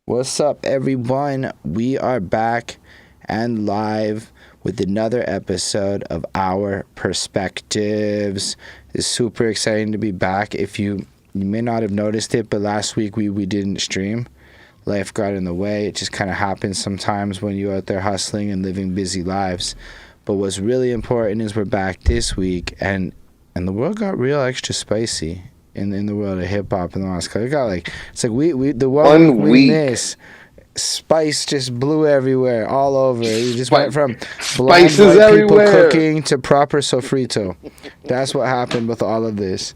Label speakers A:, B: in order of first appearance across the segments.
A: What's up, everyone? We are back and live with another episode of Our Perspectives. It's super exciting to be back. If you may not have noticed it, but last week we didn't stream. Life got in the way. It just kind of happens sometimes when you're out there hustling and living busy lives. But what's really important is we're back this week, and the world got real extra spicy in the world of hip hop in the last couple. It got like it's like we the 1 week
B: One
A: we
B: week.
A: miss, spice just blew everywhere, all over. It just went from blonde
B: Spices
A: white people
B: everywhere.
A: cooking to proper sofrito. That's what happened with all of this.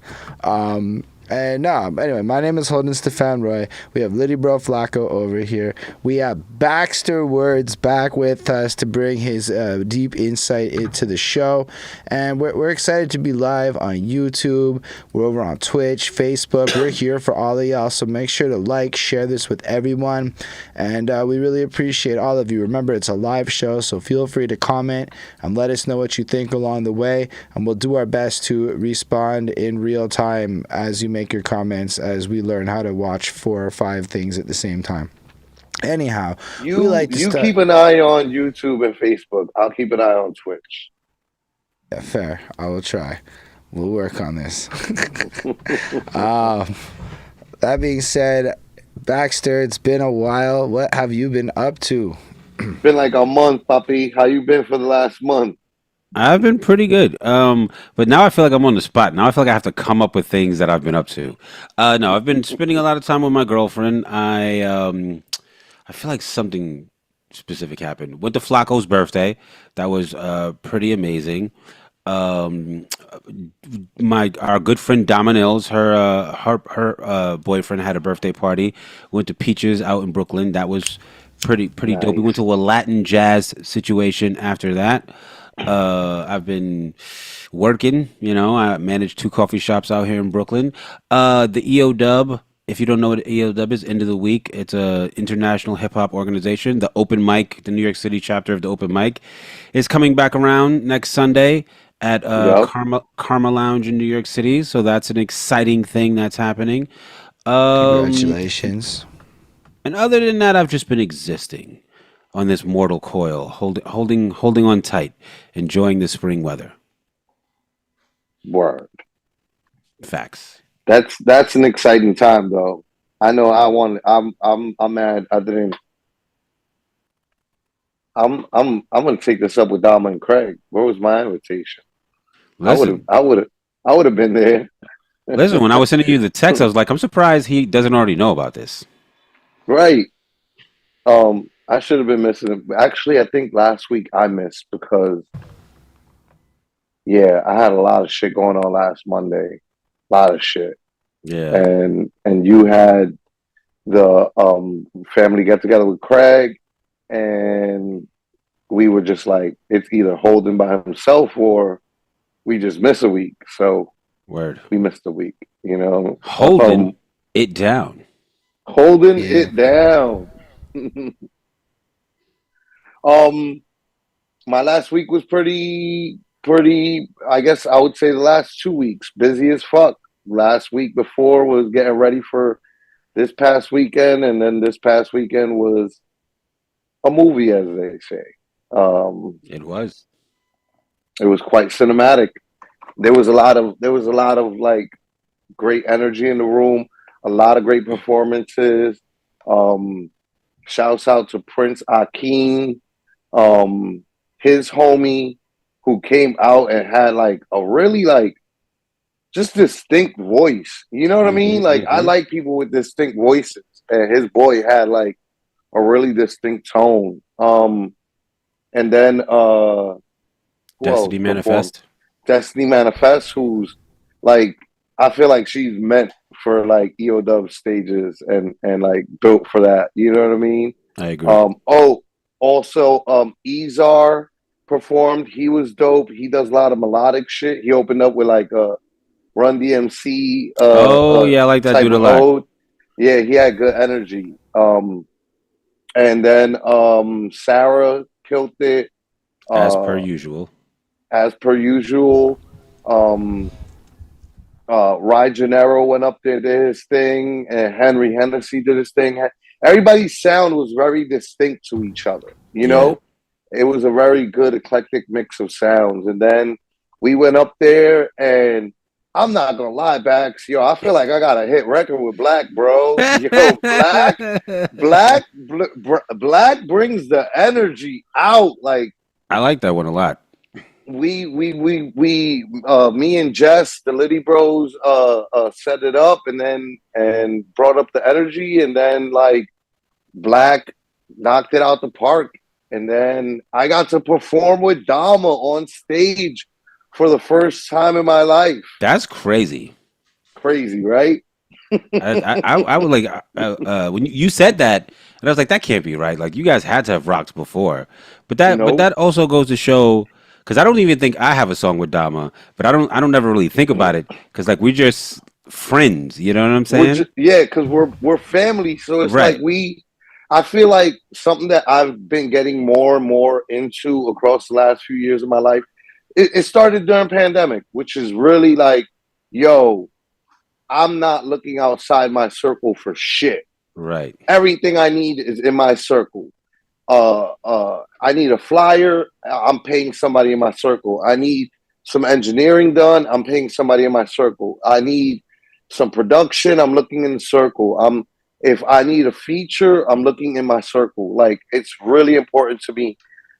A: And no, anyway, my name is Holden Stephan Roy. We have Littyyy Bro Flacko over here. We have Baxter Words back with us to bring his deep insight into the show. And we're excited to be live on YouTube. We're over on Twitch, Facebook. We're here for all of y'all. So make sure to like, share this with everyone. And we really appreciate all of you. Remember, it's a live show, so feel free to comment and let us know what you think along the way. And we'll do our best to respond in real time as you make your comments, as we learn how to watch 4 or 5 things at the same time. Anyhow, we
B: You
A: like to
B: you
A: start.
B: keep an eye on YouTube and Facebook. I'll keep an eye on Twitch.
A: Yeah, fair. I will try. We'll work on this. um, that being said, Baxter, it's been a while. What have you been up to?
B: Been like a month, puppy. How you been for the last month?
C: I've been pretty good. But now I feel like I'm on the spot. Now I feel like I have to come up with things that I've been up to. No, I've been spending a lot of time with my girlfriend. I feel like something specific happened. Went to Flacco's birthday. That was pretty amazing. Um, my our good friend Dominils, her boyfriend had a birthday party. Went to Peaches out in Brooklyn. That was pretty dope. We went
B: Nice.
C: to a Latin jazz situation after that. I've been working. I manage 2 coffee shops out here in Brooklyn. The EO Dub. If you don't know what EO Dub is, end of the week. It's a international hip hop organization. The Open Mic, the New York City chapter of the Open Mic, is coming back around next Sunday at
B: Yup.
C: Karma Lounge in New York City. So that's an exciting thing that's happening. Um,
A: Congratulations.
C: and other than that, I've just been existing on this mortal coil, holding on tight, enjoying the spring weather.
B: Word.
C: Facts.
B: That's an exciting time though. I know I want I'm mad I didn't I'm gonna take this up with Dama and Craig. Where was my invitation? I would have
C: Listen,
B: I would have I would have been there.
C: listen. When I was sending you the text, I was like, I'm surprised he doesn't already know about this.
B: Right. I should have been missing it. Actually, I think last week I missed because yeah, I had a lot of shit going on last Monday. A lot of shit.
C: Yeah.
B: And you had the family get together with Craig and we were just like it's either Holden by himself or we just miss a week. So
C: Word.
B: we missed a week, you know.
C: Holding it down.
B: Holding
A: Yeah.
B: it down. um my last week was pretty I guess I would say the last 2 weeks busy as fuck. Last week before was getting ready for this past weekend, and then this past weekend was a movie, as they say. um
C: It was.
B: it was quite cinematic. There was a lot of like great energy in the room, a lot of great performances. um Shouts out to Prince Akeem, um, his homie, who came out and had like a really like just distinct voice. You know what I mean? Like I
C: Hmm.
B: like people with distinct voices, and his boy had like a really distinct tone. And then who else
C: Destiny
B: performed?
C: Manifest.
B: Destiny Manifest, who's like I feel like she's meant for like EOW stages and like built for that. You know what I mean?
C: I agree.
B: Oh, also Ezar performed. He was dope. He does a lot of melodic shit. He opened up with like a Run DMC
C: Oh yeah, I like that
B: type
C: dude a
B: of
C: lot.
B: ode. Yeah, he had good energy. And then Sarah killed it
C: As per
B: uh
C: usual.
B: as per usual. Um Rye Gennaro went up there, did his thing, and Henry Hennessy did his thing. everybody's sound was very distinct to each other. You
C: Yeah.
B: know, it was a very good eclectic mix of sounds. And then we went up there, and I'm not gonna lie, Bax, yo, I feel like I got a hit record with Black, bro. Yo, Black brings the energy out. Like
C: I like that one a lot.
B: me and Jess, the Littyyy Bros, set it up, and brought up the energy, and then like Black knocked it out the park, and then I got to perform with Dama on stage for the first time in my life.
C: That's crazy.
B: Crazy, right?
C: I would like when you said that, and I was like, that can't be right. Like you guys had to have rocked before, but that also goes to show, because I don't even think I have a song with Dama, but I don't never really think about it because like we're just friends. You know what I'm saying?
B: Yeah, because we're family, so it's
C: Right.
B: like I feel like something that I've been getting more and more into across the last few years of my life. It started during pandemic, which is really like, yo, I'm not looking outside my circle for shit.
C: Right.
B: Everything I need is in my circle. I need a flyer. I'm paying somebody in my circle. I need some engineering done. I'm paying somebody in my circle. I need some production. I'm looking in the circle. If I need a feature, I'm looking in my circle. Like it's really important to me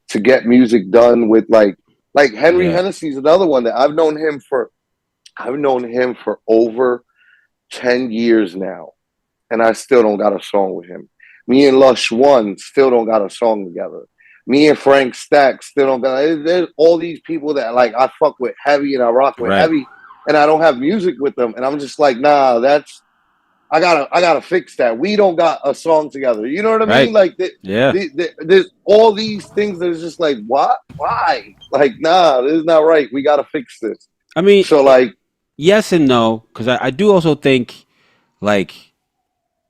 B: to get music done with like Henry Hennessy is another one that I've known him for over 10 years now, and I still don't got a song with him. Me and Lush One still don't got a song together. Me and Frank Stack still don't got. There's all these people that like I fuck with heavy and I rock with heavy, and I don't have music with them, and I'm just like, nah, I gotta fix that. We don't got a song together. You know what I mean? Like, there's all these things that is just like, what? Why? Like, nah, this is not right. We gotta fix this.
C: I mean,
B: so like,
C: yes and no, because I do also think like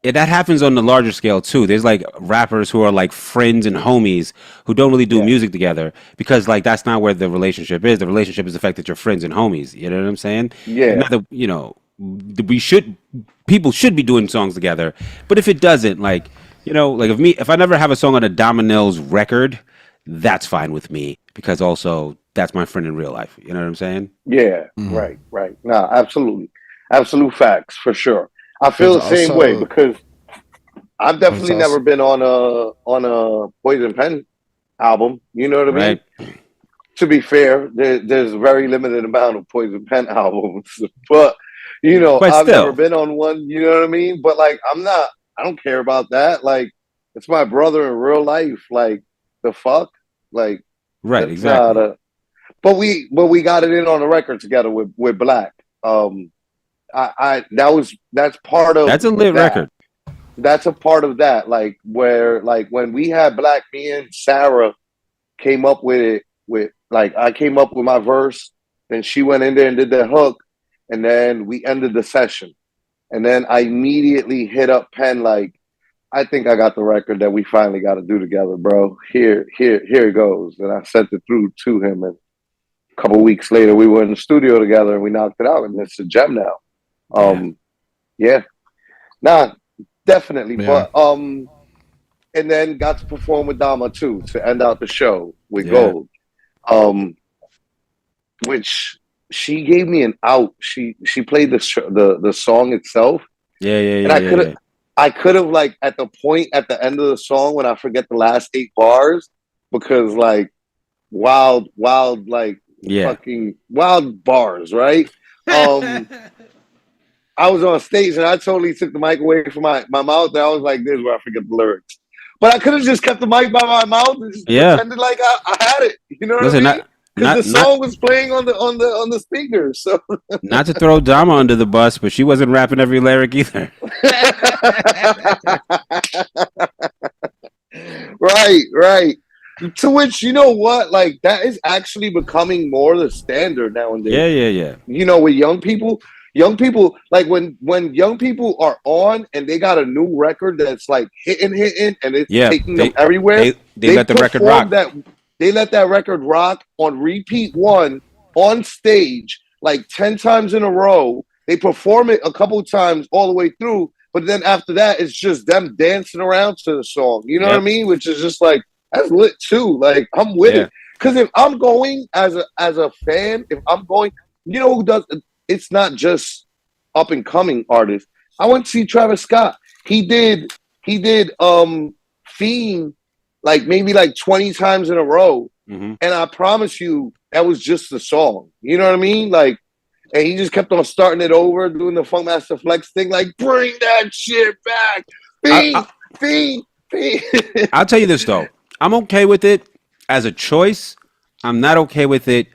C: that happens on the larger scale too. There's like rappers who are like friends and homies who don't really do music together because like that's not where the relationship is. The relationship is the fact that you're friends and homies. You know what I'm saying?
B: Yeah.
C: And not that, people should be doing songs together, but if it doesn't, like like if I never have a song on a Dominel's record, that's fine with me because also that's my friend in real life. You know what I'm saying?
B: Yeah. Right. Nah, absolutely, absolute facts for sure. I feel the same way because I've definitely never been on a Poison Pen album. You know what I mean? To be fair, there's a very limited amount of Poison Pen albums, but I've never been on one. You know what I mean? But like, I don't care about that. Like, it's my brother in real life. Like, the fuck, like,
C: exactly.
B: But we got it in on the record together with Black. That's part of
C: that's a lit record.
B: That's a part of that, like where like when we had Black, me and Sarah came up with it with like I came up with my verse, then she went in there and did the hook, and then we ended the session. And then I immediately hit up Penn like, I think I got the record that we finally got to do together, bro. Here it goes. And I sent it through to him, and a couple weeks later we were in the studio together and we knocked it out, and it's a gem now. Definitely. But and then got to perform with Dama too to end out the show with Gold. Which she gave me an out. She played the song itself. And I could have like at the point at the end of the song when I forget the last 8 bars, because like wild like fucking wild bars, right? I was on stage and I totally took the mic away from my mouth, and I was like, this is where I forget the lyrics. But I could have just kept the mic by my mouth and just pretended like I had it. You know what I mean? Because the song was playing on the speakers. So
C: not to throw Dama under the bus, but she wasn't rapping every lyric either.
B: Right. To which, you know what, like that is actually becoming more the standard nowadays.
C: Yeah.
B: You know, with young people, like when young people are on and they got a new record that's like hitting and it's taking them everywhere.
C: They let the record rock.
B: They let that record rock on repeat one on stage like 10 times in a row. They perform it a couple times all the way through, but then after that, it's just them dancing around to the song. You know what I mean? Which is just like, that's lit too. Like, I'm with it. Because if I'm going as a fan, if I'm going, you know who does? It's not just up and coming artists. I went to see Travis Scott. He did Fiend like maybe like 20 times in a row. And I promise you, that was just the song. You know what I mean? Like, and he just kept on starting it over, doing the Funkmaster Flex thing, like, bring that shit back. Fiend.
C: I'll tell you this, though. I'm okay with it as a choice. I'm not okay with it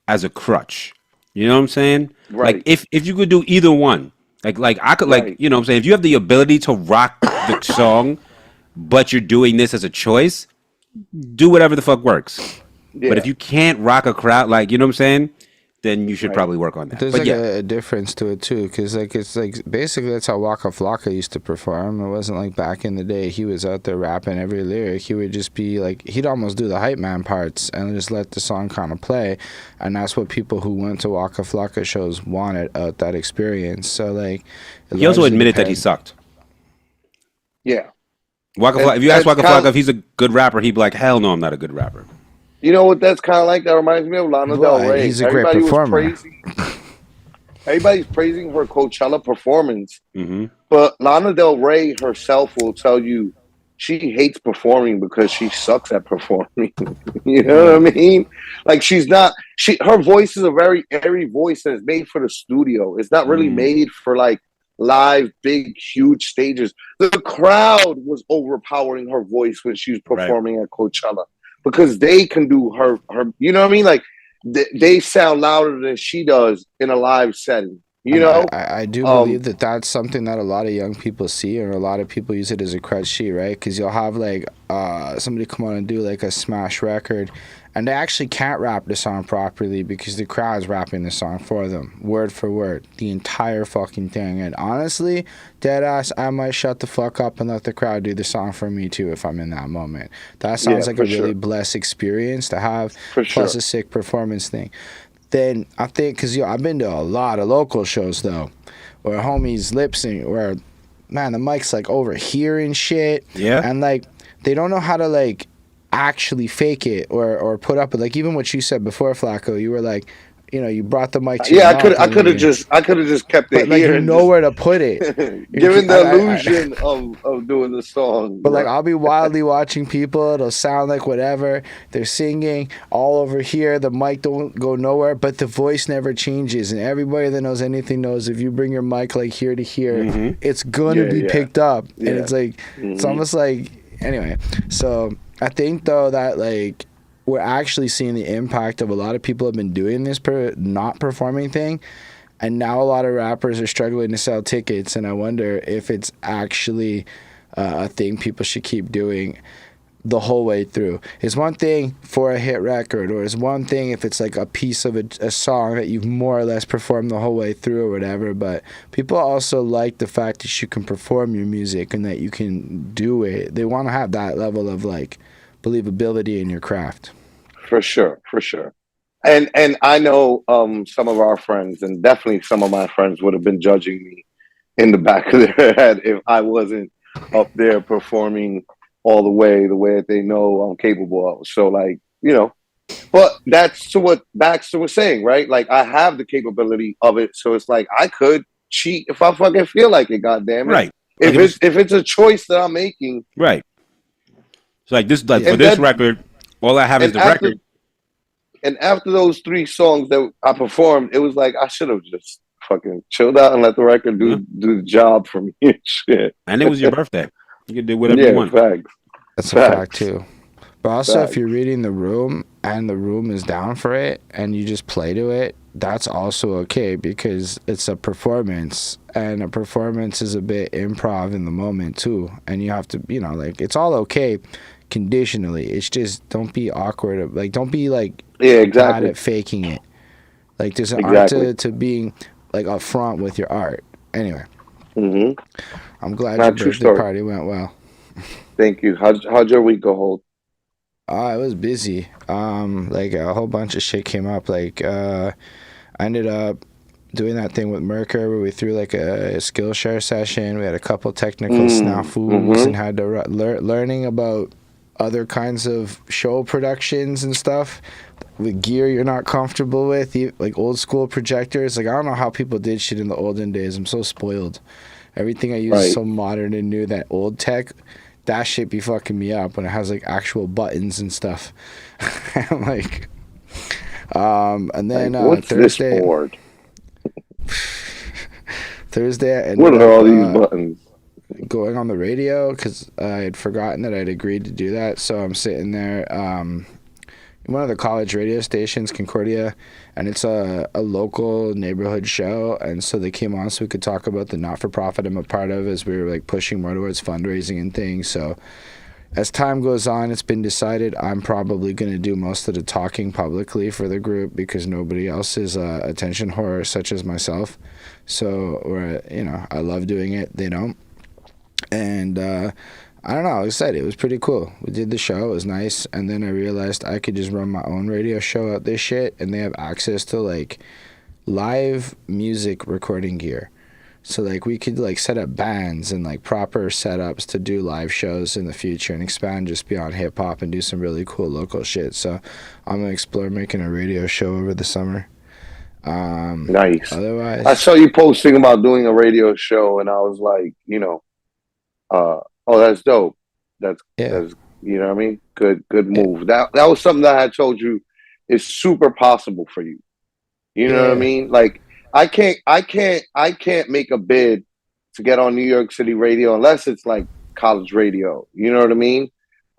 C: as a crutch. You know what I'm saying?
B: Right.
C: Like, if you could do either one, like I could, like, you know what I'm saying? If you have the ability to rock the song, but you're doing this as a choice, do whatever the fuck works. Yeah. But if you can't rock a crowd, like, you know what I'm saying, then you should probably work on that.
A: There's
C: but
A: like a difference to it too, because like it's like basically that's how Waka Flocka used to perform. It wasn't like back in the day he was out there rapping every lyric. He would just be like, he'd almost do the hype man parts and just let the song kind of play, and that's what people who went to Waka Flocka shows wanted out that experience. So like,
C: he also admitted that he sucked.
B: Yeah.
C: Waka Flocka, if you ask Waka Flocka if he's a good rapper, he'd be like, hell no, I'm not a good rapper.
B: You know what that's kind of like? That reminds me of Lana Del Rey.
A: He's a great performer.
B: Everybody's praising her Coachella performance, but Lana Del Rey herself will tell you she hates performing because she sucks at performing. You know what I mean? Like, her voice is a very airy voice and it's made for the studio. It's not really made for like live, big, huge stages. The crowd was overpowering her voice when she was performing at Coachella. Because they can do her, you know what I mean? Like, they sound louder than she does in a live setting. You know?
A: I do believe that that's something that a lot of young people see, and a lot of people use it as a crutch sheet, right? Because you'll have, like, somebody come on and do, like, a smash record, and they actually can't rap the song properly because the crowd's rapping the song for them, word for word, the entire fucking thing. And honestly, deadass, I might shut the fuck up and let the crowd do the song for me too if I'm in that moment. That sounds like a really blessed experience to have, plus a sick performance thing. Then I think, because I've been to a lot of local shows though, where homies lip sync, where, man, the mic's like over here and shit. Yeah. And like, they don't know how to like actually fake it or put up with, like, even what you said before, Flacco, you were like, you know, you brought the mic to your mouth.
B: I could have just kept it
A: like,
B: here.
A: You know where to put it.
B: Given the illusion of doing the song.
A: But like, I'll be wildly watching people. It'll sound like whatever. They're singing all over here. The mic don't go nowhere, but the voice never changes. And everybody that knows anything knows if you bring your mic like here to here, it's going to be picked up. And it's like, it's almost like, anyway. So I think though that like, we're actually seeing the impact of a lot of people have been doing this not performing thing, and now a lot of rappers are struggling to sell tickets, and I wonder if it's actually a thing people should keep doing the whole way through. It's one thing for a hit record, or it's one thing if it's like a piece of a song that you've more or less performed the whole way through or whatever, but people also like the fact that you can perform your music and that you can do it. They want to have that level of like believability in your craft.
B: For sure. And I know some of our friends, and definitely some of my friends, would have been judging me in the back of their head if I wasn't up there performing all the way that they know I'm capable of. So like, you know, but that's to what Baxter was saying, right? Like, I have the capability of it, so it's like I could cheat if I fucking feel like it, goddamn it.
C: Right.
B: If it's a choice that I'm making.
C: Right. It's like this, like for this record, all I have is the record.
B: And after those 3 songs that I performed, it was like I should have just fucking chilled out and let the record do the job for me and shit.
C: And it was your birthday. You can do whatever you want.
B: Facts.
A: That's a fact too. But also, if you're reading the room and the room is down for it and you just play to it, that's also okay, because it's a performance, and a performance is a bit improv in the moment too. And you have to, you know, like, it's all okay conditionally. It's just, don't be awkward. Like, don't be like bad at faking it. Like, there's an art to being like upfront with your art. Anyway, I'm glad your birthday party went well.
B: Thank you. How'd your week go, Hold?
A: It was busy. Like, a whole bunch of shit came up. Like, I ended up doing that thing with Merker where we threw like a Skillshare session. We had a couple technical snafus and had to learning about other kinds of show productions and stuff with gear you're not comfortable with, like old school projectors. Like I don't know how people did shit in the olden days. I'm so spoiled. Everything I use is so modern and new that old tech, that shit be fucking me up when it has like actual buttons and stuff. I'm like, and then
B: what's
A: Thursday.
B: This board?
A: Thursday, I ended
B: what are
A: up,
B: all these buttons?
A: Going on the radio because I had forgotten that I'd agreed to do that. So I'm sitting there, one of the college radio stations, Concordia, and it's a local neighborhood show, and so they came on so we could talk about the not-for-profit I'm a part of as we were like pushing more towards fundraising and things. So as time goes on, it's been decided I'm probably going to do most of the talking publicly for the group because nobody else is attention whore such as myself. So, I love doing it. They don't. And I don't know, like I said, it was pretty cool. We did the show, it was nice, and then I realized I could just run my own radio show out this shit, and they have access to like live music recording gear. So like we could like set up bands and like proper setups to do live shows in the future and expand just beyond hip hop and do some really cool local shit. So I'm gonna explore making a radio show over the summer.
B: Nice.
A: Otherwise,
B: I saw you posting about doing a radio show, and I was like, oh, that's dope. That's you know what I mean? Good move. That was something that I had told you is super possible for you. You know what I mean? Like I can't make a bid to get on New York City radio unless it's like college radio. You know what I mean?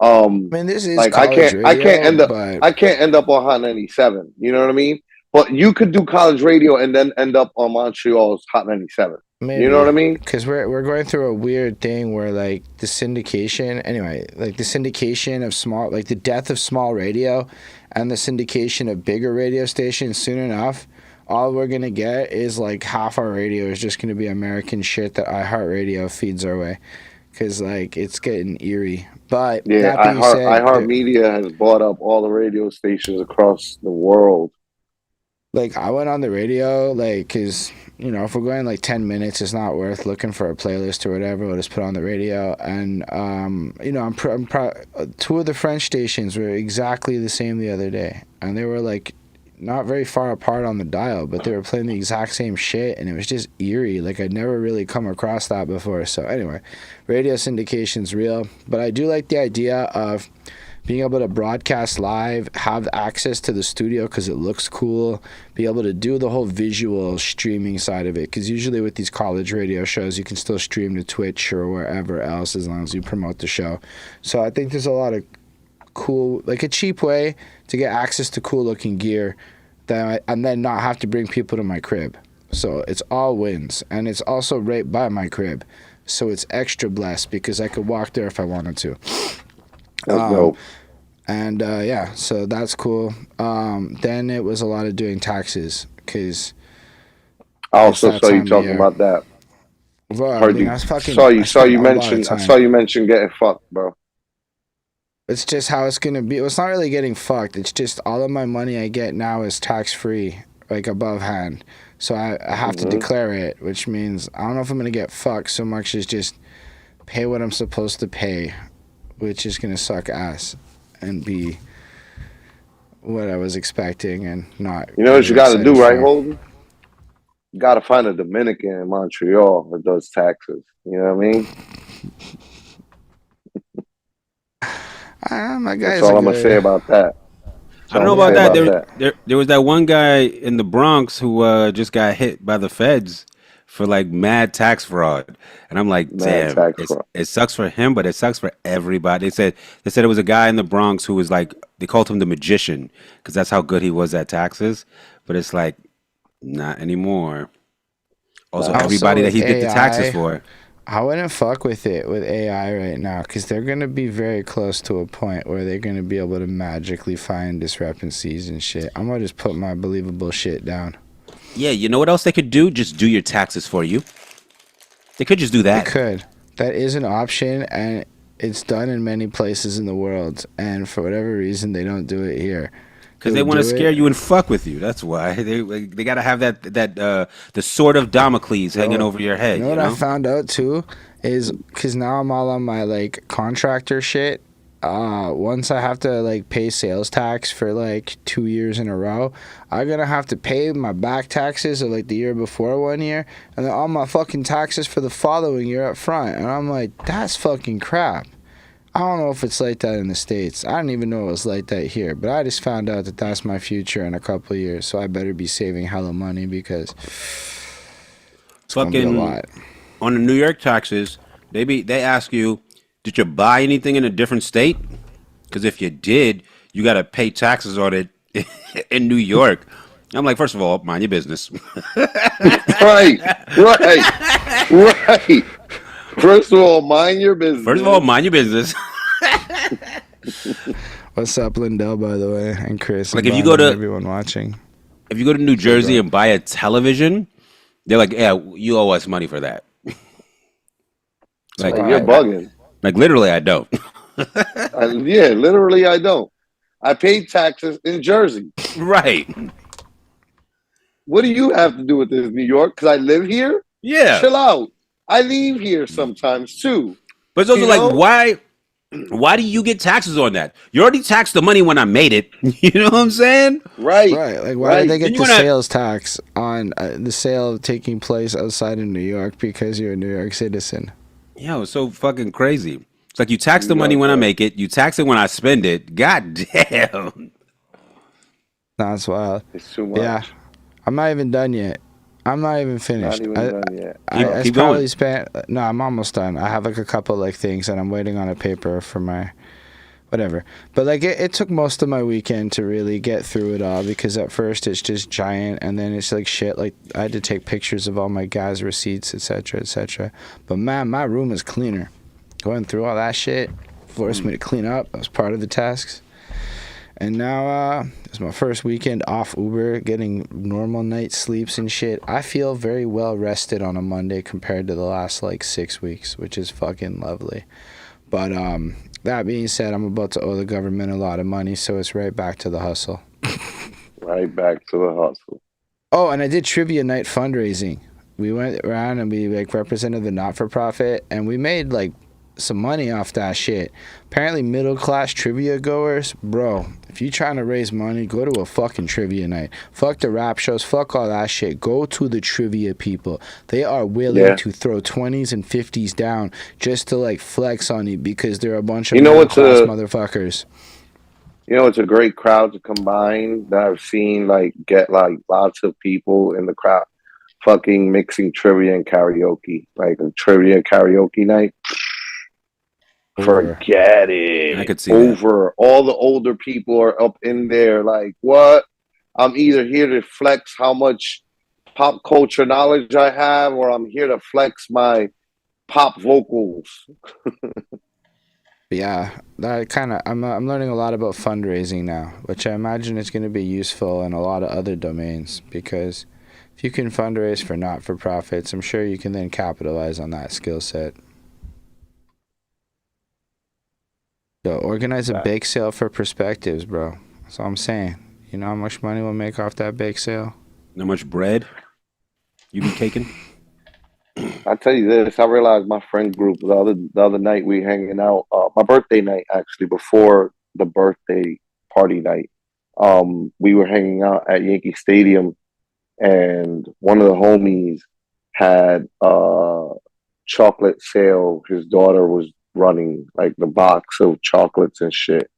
A: I mean, this is
B: like
A: college radio,
B: I can't end up on Hot 97. You know what I mean? But you could do college radio and then end up on Montreal's Hot 97. Maybe. You know what I mean?
A: Because we're going through a weird thing where like the syndication, like the syndication of small, like the death of small radio and the syndication of bigger radio stations soon enough, all we're going to get is like half our radio is just going to be American shit that iHeartRadio feeds our way. Because like it's getting eerie. But
B: yeah, iHeartMedia has bought up all the radio stations across the world.
A: Like I went on the radio, like, cause if we're going like 10 minutes, it's not worth looking for a playlist or whatever. We'll just put on the radio, and two of the French stations were exactly the same the other day, and they were like not very far apart on the dial, but they were playing the exact same shit, and it was just eerie. Like I'd never really come across that before. So anyway, radio syndication's real, but I do like the idea of being able to broadcast live, have access to the studio because it looks cool, be able to do the whole visual streaming side of it. Because usually with these college radio shows, you can still stream to Twitch or wherever else as long as you promote the show. So I think there's a lot of cool, like a cheap way to get access to cool looking gear and then not have to bring people to my crib. So it's all wins. And it's also right by my crib. So it's extra blessed because I could walk there if I wanted to. And so that's cool. Then it was a lot of doing taxes because
B: I also saw you talking about that.
A: Bro,
B: I saw you mention getting fucked, bro.
A: It's just how it's gonna be. It's not really getting fucked. It's just all of my money I get now is tax free, like above hand. So I have to declare it, which means I don't know if I'm gonna get fucked so much as just pay what I'm supposed to pay, which is gonna suck ass and be what I was expecting and not.
B: You know what you got to do, right, Holden? You got to find a Dominican in Montreal that does taxes. You know what I mean?
A: My guys.
B: That's all I'm gonna say about that.
C: I don't know about that. There was that one guy in the Bronx who just got hit by the feds for like mad tax fraud, and I'm like, damn, it sucks for him, but it sucks for everybody. They said it was a guy in the Bronx who was like, they called him the magician because that's how good he was at taxes, but it's like not anymore. Also, everybody that he did the taxes for.
A: I wouldn't fuck with it with AI right now because they're going to be very close to a point where they're going to be able to magically find discrepancies and shit. I'm going to just put my believable shit down.
C: Yeah, you know what else they could do? Just do your taxes for you. They could just do that.
A: They could. That is an option, and it's done in many places in the world. And for whatever reason, they don't do it here.
C: Because they want to scare you and fuck with you. That's why they got to have that the sword of Damocles hanging over your head.
A: You know what I found out too is because now I'm all on my like contractor shit. Once I have to like pay sales tax for like 2 years in a row, I'm gonna have to pay my back taxes of like the year before 1 year, and then all my fucking taxes for the following year up front. And I'm like, that's fucking crap. I don't know if it's like that in the States. I didn't even know it was like that here, but I just found out that that's my future in a couple of years, so I better be saving hella money because it's gonna be a lot.
C: On the New York taxes, they ask you, did you buy anything in a different state? Because if you did, you got to pay taxes on it in New York. I'm like, first of all, mind your business.
B: Right. First of all, mind your business.
A: What's up, Lindell, by the way, and Chris?
C: Like, if you go to
A: everyone watching,
C: if you go to New Jersey and buy a television, they're like, yeah, you owe us money for that.
B: Like you're bugging.
C: Like literally, I don't.
B: Yeah, literally, I don't. I pay taxes in Jersey.
C: Right.
B: What do you have to do with this, New York? Because I live here?
C: Yeah.
B: Chill out. I leave here sometimes too.
C: But it's also like, why do you get taxes on that? You already taxed the money when I made it. You know what I'm saying?
B: Right.
A: Like, why did they get the sales tax on the sale taking place outside of New York because you're a New York citizen?
C: Yeah, it was so fucking crazy. It's like you tax the money when I make it. You tax it when I spend it. God damn.
A: That's wild.
B: It's too much.
A: Yeah. I'm not even done yet. I'm not even finished.
B: Not even done yet.
A: I
C: Keep
A: probably
C: going.
A: No, I'm almost done. I have like a couple like things that I'm waiting on a paper for my whatever. But like it took most of my weekend to really get through it all because at first it's just giant and then it's like shit. Like I had to take pictures of all my guys' receipts, etc., etc. But man, my room is cleaner. Going through all that shit forced me to clean up. That was part of the tasks. And now it's my first weekend off Uber, getting normal night sleeps and shit. I feel very well rested on a Monday compared to the last like 6 weeks, which is fucking lovely. But that being said, I'm about to owe the government a lot of money, so it's right back to the hustle.
B: Right back to the hustle.
A: Oh, and I did trivia night fundraising. We went around and we like represented the not-for-profit, and we made like some money off that shit. Apparently middle-class trivia goers, bro, if you trying to raise money, go to a fucking trivia night. Fuck the rap shows, fuck all that shit. Go to the trivia people. They are willing to throw 20s and 50s down just to like flex on you because they're a bunch of middle-class motherfuckers.
B: You know, it's a great crowd to combine that I've seen like get like lots of people in the crowd fucking mixing trivia and karaoke. Like a trivia karaoke night. Forget it.
C: I could see
B: that. All the older people are up in there like, what? I'm either here to flex how much pop culture knowledge I have, or I'm here to flex my pop vocals.
A: Yeah, that kind of I'm learning a lot about fundraising now, which I imagine is going to be useful in a lot of other domains because if you can fundraise for not-for-profits, I'm sure you can then capitalize on that skill set. So organize a bake sale for perspectives, bro. That's all I'm saying. You know how much money we'll make off that bake sale?
C: How much bread you be taking?
B: I tell you this, I realized my friend group the other night we hanging out, my birthday night actually, before the birthday party night. We were hanging out at Yankee Stadium and one of the homies had a chocolate sale. His daughter was running like the box of chocolates and shit.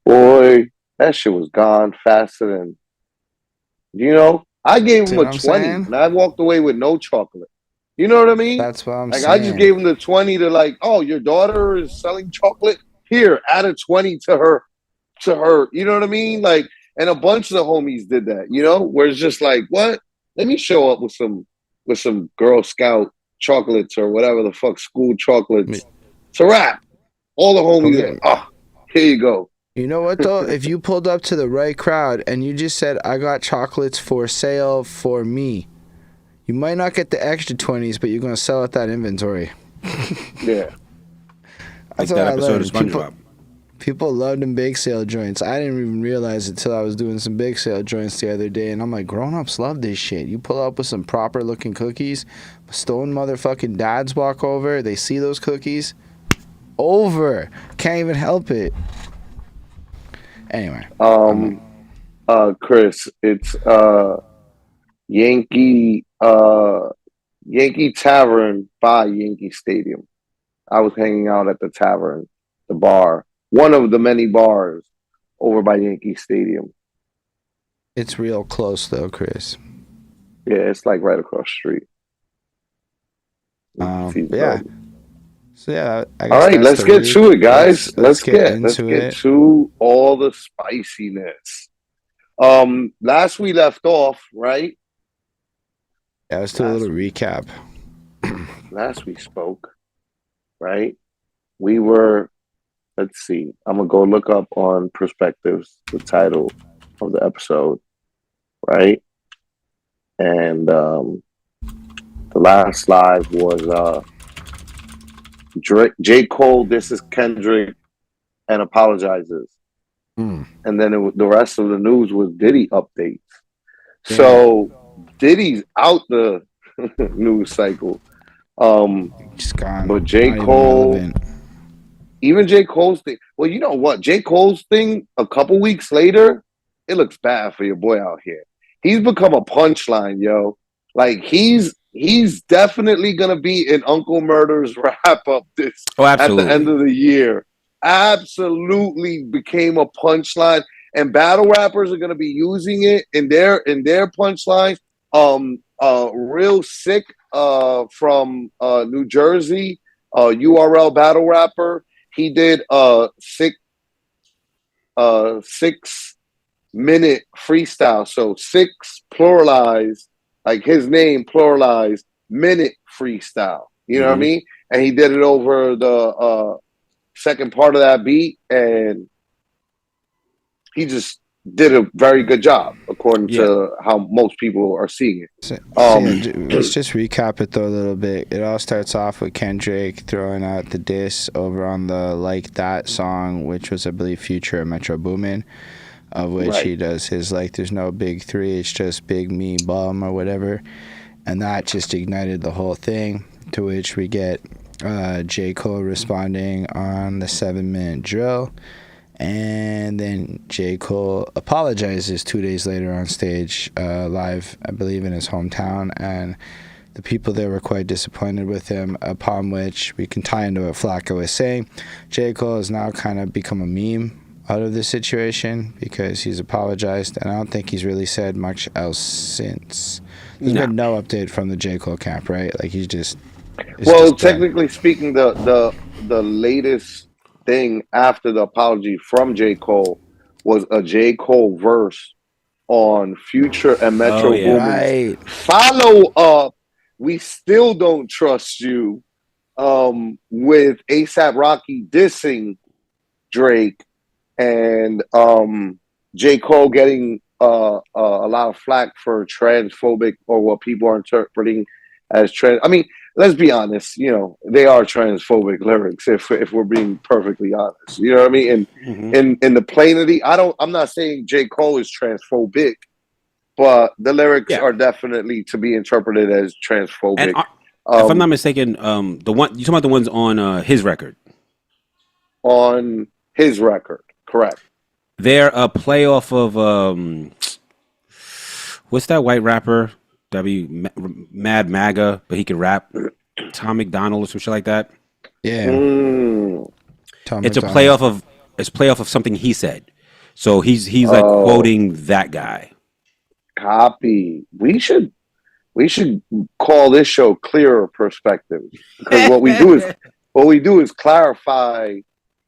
B: Boy, that shit was gone faster than, you know, I gave him a 20 and I walked away with no chocolate. You know what I mean?
A: That's what I'm saying.
B: I just gave him the 20 to like, oh, your daughter is selling chocolate? Here, add a 20 to her. You know what I mean? Like, and a bunch of the homies did that, you know, where it's just like, what? Let me show up with some Girl Scout chocolates or whatever the fuck, school chocolates. It's a wrap. All the homies, here you go.
A: You know what though? If you pulled up to the right crowd and you just said, I got chocolates for sale for me, you might not get the extra 20s, but you're going to sell at that inventory.
B: Yeah.
C: Like that episode of SpongeBob.
A: People love them bake sale joints. I didn't even realize it till I was doing some bake sale joints the other day, and I'm like, grown-ups love this shit. You pull up with some proper-looking cookies, stone motherfucking dads walk over, they see those cookies, over. Can't even help it. Anyway.
B: Chris, it's Yankee Tavern by Yankee Stadium. I was hanging out at the tavern, the bar, one of the many bars over by Yankee Stadium.
A: It's real close though, Chris.
B: Yeah, it's like right across the street.
A: Yeah. So yeah, I guess
B: all right, let's get to it, guys. Let's get to all the spiciness. Last we left off, right?
A: Yeah, let's do a little recap.
B: Last we spoke, right? We were, let's see, I'm gonna go look up on Perspectives the title of the episode, right? And the last live was J. Cole, this is Kendrick, and apologizes. And then the rest of the news was Diddy updates. Yeah. So Diddy's out the news cycle.
A: Just gone.
B: But J. Cole, even J. Cole's thing. Well, you know what? J. Cole's thing, a couple weeks later, it looks bad for your boy out here. He's become a punchline, yo. Like he's definitely gonna be in Uncle Murder's wrap up at the end of the year. Absolutely became a punchline, and battle rappers are gonna be using it in their punchlines. Real Sick from New Jersey, URL battle rapper. He did a 6-minute freestyle. So 6 pluralized, like his name pluralized, minute freestyle. You know what I mean? And he did it over the second part of that beat, and he just did a very good job according to how most people are seeing it.
A: Let's just recap it though a little bit. It all starts off with Kendrick throwing out the diss over on the Like That song, which was, I believe, Future and Metro Boomin, of which he does his like there's no big three, it's just big me bum or whatever, and that just ignited the whole thing, to which we get J. Cole responding on the 7-minute drill. And then J. Cole apologizes 2 days later on stage, live, I believe, in his hometown. And the people there were quite disappointed with him, upon which we can tie into what Flacko is saying. J. Cole has now kind of become a meme out of this situation because he's apologized, and I don't think he's really said much else since. There's been no update from the J. Cole camp, right? Like he's just...
B: Well, technically speaking, the latest thing after the apology from J. Cole was a J. Cole verse on Future and Metro Boomin's follow up. We still don't trust you, with A$AP Rocky dissing Drake, and J. Cole getting a lot of flack for transphobic, or what people are interpreting as trans. I mean, let's be honest, you know, they are transphobic lyrics if we're being perfectly honest. You know what I mean? And in the plainity, I'm not saying J. Cole is transphobic, but the lyrics are definitely to be interpreted as transphobic.
C: And, if I'm not mistaken, the one you talking about, the ones on his record.
B: On his record, correct.
C: They're a play off of what's that white rapper? Mad MAGA, but he could rap. Tom McDonald or some shit like that.
A: Yeah.
C: It's a play off of something he said. So he's like quoting that guy.
B: Copy. We should call this show Clearer Perspectives, because what we do is clarify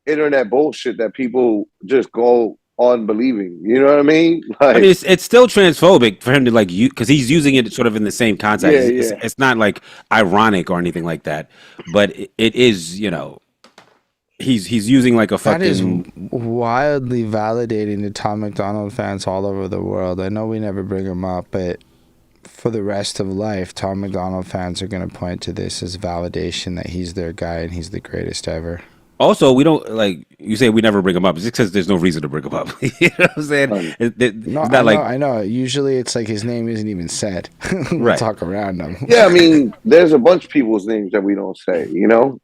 B: internet bullshit that people just go on believing. You know what I mean? Like, I mean,
C: it's still transphobic for him to like you, because he's using it sort of in the same context. It's not like ironic or anything like that, but it is. You know, he's using like a fucking. That is
A: wildly validating to Tom McDonald fans all over the world. I know we never bring him up, but for the rest of life, Tom McDonald fans are going to point to this as validation that he's their guy and he's the greatest ever.
C: Also, we don't like you say we never bring him up. It's just because there's no reason to bring him up. You know what I'm saying? It's
A: No,
C: not like
A: I know. Usually, it's like his name isn't even said. We'll
C: right.
A: talk around him.
B: Yeah, I mean, there's a bunch of people's names that we don't say. You know,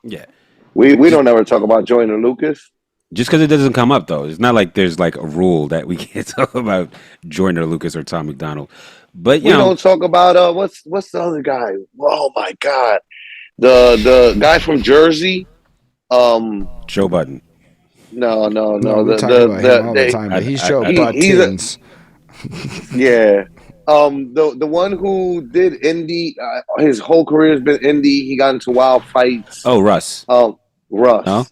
C: Yeah.
B: we don't ever talk about Joyner Lucas.
C: Just because it doesn't come up though, it's not like there's like a rule that we can't talk about Joyner Lucas or Tom McDonald. But
B: We don't talk about what's the other guy? Oh my God, the guy from Jersey.
C: Joe Budden.
B: No.
A: No, we talk about him all the time, but he's Joe Buttons.
B: Yeah. The one who did indie, his whole career has been indie. He got into wild fights.
C: Oh, Russ.
B: Russ.
C: No?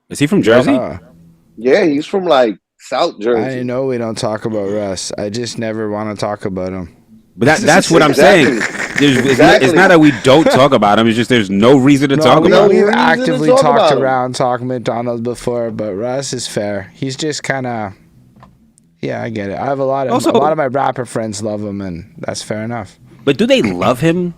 C: Is he from Jersey?
B: Yeah, he's from like South Jersey.
A: I know we don't talk about Russ. I just never want to talk about him.
C: But that's what I'm saying. It's not that we don't talk about him. It's just there's no reason to talk about him.
A: We've actively talked around talking McDonald's before, but Russ is fair. He's just kind of, yeah, I get it. I have a lot of my rapper friends love him, and that's fair enough.
C: But do they love him?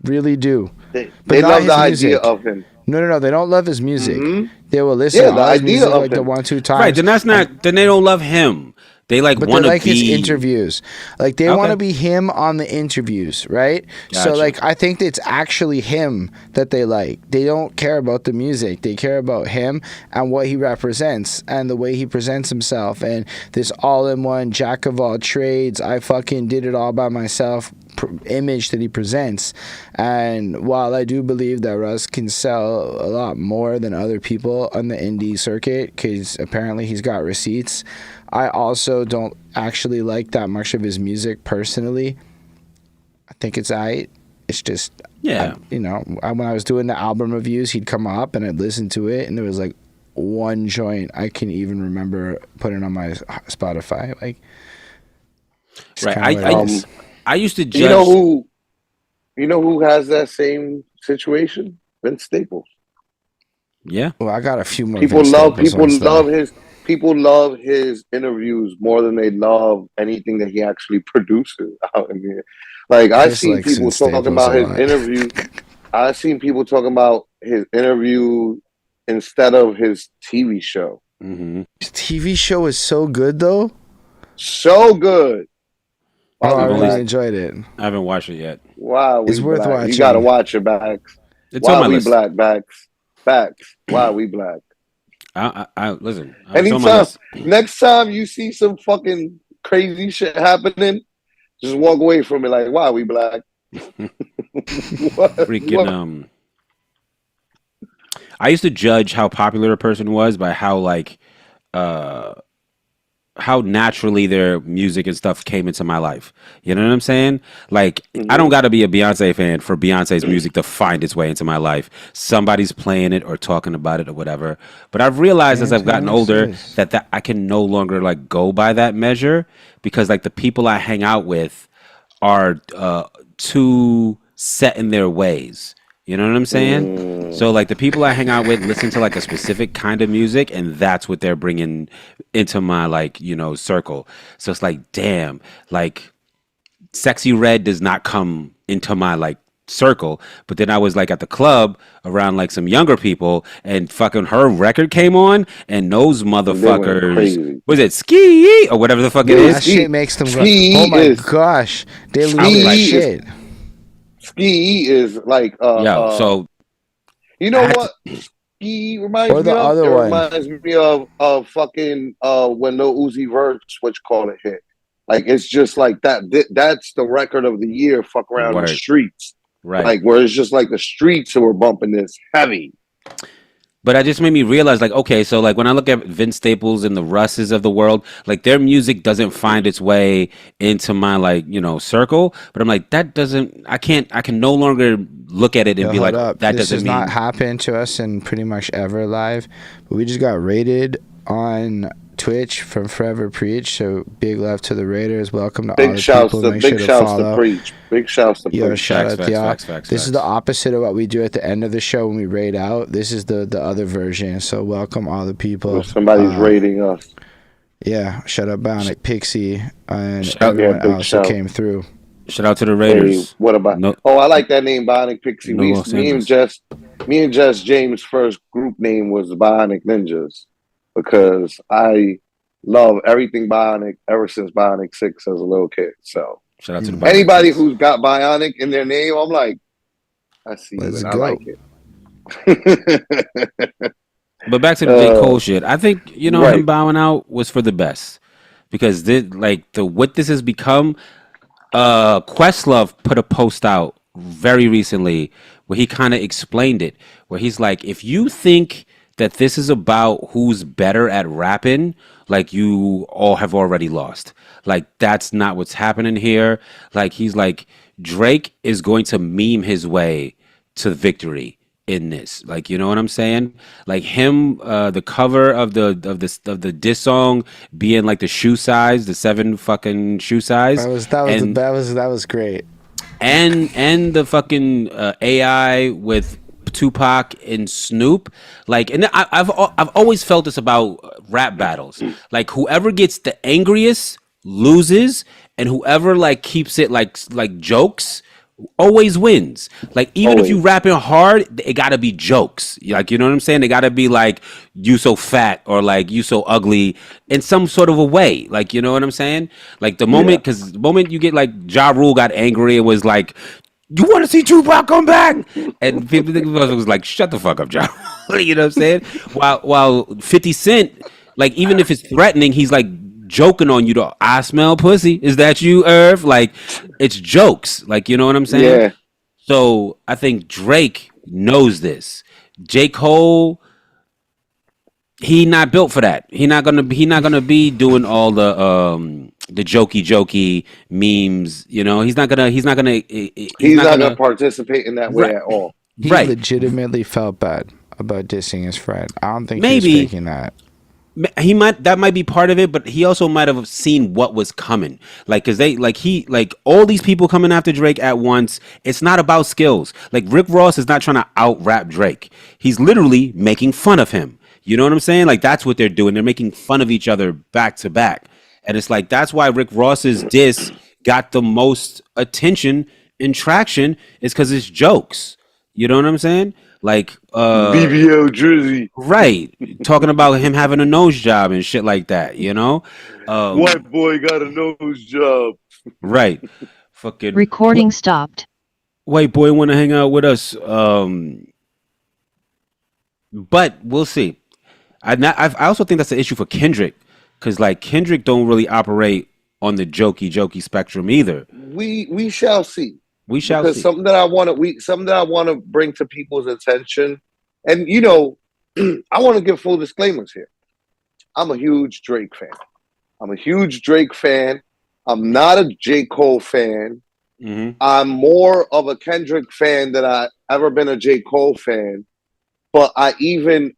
A: Really do.
B: They love the idea of him.
A: No. They don't love his music.
B: Mm-hmm.
A: They will listen to his music like the 1-2 times.
C: Right, then that's not. Then they don't love him. They want to be
A: his interviews. Like they want to be him on the interviews, right? Gotcha. So like I think it's actually him that they like. They don't care about the music. They care about him and what he represents and the way he presents himself and this all-in-one jack of all trades. I fucking did it all by myself image that he presents. And while I do believe that Russ can sell a lot more than other people on the indie circuit because apparently he's got receipts, I also don't actually like that much of his music personally. I think it's aight. It's just, when I was doing the album reviews, he'd come up and I'd listen to it, and there was like one joint I can even remember putting on my Spotify. Like,
C: right. I used to judge.
B: You know who has that same situation? Vince Staples.
C: Yeah.
A: Well, I got a few more.
B: People love his interviews more than they love anything that he actually produces out in here. Like I've seen people talking about his interview. I've seen people talking about his interview instead of his TV show.
C: Mm-hmm.
A: His TV show is so good, though.
B: So good.
A: Oh, I really enjoyed it.
C: I haven't watched it yet.
B: Wow,
A: it's worth watching.
B: You gotta watch it, Bax.
C: It's on my list.
B: Bax. Why we black?
C: I listen.
B: Anytime, next time you see some fucking crazy shit happening, just walk away from it like, why we black?
C: Freaking I used to judge how popular a person was by how naturally their music and stuff came into my life. You know what I'm saying? Like, I don't got to be a Beyonce fan for Beyonce's music to find its way into my life. Somebody's playing it or talking about it or whatever. But I've realized as I've gotten older that I can no longer like go by that measure because like the people I hang out with are too set in their ways. You know what I'm saying? So like the people I hang out with listen to like a specific kind of music, and that's what they're bringing into my like, circle. So it's like, damn, like Sexy Red does not come into my like circle. But then I was like at the club around like some younger people, and fucking her record came on, and those motherfuckers, was it Ski or whatever the fuck it is?
A: That shit makes them go, oh my gosh, they lose like shit.
B: Ski is like
C: so
B: you know what Ski reminds me of? It reminds me of fucking when No Uzi Vert's hit. Like it's just like that. That's the record of the year. Fuck around the streets,
C: right?
B: Like where it's just like the streets who were bumping this heavy.
C: But it just made me realize, like, okay, so like when I look at Vince Staples and the Russes of the world, like their music doesn't find its way into my like, circle. But I'm like, I can no longer look at it and be like, that doesn't mean. This has
A: not happened to us in pretty much ever live. But we just got rated on Twitch from Forever Preach, so big love to the Raiders. Welcome to all the people.
B: Big shouts to Preach. Big shouts to Preach.
A: Shout out to y'all. This is the opposite of what we do at the end of the show when we raid out. This is the other version. So welcome all the people.
B: If somebody's raiding us.
A: Yeah, shout out Bionic Pixie and everyone else that came through.
C: Shout out to the Raiders.
B: Hey, what about? I like that name, Bionic Pixie. Me and Jess me and Jess James' first group name was the Bionic Ninjas because I love everything Bionic ever since Bionic 6 as a little kid. So
C: Shout out to the Bionic
B: anybody
C: Six.
B: who's got Bionic in their name, I'm like, I see you
A: Let's
B: and I
A: go.
B: like it.
C: But back to the J. Cole shit. I think, him
B: Right.
C: bowing out was for the best. Because what this has become, Questlove put a post out very recently where he kind of explained it, where he's like, if you think that this is about who's better at rapping, like, you all have already lost. Like, that's not what's happening here. Like, he's like, Drake is going to meme his way to victory in this. Like, you know what I'm saying? Like him, the cover of the diss song being like the shoe size, the 7 fucking shoe size,
A: That was great.
C: and the fucking AI with Tupac and Snoop. Like, and I've always felt this about rap battles. Like, whoever gets the angriest loses, and whoever like keeps it like jokes always wins. Like, even if you rapping hard, it gotta be jokes. Like, you know what I'm saying? They gotta be like, you so fat, or like, you so ugly, in some sort of a way. Like, you know what I'm saying? Like, the moment, because the moment you get like Ja Rule got angry and was like, you want to see Tupac come back? And people think was like, shut the fuck up, Ja Rule. You know what I'm saying? While 50 Cent, like, even if it's threatening, he's like joking on you to, I smell pussy. Is that you, Irv? Like, it's jokes. Like, you know what I'm saying?
B: Yeah.
C: So I think Drake knows this. J. Cole, he not built for that. He not gonna be doing all the jokey memes. You know, he's not gonna
B: participate in that way at all.
A: He legitimately felt bad about dissing his friend. I don't think he's faking that.
C: That might be part of it, but he also might have seen what was coming. Like, cause all these people coming after Drake at once. It's not about skills. Like, Rick Ross is not trying to out rap Drake. He's literally making fun of him. You know what I'm saying? Like, that's what they're doing. They're making fun of each other back to back. And it's like, that's why Rick Ross's diss got the most attention and traction, is because it's jokes. You know what I'm saying? Like,
B: BBL Drizzy.
C: Right. Talking about him having a nose job and shit like that, you know?
B: White boy got a nose job.
C: Right. Fucking
D: recording stopped.
C: White boy want to hang out with us. But we'll see. I also think that's an issue for Kendrick, because like Kendrick don't really operate on the jokey spectrum either.
B: We shall see.
C: We shall
B: because
C: see.
B: Something that I want to bring to people's attention, and I want to give full disclaimers here. I'm a huge Drake fan. I'm not a J. Cole fan.
C: Mm-hmm.
B: I'm more of a Kendrick fan than I ever been a J. Cole fan. But I even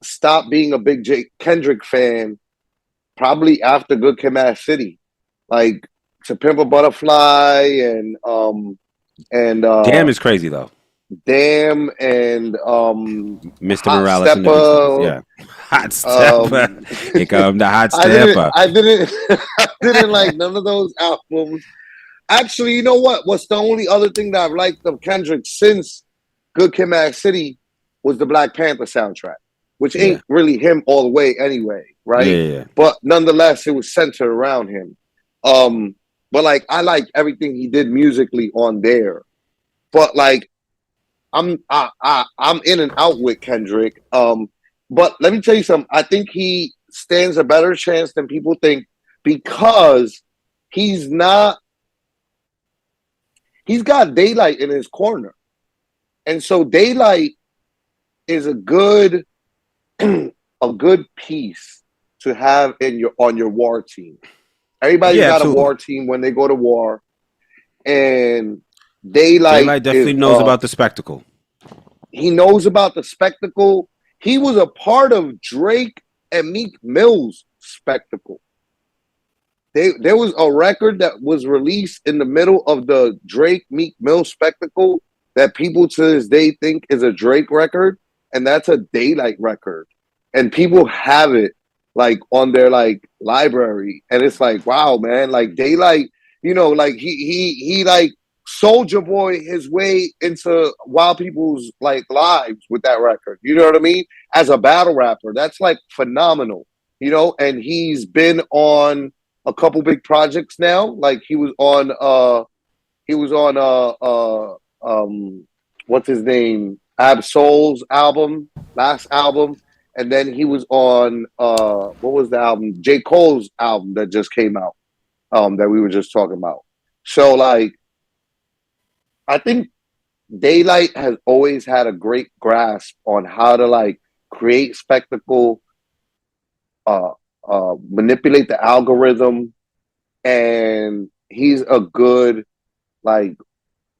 B: stopped being a big Kendrick fan probably after Good Kid, Mad City, like To Pimp a Butterfly and
C: Damn is crazy though.
B: Damn and
C: Mr. Morales and yeah, Hot Stepper. Here come the Hot Stepper.
B: I didn't like none of those albums. Actually, you know what? What's the only other thing that I've liked of Kendrick since Good Kid, Mad City was the Black Panther soundtrack, which ain't really him all the way anyway, right?
C: Yeah.
B: But nonetheless, it was centered around him. But like I like everything he did musically on there. But like I'm in and out with Kendrick. But let me tell you something. I think he stands a better chance than people think because he's got Daylight in his corner. And so Daylight is a good piece to have on your war team. Everybody's got a war team when they go to war. And Daylight
C: definitely knows about the spectacle.
B: He knows about the spectacle. He was a part of Drake and Meek Mill's spectacle. There was a record that was released in the middle of the Drake Meek Mill spectacle that people to this day think is a Drake record, and that's a Daylight record. And people have it like on their like library, and it's like, wow, man, like Daylight, like he like Soldier Boy his way into wild people's like lives with that record. You know what I mean? As a battle rapper, that's like phenomenal. You know, and he's been on a couple big projects now. Like he was on what's his name? Ab Soul's last album. And then he was on what was the album? J. Cole's album that just came out, that we were just talking about. So like I think Daylight has always had a great grasp on how to like create spectacle, manipulate the algorithm, and he's a good like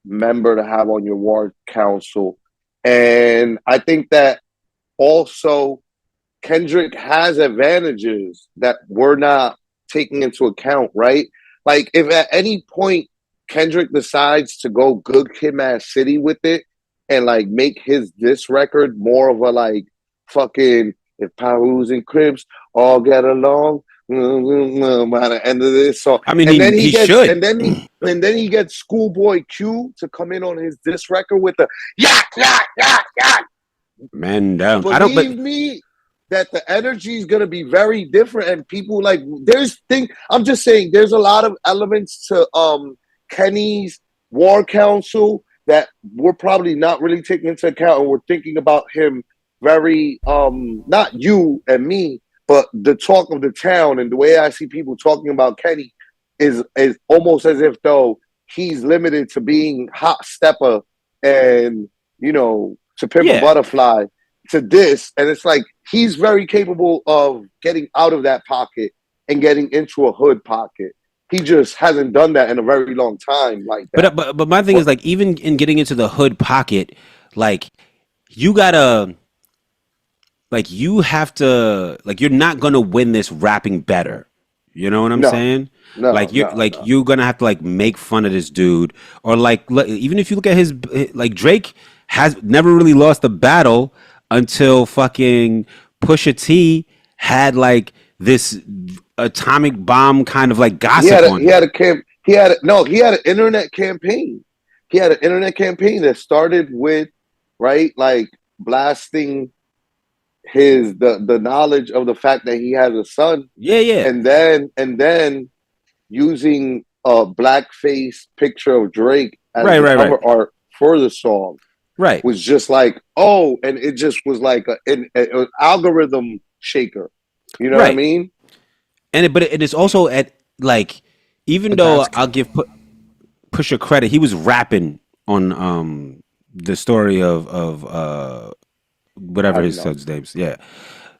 B: member to have on your ward council. And I think that also Kendrick has advantages that we're not taking into account, right? Like if at any point Kendrick decides to go good Kid Mad City with it and like make his diss record more of a like fucking if Perus and Crips all get along by the end of this song.
C: I mean,
B: and then
C: he
B: gets,
C: should.
B: and then he gets Schoolboy Q to come in on his diss record with the yak yak yak yak.
C: Man down.
B: Believe me that the energy is gonna be very different, and people like I'm just saying there's a lot of elements to Kenny's War Council that we're probably not really taking into account, and we're thinking about him very not you and me, but the talk of the town and the way I see people talking about Kenny is almost as if though he's limited to being Hot Stepper and To Pimp a Butterfly to this, and it's like he's very capable of getting out of that pocket and getting into a hood pocket. He just hasn't done that in a very long time like that.
C: But my thing is like even in getting into the hood pocket, like you gotta like you have to like you're not gonna win this rapping better. You know what I'm saying?
B: No,
C: like you're gonna have to like make fun of this dude, or like even if you look at his like Drake has never really lost a battle until fucking Pusha T had like this atomic bomb kind of like gossip on him.
B: He had an internet campaign. He had an internet campaign that started with like blasting the knowledge of the fact that he has a son.
C: Yeah.
B: And then using a blackface picture of Drake as cover art for the song.
C: Right.
B: Was just like, and it just was like an algorithm shaker. You know what I mean?
C: And it is also at like, even though I'll give Pusha credit, he was rapping on the story of whatever his son's name's. Yeah.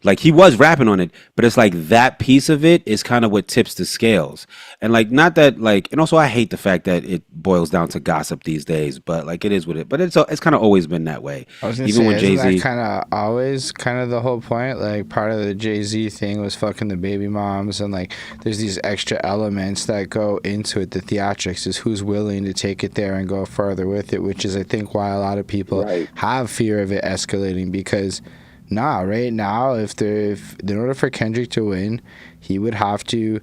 C: Like he was rapping on it, but it's like that piece of it is kind of what tips the scales. And like not that like, and also I hate the fact that it boils down to gossip these days, but like it is what it. But it's kind of always been that way.
A: I was gonna say, when Jay-Z kind of always kind of the whole point. Like part of the Jay-Z thing was fucking the baby moms, and like there's these extra elements that go into it. The theatrics is who's willing to take it there and go further with it, which is I think why a lot of people have fear of it escalating because. Right now, in order for Kendrick to win, he would have to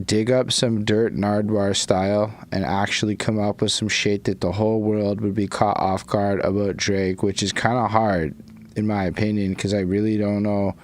A: dig up some dirt Nardwuar style and actually come up with some shit that the whole world would be caught off guard about Drake, which is kind of hard, in my opinion, because I really don't know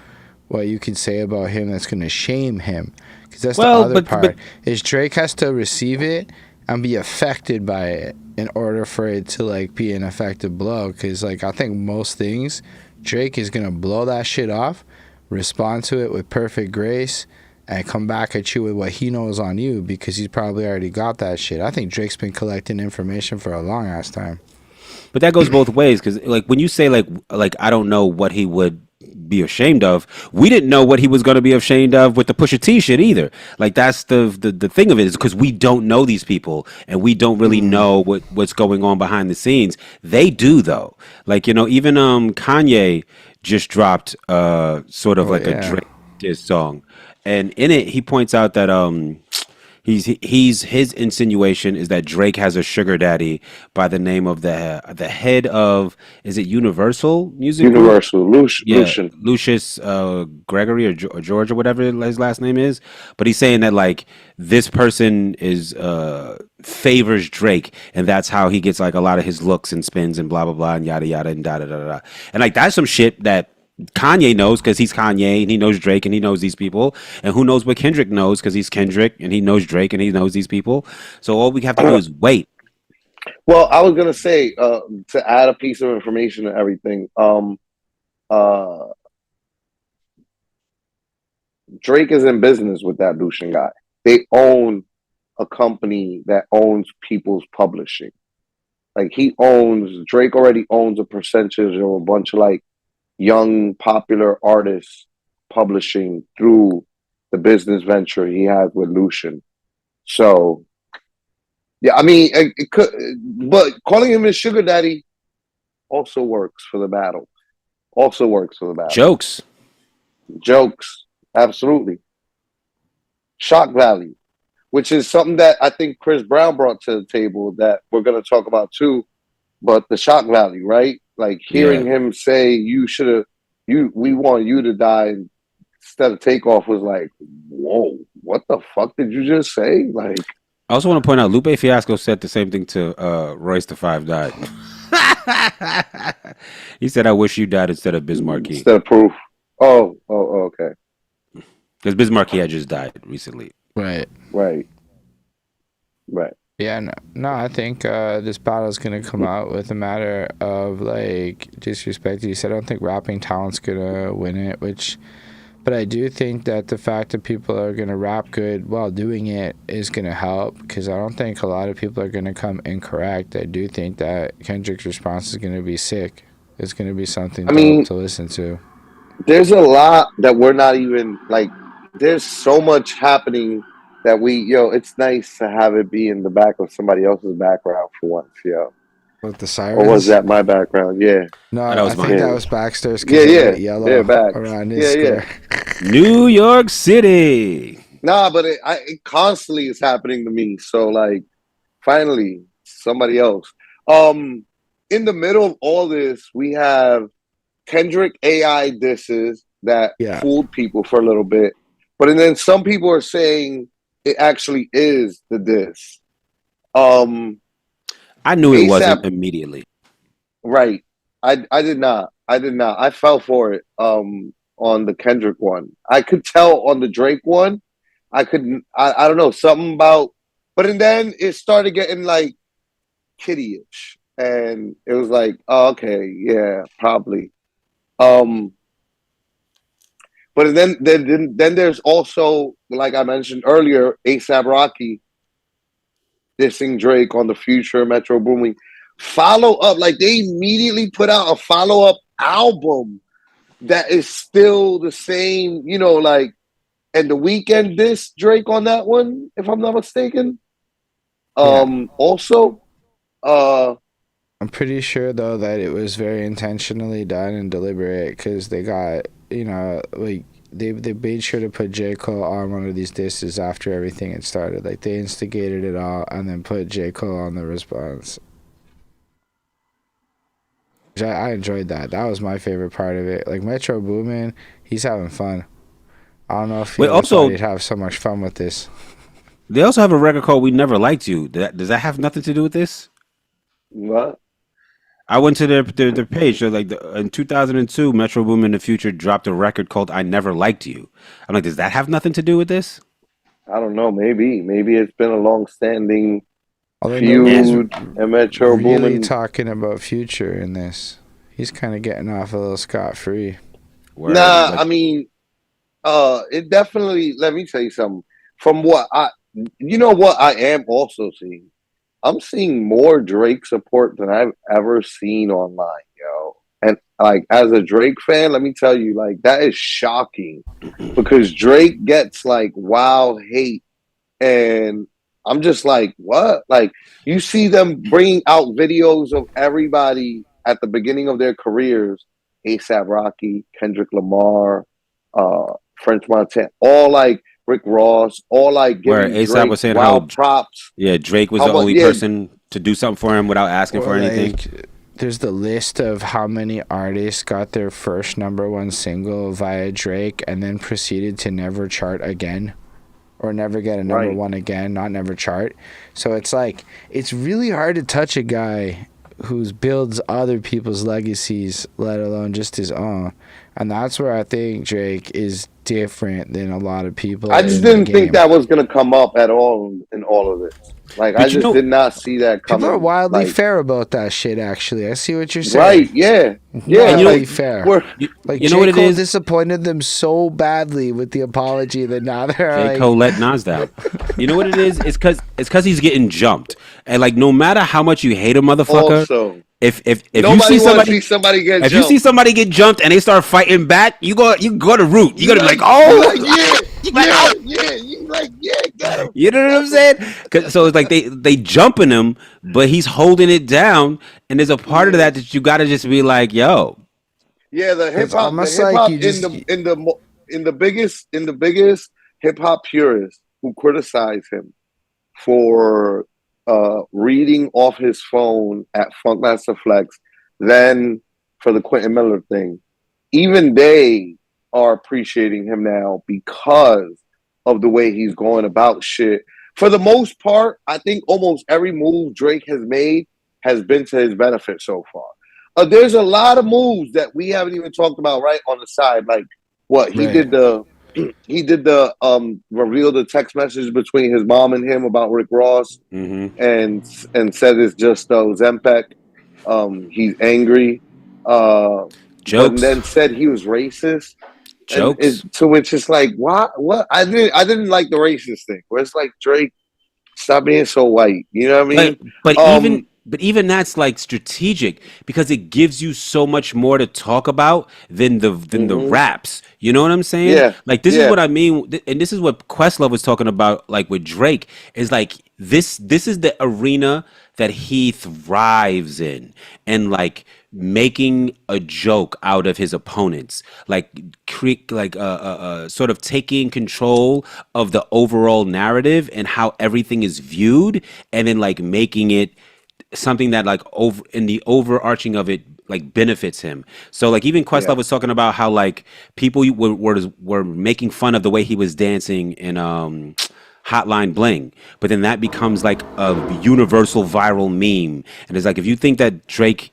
A: what you can say about him that's going to shame him. Because that's the other part, is Drake has to receive it and be affected by it in order for it to like be an effective blow. Because like I think most things... Drake is going to blow that shit off, respond to it with perfect grace, and come back at you with what he knows on you because he's probably already got that shit. I think Drake's been collecting information for a long ass time.
C: But that goes both ways because like when you say like I don't know what he would be ashamed of, we didn't know what he was going to be ashamed of with the Pusha T shit either. Like that's the thing of it is because we don't know these people and we don't really know what's going on behind the scenes. They do though. Like even Kanye just dropped sort of a Drake diss song, and in it he points out that His insinuation is that Drake has a sugar daddy by the name of the head of, is it Universal Music Group?
B: Universal,
C: Yeah,
B: Lucian.
C: Lucius Gregory or George or whatever his last name is. But he's saying that like this person is favors Drake, and that's how he gets like a lot of his looks and spins and blah blah blah and yada yada and da da da da. And like that's some shit that Kanye knows because he's Kanye and he knows Drake and he knows these people. And who knows what Kendrick knows because he's Kendrick and he knows Drake and he knows these people. So all we have to do is wait.
B: Well, I was gonna say to add a piece of information and everything. Uh, Drake is in business with that Lucian guy. They own a company that owns people's publishing. Like Drake already owns a percentage of a bunch of like young popular artists publishing through the business venture he has with Lucian. So yeah, I mean it could, but calling him his sugar daddy also works for the battle. Also works for the battle.
C: Jokes.
B: Jokes, absolutely. Shock value, which is something that I think Chris Brown brought to the table that we're going to talk about too. But the shock value, right? Like hearing him say, "You should have, we want you to die," instead of Takeoff was like, "Whoa, what the fuck did you just say?" Like,
C: I also want to point out Lupe Fiasco said the same thing to Royce the Five died. He said, "I wish you died instead of Biz Markie."
B: Instead of Proof. Oh, okay.
C: Because Biz Markie had just died recently.
A: Right. Yeah, no, I think this battle is gonna come out with a matter of like disrespect. You said I don't think rapping talent's gonna win it, but I do think that the fact that people are gonna rap good while doing it is gonna help because I don't think a lot of people are gonna come incorrect. I do think that Kendrick's response is gonna be sick. It's gonna be something dope to listen to.
B: There's a lot that we're not even like. There's so much happening that it's nice to have it be in the back of somebody else's background for once,
A: With the sirens?
B: Or was that my background? Yeah.
A: No,
C: I
A: think that was Baxter's.
B: Yeah.
A: Yellow
B: Back.
A: around his square.
C: New York City.
B: Nah, but it constantly is happening to me. So like, finally, somebody else. In the middle of all this, we have Kendrick AI disses that fooled people for a little bit. But then some people are saying it actually is the diss.
C: I knew it wasn't immediately.
B: Right. I did not. I fell for it on the Kendrick one. I could tell on the Drake one. I don't know, something about, but and then it started getting like kiddie-ish. And it was like, oh, okay, yeah, probably. But then there's also, like I mentioned earlier, A$AP Rocky dissing Drake on the Future Metro Booming follow up. Like they immediately put out a follow up album that is still the same, like, and the Weeknd diss Drake on that one, if I'm not mistaken. Also,
A: I'm pretty sure though that it was very intentionally done and deliberate because they got like they made sure to put J. Cole on one of these disses after everything had started. Like they instigated it all and then put J. Cole on the response. I enjoyed that. That was my favorite part of it. Like Metro Boomin, he's having fun. I don't know if he thought he'd have so much fun with this.
C: They also have a record called "We Never Liked You." Does that have nothing to do with this?
B: What?
C: I went to their page. So like in 2002, Metro Boomin the Future dropped a record called "I Never Liked You." I'm like, does that have nothing to do with this?
B: I don't know. Maybe it's been a long-standing feud. And Metro
A: really
B: Boomin
A: talking about Future in this. He's kind of getting off a little scot-free.
B: Nah, I mean, it definitely. Let me tell you something. From what I am also seeing. I'm seeing more Drake support than I've ever seen online, yo. And like as a Drake fan, let me tell you, like that is shocking because Drake gets like wild hate, and I'm just like, what? Like you see them bringing out videos of everybody at the beginning of their careers: A$AP Rocky, Kendrick Lamar, French Montana, all like Rick Ross, all like
C: Where
B: giving
C: ASAP
B: Drake
C: was saying how
B: wild props.
C: Drake was
B: How
C: the
B: much?
C: only
B: Yeah,
C: person to do something for him without asking
A: Or
C: for anything.
A: like, there's the list of how many artists got their first #1 single via Drake and then proceeded to never chart again, or never get a
B: right.
A: #1 again, not never chart. So it's like, it's really hard to touch a guy who builds other people's legacies, let alone just his own. And that's where I think Drake is different than a lot of people
B: I just
A: in the
B: didn't think
A: game.
B: that was gonna come up at all in all of this. Like, I
C: But you
B: just
C: know,
B: did not see that
A: People are
B: coming.
A: wildly
B: Like,
A: fair about that shit, actually. I see what you're
B: right?
A: saying.
B: Yeah, yeah.
C: and you know,
A: Wildly
B: Like,
A: fair.
B: we're
A: Like,
C: you know
A: J.
C: what it
A: Cole
C: is.
A: disappointed them so badly with the apology that now they're
C: J.
A: like,
C: Cole let Nas down. You know what it is? It's cause he's getting jumped. And like no matter how much you hate a motherfucker,
B: also
C: if you
B: nobody
C: see
B: want to
C: somebody
B: see somebody get
C: if you see
B: jumped.
C: somebody get jumped and they start fighting back, you go to root. You
B: You
C: gotta be
B: like,
C: like,
B: you
C: oh,
B: like, yeah,
C: you like,
B: yeah,
C: oh.
B: yeah. You like, yeah, get him,
C: You know what I'm
B: fuck him.
C: saying? So it's like they jumping him, but he's holding it down. And there's a part of
B: Yeah,
C: that you gotta just be like, yo,
B: yeah.
A: it's almost like you just,
B: In the biggest hip hop purists who criticize him for reading off his phone at Funkmaster Flex, then for the Quentin Miller thing, even they are appreciating him now because of the way he's going about shit. For the most part, I think almost every move Drake has made has been to his benefit so far. There's a lot of moves that we haven't even talked about right on the side, like what he
A: right.
B: did the reveal the text message between his mom and him about Rick Ross,
C: mm-hmm.
B: and said it's just Zempek. He's angry, but
C: Jokes.
B: then said he was racist, and
C: Jokes.
B: to which it's like, what? I didn't like the racist thing. Where it's like, Drake, stop being so white. You know what I
C: But
B: mean?
C: but
B: Um,
C: even but even that's like strategic because it gives you so much more to talk about than the
B: mhm.
C: raps. You know what I'm saying?
B: Yeah,
C: Like this is
B: yeah,
C: what I mean, and this is what Questlove was talking about, like with Drake, is like this is the arena that he thrives in, and like making a joke out of his opponents, like create like sort of taking control of the overall narrative and how everything is viewed, and then like making it something that like over in the overarching of it like benefits him. So like even
B: yeah,
C: Questlove was talking about how like people were making fun of the way he was dancing in Hotline Bling, but then that becomes like a universal viral meme. And it's like if you think that Drake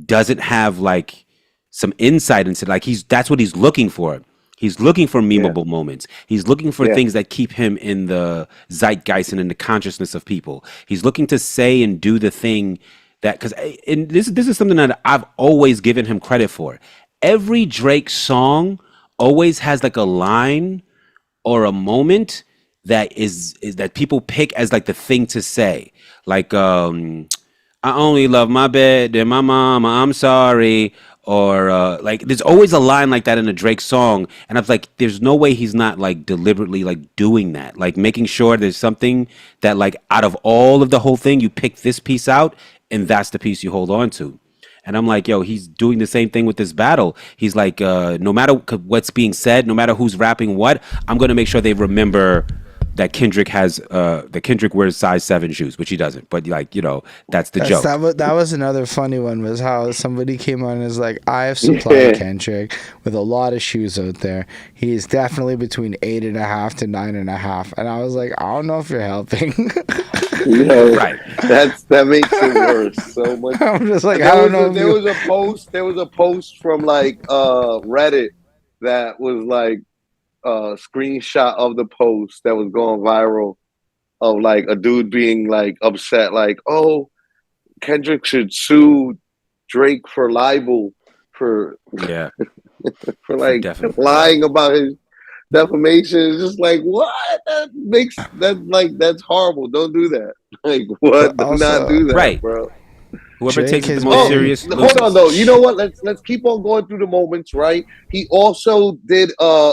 C: doesn't have like some insight into like that's what he's looking for. He's looking for
B: yeah,
C: memeable moments. He's looking for
B: yeah,
C: things that keep him in the zeitgeist and in the consciousness of people. He's looking to say and do the thing that because and this is something that I've always given him credit for. Every Drake song always has like a line or a moment that is that people pick as like the thing to say. Like I only love my bed and my mama, I'm sorry. Or like there's always a line like that in a Drake song. And I was like, there's no way he's not like deliberately like doing that. Like making sure there's something that like out of all of the whole thing, you pick this piece out and that's the piece you hold on to. And I'm like, yo, he's doing the same thing with this battle. He's like, no matter what's being said, no matter who's rapping what, I'm gonna make sure they remember that Kendrick wears size 7 shoes, which he doesn't. But like, that's the joke.
A: That was another funny one, was how somebody came on and was like, I have supplied
B: yeah.
A: Kendrick with a lot of shoes out there. He's definitely between 8.5 to 9.5. And I was like, I don't know if you're helping.
C: Right.
B: That makes it worse so much.
A: I'm just like, I don't know.
B: There was a post from like Reddit that was like a screenshot of the post that was going viral of like a dude being like upset, like, oh, Kendrick should sue Drake for libel for
C: Yeah.
B: for
C: For
B: like
C: definitely.
B: lying about his defamation. It's just like, what? That's horrible. Don't do that. Like,
A: But
B: what? Do not
A: also,
B: do that,
C: Right.
B: bro.
C: Whoever
A: Drake
C: takes it the
A: has
C: most
B: Oh,
A: been.
C: serious
B: hold on
C: loses.
B: though. You know what? Let's keep on going through the moments, right? He also did a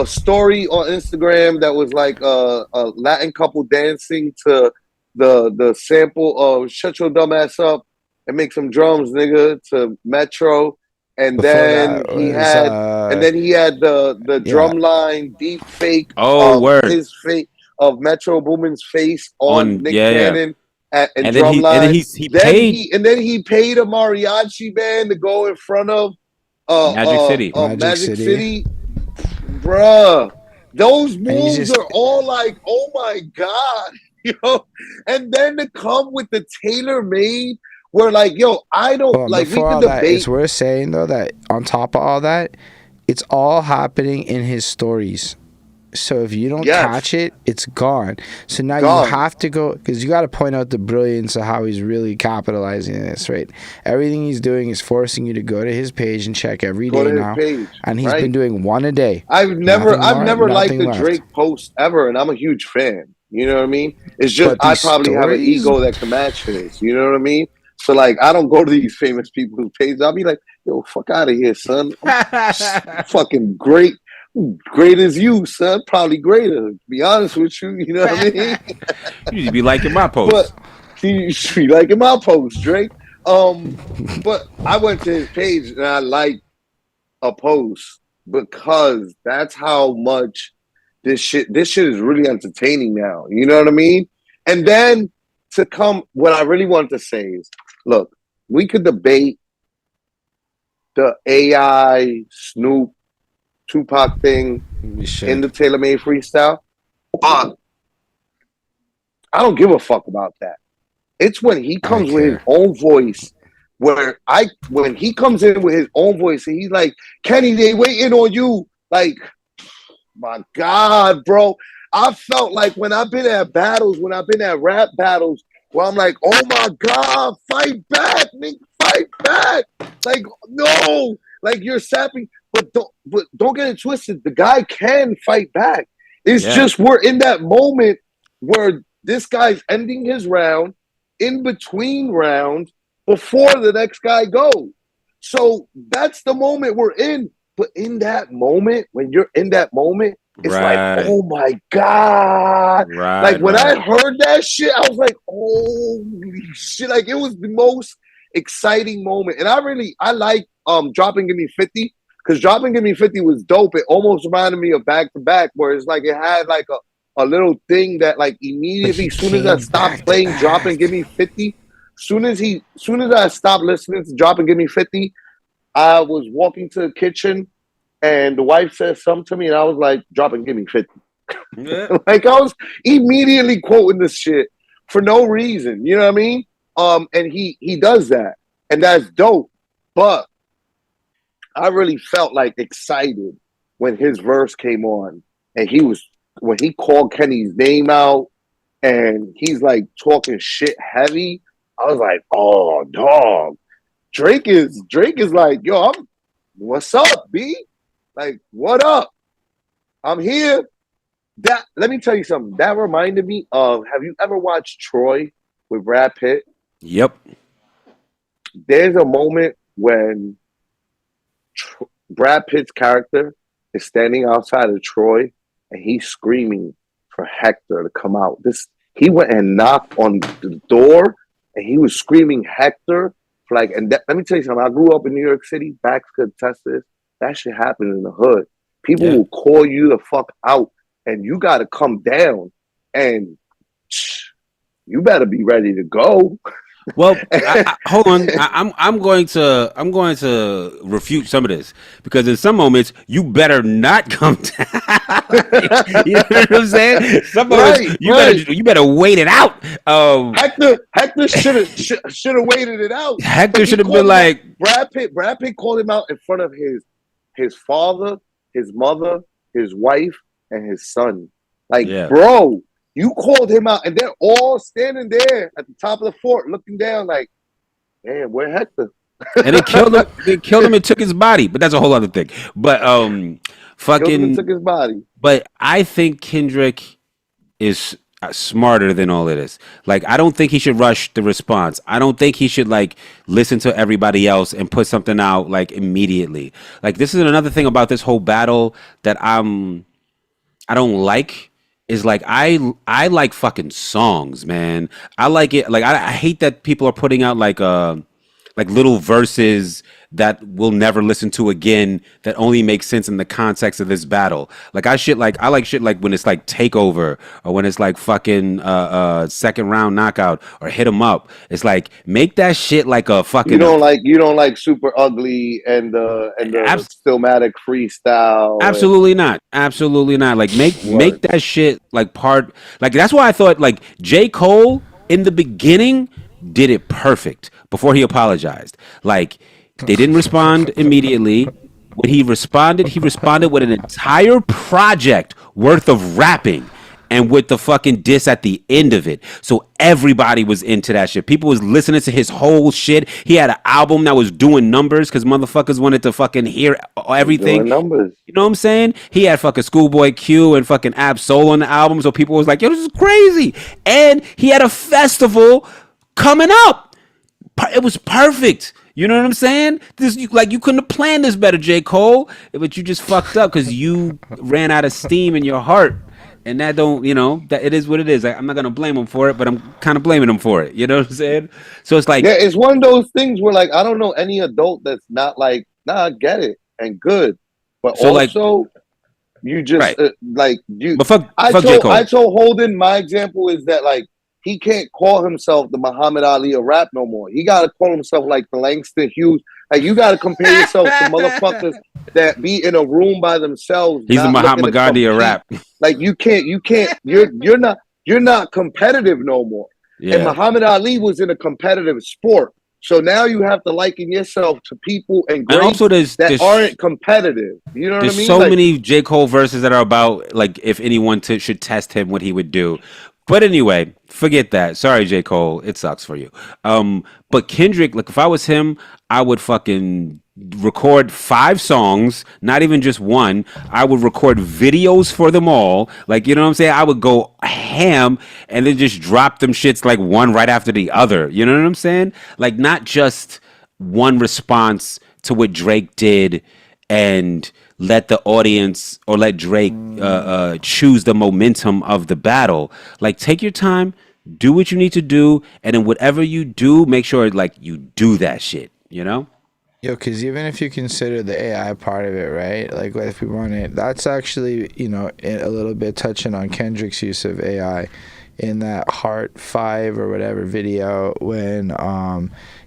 B: story on Instagram that was like a Latin couple dancing to the sample of "Shut Your Dumb Ass Up" and make some drums, nigga, to Metro. and
A: Before that
B: then he
A: was
B: had the
A: yeah.
B: drum line deep fake
C: Oh,
B: of
C: word.
B: his face of Metro Boomin's face on
C: On
B: Nick
C: yeah.
B: Cannon and
C: And then
B: drum
C: he
B: line.
C: he paid
B: Then he paid a mariachi band to go in front of
C: Magic City.
A: Magic
B: Magic
A: City.
B: City, bruh. Those
A: And he's
B: moves
A: just
B: are all like, oh my god, yo. And then to come with the tailor made, where like, yo, I don't
A: Well,
B: like. We
A: before
B: could
A: all that, it's
B: debate.
A: worth saying though that on top of all that, it's all happening in his stories. So if you don't
B: Yes,
A: catch it, it's gone. So now you
B: gone.
A: have to go because you got to point out the brilliance of how he's really capitalizing this, right? Everything he's doing is forcing you to go to his page and check every
B: Go
A: day
B: to his
A: now,
B: page,
A: and he's been
B: right?
A: doing one a day.
B: I've never,
A: Nothing
B: I've
A: more,
B: never liked
A: nothing
B: the
A: left.
B: Drake post ever, and I'm a huge fan. You know what I mean? It's just
A: But
B: I
A: these
B: probably have an
A: stories,
B: ego that can match his. You know what I mean? So like, I don't go to these famous people's pages. I'll be like, yo, fuck out of here, son. I'm fucking great. Great as you, son. Probably greater. To be honest with you, you know what I mean?
C: You need to be liking my
B: But
C: posts.
B: you should be liking my post, Drake. But I went to his page and I liked a post because that's how much this shit is really entertaining now. You know what I mean? And then to come, what I really wanted to say is, look, we could debate the AI Snoop Tupac thing
A: we should.
B: in the Taylor Made Freestyle, but I don't give a fuck about that. It's when he comes with his own voice, when he comes in with his own voice and he's like, Kenny, they waiting on you. Like, my God, bro. I felt like when I've been at battles, when I've been at rap battles, where I'm like, oh my God, fight back, nigga, fight back. Like, no, like you're sapping, but don't get it twisted. The guy can fight back. It's just we're in that moment where this guy's ending his round in between rounds before the next guy goes. So that's the moment we're in. But in that moment, when you're in that moment, it's like, oh my God. Like when I heard that shit, I was like, holy shit. Like it was the most exciting moment. And I like Dropping Give Me 50, because Dropping Give Me 50 was dope. It almost reminded me of Back to Back, where it's like it had like a little thing that like immediately, as soon as I stopped playing Dropping Give Me 50, soon as I stopped listening to Dropping Give Me 50, I was walking to the kitchen and the wife said something to me and I was like, drop and give me 50. Yeah. Like I was immediately quoting this shit for no reason. You know what I mean? And he does that. And that's dope. But I really felt like excited when his verse came on and when he called Kenny's name out and he's like talking shit heavy. I was like, oh dog. Drake is like, yo, what's up, B? Like, what up? I'm here. Let me tell you something. That reminded me of, have you ever watched Troy with Brad Pitt?
C: Yep.
B: There's a moment when Brad Pitt's character is standing outside of Troy and he's screaming for Hector to come out. He went and knocked on the door and he was screaming Hector. Let me tell you something. I grew up in New York City. Bax could attest to this. That shit happened in the hood. People will call you the fuck out, and you got to come down, and you better be ready to go.
C: Well, hold on. I'm going to refute some of this because in some moments you better not come down. You know what I'm saying? Some moments you better wait it out.
B: Hector should have waited it out.
C: Hector should have been like
B: Brad Pitt called him out in front of his father, his mother, his wife, and his son. Like, bro. You called him out, and they're all standing there at the top of the fort, looking down, like, "Man, where Hector?"
C: And they killed him. They killed him and took his body. But that's a whole other thing. But fucking
B: took his body.
C: But I think Kendrick is smarter than all of this. Like, I don't think he should rush the response. I don't think he should like listen to everybody else and put something out like immediately. Like, this is another thing about this whole battle that I don't like. Is like I like fucking songs, man. I like it. Like I hate that people are putting out like little verses that we'll never listen to again that only makes sense in the context of this battle. Like I like shit like when it's like takeover or when it's like fucking second round knockout or hit 'em up. It's like make that shit like a fucking
B: you don't like Super Ugly and the
C: abs-
B: Stillmatic freestyle and
C: absolutely not. Absolutely not. Like make
B: work.
C: that shit like part like that's why I thought like J. Cole in the beginning did it perfect before he apologized. Like they didn't respond immediately. When he responded with an entire project worth of rapping and with the fucking diss at the end of it. So everybody was into that shit. People was listening to his whole shit. He had an album that was doing numbers because motherfuckers wanted to fucking hear everything.
B: Doing numbers.
C: You know what I'm saying? He had fucking Schoolboy Q and fucking Ab Soul on the album, so people was like, "Yo, this is crazy." And he had a festival coming up. It was perfect. You know what I'm saying? Like you couldn't have planned this better, J. Cole, but you just fucked up because you ran out of steam in your heart. And that don't, that it is what it is. I'm not gonna blame him for it, but I'm kind of blaming him for it. You know what I'm saying? So it's like,
B: Yeah, it's one of those things where like I don't know any adult that's not like, nah, I get it and good, but
C: so like,
B: also you just
C: right?
B: like you.
C: But fuck J.
B: I
C: Cole.
B: told Holden my example is that like he can't call himself the Muhammad Ali of rap no more. He got to call himself like the Langston Hughes. Like you got to compare yourself to motherfuckers that be in a room by themselves,
C: He's the
B: not looking
C: Mahatma
B: to
C: Gandhi of
B: compete.
C: rap.
B: Like you can't. You're not competitive no more. And
C: Yeah.
B: Muhammad Ali was in a competitive sport. So now you have to liken yourself to people and
C: And also
B: greats that aren't competitive. You know what I
C: there's
B: mean?
C: so
B: Like
C: many J. Cole verses that are about like if anyone should test him, what he would do. But anyway, forget that. Sorry, J. Cole. It sucks for you. But Kendrick, like if I was him, I would fucking record 5 songs, not even just one. I would record videos for them all. Like, you know what I'm saying? I would go ham and then just drop them shits like one right after the other. You know what I'm saying? Like not just one response to what Drake did and let the audience or let Drake choose the momentum of the battle. Like, take your time, do what you need to do, and then whatever you do, make sure like you do that shit. You know?
A: Yo, because even if you consider the AI part of it, right? Like, if we want it, that's actually, a little bit touching on Kendrick's use of AI in that Heart 5 or whatever video when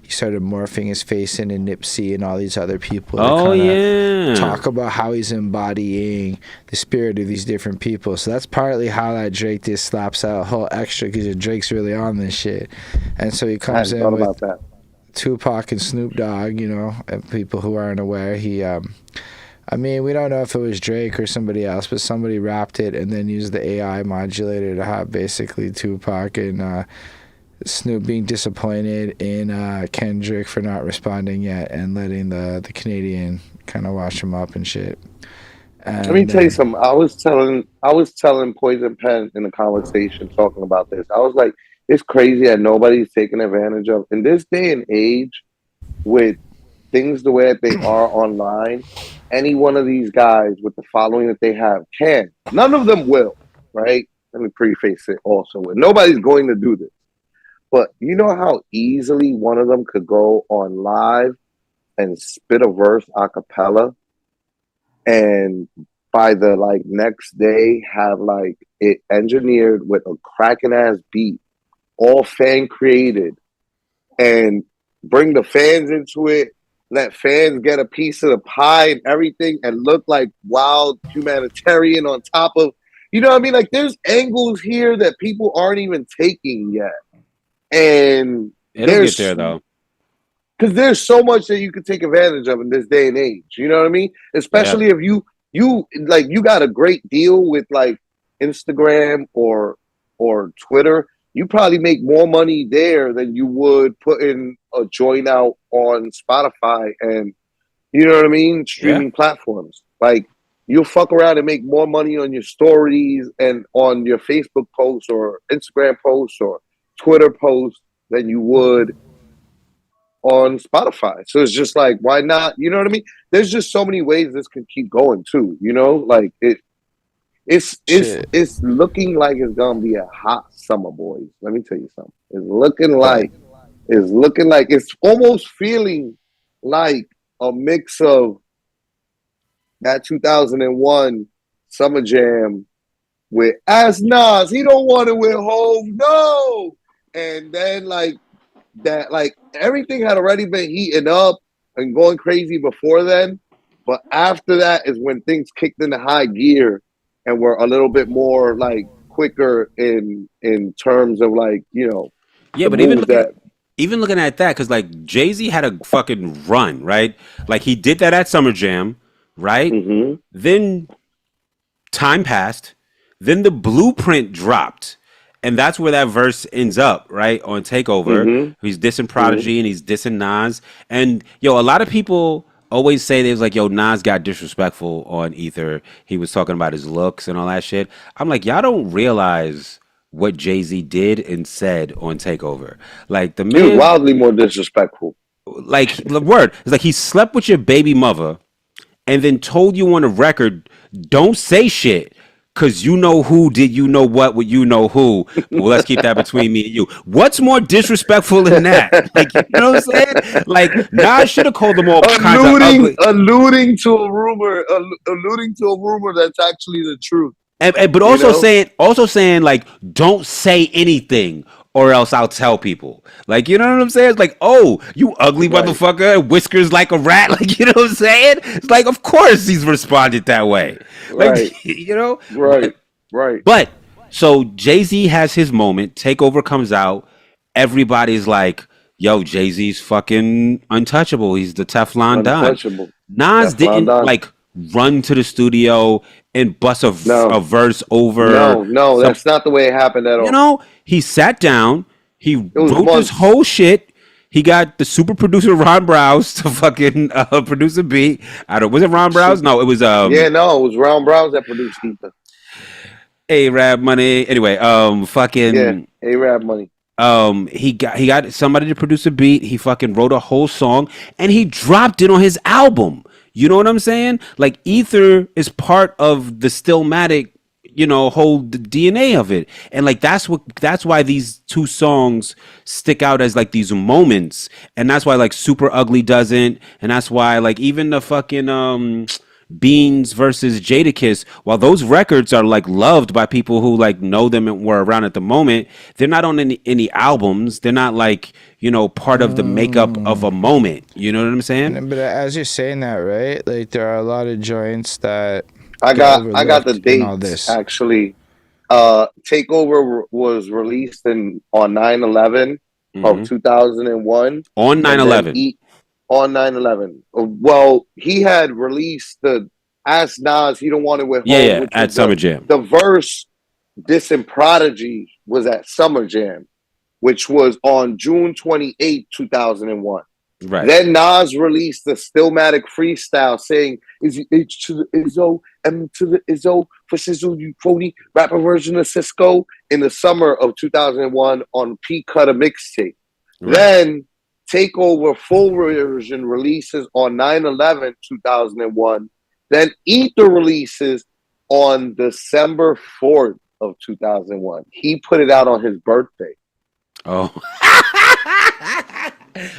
A: he started morphing his face into Nipsey and all these other people to
C: Oh
A: kind of
C: yeah.
A: talk about how he's embodying the spirit of these different people. So that's partly how that Drake just slaps out a whole extra because Drake's really on this shit. And so he
B: I
A: comes
B: hadn't
A: in
B: thought
A: with
B: about that.
A: Tupac and Snoop Dogg, and people who aren't aware, we don't know if it was Drake or somebody else, but somebody rapped it and then used the AI modulator to have basically Tupac and Snoop being disappointed in Kendrick for not responding yet and letting the Canadian kind of wash him up and shit. And
B: Let me tell you something. I was telling Poison Pen in a conversation talking about this. I was like, it's crazy that nobody's taking advantage of in this day and age with things the way that they are online. Any one of these guys with the following that they have can. None of them will, right? Let me preface it also with nobody's going to do this. But you know how easily one of them could go on live and spit a verse a cappella and by the like next day have like it engineered with a cracking ass beat, all fan created, and bring the fans into it, let fans get a piece of the pie and everything, and look like wild humanitarian on top of, you know what I mean? Like there's angles here that people aren't even taking yet. And
C: It'll get there though.
B: because there's so much that you can take advantage of in this day and age. You know what I mean? Especially if you got a great deal with like Instagram or Twitter. You probably make more money there than you would putting a joint out on Spotify and you know what I mean, streaming platforms. Like you'll fuck around and make more money on your stories and on your Facebook posts or Instagram posts or Twitter posts than you would on Spotify. So it's just like, why not? You know what I mean? There's just so many ways this can keep going too. You know, like it's looking like it's gonna be a hot summer, boys. Let me tell you something. It's looking like it's almost feeling like a mix of that 2001 Summer Jam with As Nas, he don't want it with Hove, no. And then like that, like everything had already been heating up and going crazy before then. But after that is when things kicked into high gear and were a little bit more like quicker in terms of like, you know,
C: Yeah,
B: the
C: but
B: moves that
C: even looking at that, because like Jay-Z had a fucking run, right? Like he did that at Summer Jam, right?
B: mm-hmm,
C: Then time passed. Then the blueprint dropped. And that's where that verse ends up, right? On Takeover.
B: mm-hmm,
C: He's dissing
B: mm-hmm.
C: Prodigy and he's dissing Nas. And yo, a lot of people always say they was like, yo, Nas got disrespectful on Ether. He was talking about his looks and all that shit. I'm like, y'all don't realize what Jay-Z did and said on Takeover. Like the
B: He was
C: man,
B: wildly more disrespectful.
C: like the word, it's like he slept with your baby mother and then told you on the record, don't say shit. Cause you know who did you know what with you know who. Well, let's keep that between me and you. What's more disrespectful than that? Like, you know what I'm saying? Like, Nas should have called them all kinds of ugly.
B: Alluding to a rumor, alluding to a rumor that's actually the truth.
C: But
B: You know,
C: also saying like, don't say anything or else I'll tell people. Like, you know what I'm saying? It's like, oh, you ugly
B: right,
C: motherfucker, whiskers like a rat. Like, you know what I'm saying? It's like, of course he's responded that way.
B: right,
C: Like, you know,
B: right, right.
C: but so Jay-Z has his moment. Takeover comes out. Everybody's like, yo, Jay-Z's fucking untouchable. He's the Teflon Don.
B: Untouchable.
C: Nas
B: Teflon
C: didn't
B: Don.
C: like run to the studio and bust a
B: No,
C: verse over
B: no,
C: some,
B: that's not the way it happened at
C: you
B: all.
C: know, he sat down, he
B: It was
C: wrote this
B: months.
C: whole shit. He got the super producer Ron Browse to fucking produce a beat. I don't, was it Ron Browse?
B: Super,
C: No, it was
B: yeah, no, it was Round Browns that produced Ether.
C: A-Rab Money. Anyway,
B: Yeah,
C: fucking
B: A-Rap money.
C: he got somebody to produce a beat. He fucking wrote a whole song and he dropped it on his album. You know what I'm saying? Like Ether is part of the Stillmatic, whole DNA of it. And like that's why these two songs stick out as like these moments. And that's why like Super Ugly doesn't, and that's why like even the fucking Beans versus Jadakiss, while those records are like loved by people who like know them and were around at the moment, they're not on any albums. They're not like, part of the makeup of a moment. You know what I'm saying?
A: But as you're saying that, right? Like there are a lot of joints that
B: I
A: get
B: got the
A: overlooked in all
B: dates
A: this.
B: actually. Takeover was released on 9/11 of
C: Hmm.
B: 2001,
C: On
B: and then
C: 9/11.
B: on 9/11. Well, he had released the Ask Nas He Don't Want It With
C: Yeah,
B: Home,
C: yeah,
B: which
C: at
B: was
C: Summer Jam.
B: the verse dissing Prodigy was at Summer Jam, which was on June 28th, 2001.
C: Right.
B: Then Nas released the Stillmatic freestyle saying, "Is H to the Izzo, M to the Izzo, for Sizzle, you crony, rapper version of Cisco," in the summer of 2001 on P Cutter mixtape.
C: Right.
B: Then Takeover full version releases on 9/11, 2001. Then Ether releases on December 4th of 2001. He put it out on his birthday.
C: Oh.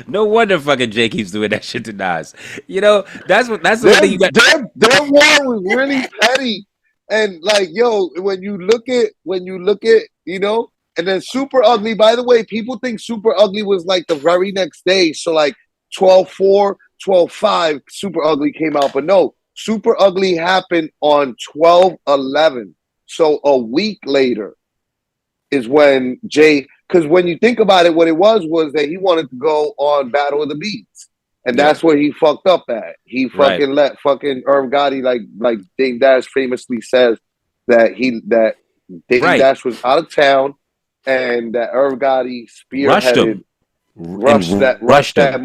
C: No wonder fucking Jay keeps doing that shit to Nas. That's the one thing you got.
B: Their war was really petty, and like yo, when you look at and then Super Ugly. By the way, people think Super Ugly was like the very next day. So like 12/4, 12/5, Super Ugly came out, but no, Super Ugly happened on 12/11. So a week later is when Jay. Because when you think about it, what it was that he wanted to go on Battle of the Beats. And
C: Yeah.
B: that's where he fucked up at. He
C: Right.
B: fucking let fucking Irv Gotti, like Dame Dash famously says, that Dame
C: Right.
B: Dash was out of town and that Irv Gotti
C: Rushed
B: spearheaded,
C: him. And
B: rushed
C: rushed him.
B: that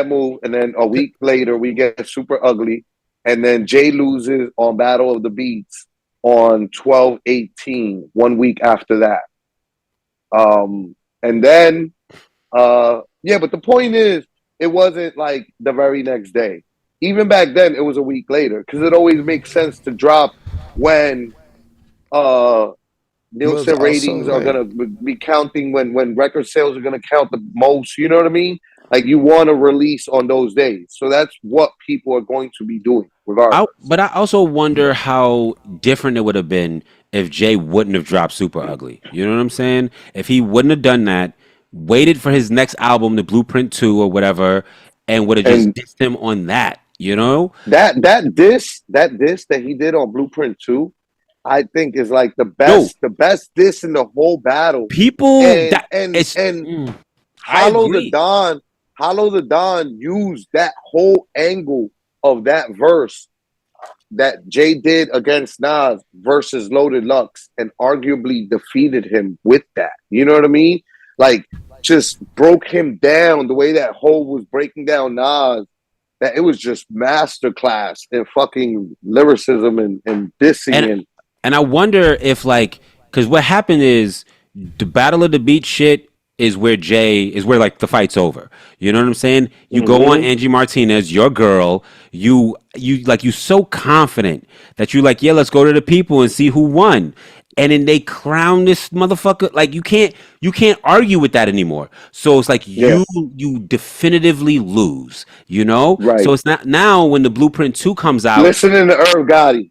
B: move. And then a week later we get Super Ugly. And then Jay loses on Battle of the Beats on 12/18, 1 week after that. And then, yeah, but the point is, it wasn't like the very next day. Even back then, it was a week later because it always makes sense to drop when
A: Was
B: Nielsen
A: also
B: ratings are
A: like
B: gonna be counting when record sales are gonna count the most. You know what I mean? Like you want to release on those days. So that's what people are going to be doing regardless.
C: But I also wonder how different it would have been if Jay wouldn't have dropped Super Ugly. You know what I'm saying? If he wouldn't have done that, waited for his next album, The Blueprint 2 or whatever, and would have just
B: And
C: dissed him on that, you know?
B: that diss that he did on Blueprint 2, I think is like the
C: No,
B: best diss in the whole battle.
C: people
B: And
C: that it's I
B: Hollow
C: agree.
B: the Don used that whole angle of that verse that Jay did against Nas versus Loaded Lux and arguably defeated him with that. You know what I mean? Like, just broke him down the way that Hov was breaking down Nas. That it was just masterclass in fucking lyricism and dissing.
C: And I wonder if like, because what happened is the Battle of the Beat shit is where like the fight's over. You know what I'm saying? You go on Angie Martinez, your girl. You so confident that you like, yeah, let's go to the people and see who won. And then they crown this motherfucker. Like you can't argue with that anymore. So it's like you definitively lose. You know.
B: Right.
C: So it's not now when the Blueprint 2 comes out.
B: Listening to Irv Gotti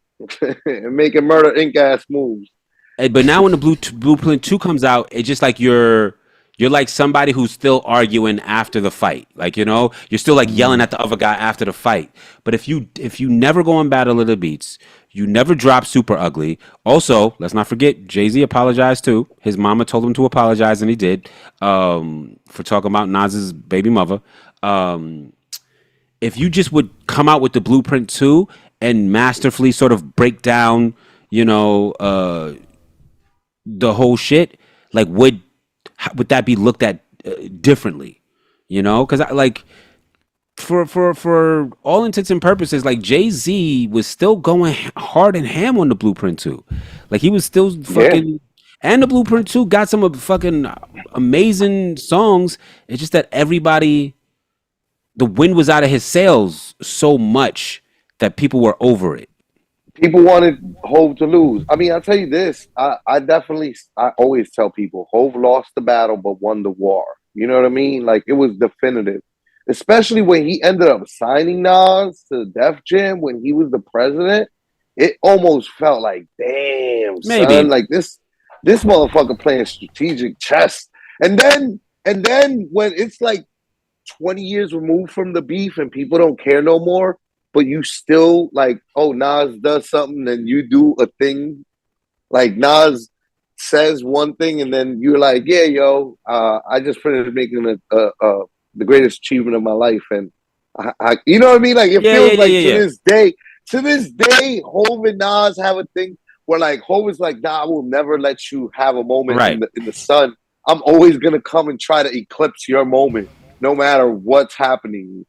B: and making Murder Inc. ass moves.
C: But now when the Blueprint 2 comes out, it's just like you're like somebody who's still arguing after the fight. Like, you know, you're still like yelling at the other guy after the fight. But if you never go on Battle of the Beats, you never drop Super Ugly. Also, let's not forget, Jay-Z apologized too. His mama told him to apologize, and he did, for talking about Nas's baby mother. If you just would come out with the Blueprint 2 and masterfully sort of break down, you know, the whole shit, like would that be looked at differently? You know, because I like for all intents and purposes, like Jay-Z was still going hard and ham on the Blueprint 2. Like he was still fucking, and the Blueprint 2 got some fucking amazing songs. It's just that everybody, the wind was out of his sails so much that people were over it.
B: People wanted Hov to lose. I mean, I'll tell you this. I always tell people, Hov lost the battle but won the war. You know what I mean? Like, it was definitive. Especially when he ended up signing Nas to Def Jam when he was the president. It almost felt like, damn, son, like this motherfucker playing strategic chess. And then when it's like 20 years removed from the beef and people don't care no more, but you still like, oh, Nas does something and you do a thing. Like Nas says one thing and then you're like, yeah, yo, I just finished making the greatest achievement of my life. And I you know what I mean? Like it feels like to this day, Hov and Nas have a thing where like Hov is like, nah, I will never let you have a moment in the sun. I'm always gonna come and try to eclipse your moment, no matter what's happening.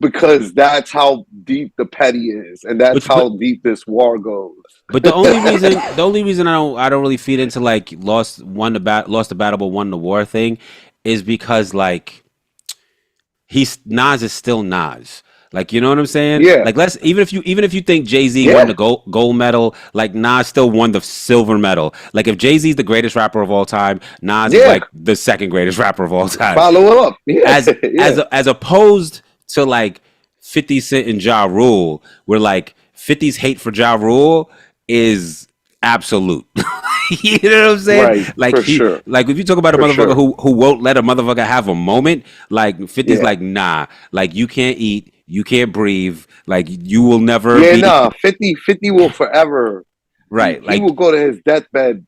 B: Because that's how deep the petty is, and that's how deep this war goes.
C: But the only reason I don't really feed into like lost the battle but won the war thing is because like Nas is still Nas. Like, you know what I'm saying?
B: Yeah.
C: Like even if you think Jay-Z won the gold medal, like Nas still won the silver medal. Like if Jay-Z's the greatest rapper of all time, Nas is like the second greatest rapper of all time.
B: Follow up.
C: As opposed to like 50 Cent and Ja Rule, where like 50's hate for Ja Rule is absolute. You know what I'm saying?
B: Right,
C: like
B: sure.
C: Like if you talk about a motherfucker who won't let a motherfucker have a moment, like 50's like, nah, like you can't eat, you can't breathe, like you will never
B: 50 will forever.
C: Right.
B: He will go to his deathbed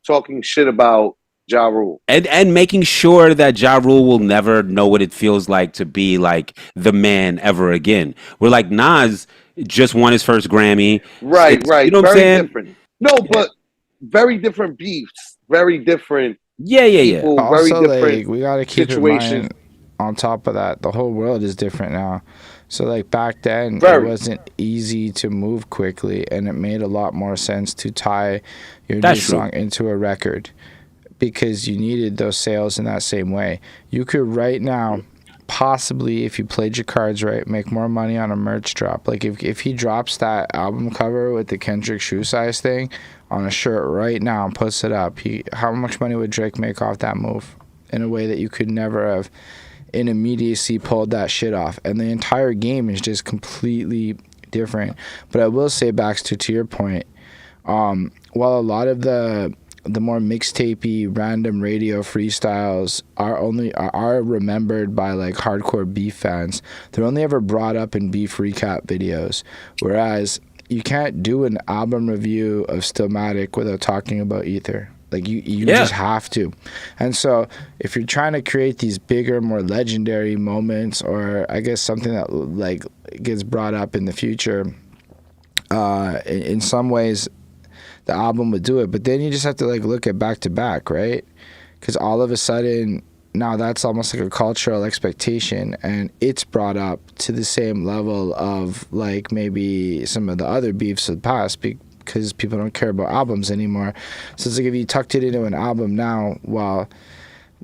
B: talking shit about Ja Rule.
C: And making sure that Ja Rule will never know what it feels like to be like the man ever again. We're like Nas just won his first Grammy.
B: Right.
C: You know what I'm saying?
B: Different. No, but very different beefs. Very different.
C: People,
A: also,
B: very different
A: like, we gotta keep in mind, on top of that, the whole world is different now. So like back then, it wasn't easy to move quickly, and it made a lot more sense to tie your new song into a record, because you needed those sales in that same way. You could right now, possibly, if you played your cards right, make more money on a merch drop. Like if he drops that album cover with the Kendrick shoe size thing on a shirt right now and puts it up, how much money would Drake make off that move in a way that you could never have in immediacy pulled that shit off, and the entire game is just completely different. But I will say, Baxter, to your point, while a lot of the more mixtapey random radio freestyles are remembered by like hardcore beef fans, they're only ever brought up in beef recap videos, whereas you can't do an album review of Stillmatic without talking about Ether. Like you just have to. And so if you're trying to create these bigger, more legendary moments, or I guess something that like gets brought up in the future, in some ways the album would do it. But then you just have to like look at back to back, right? Because all of a sudden now that's almost like a cultural expectation, and it's brought up to the same level of like maybe some of the other beefs of the past, because people don't care about albums anymore. So it's like if you tucked it into an album now, well,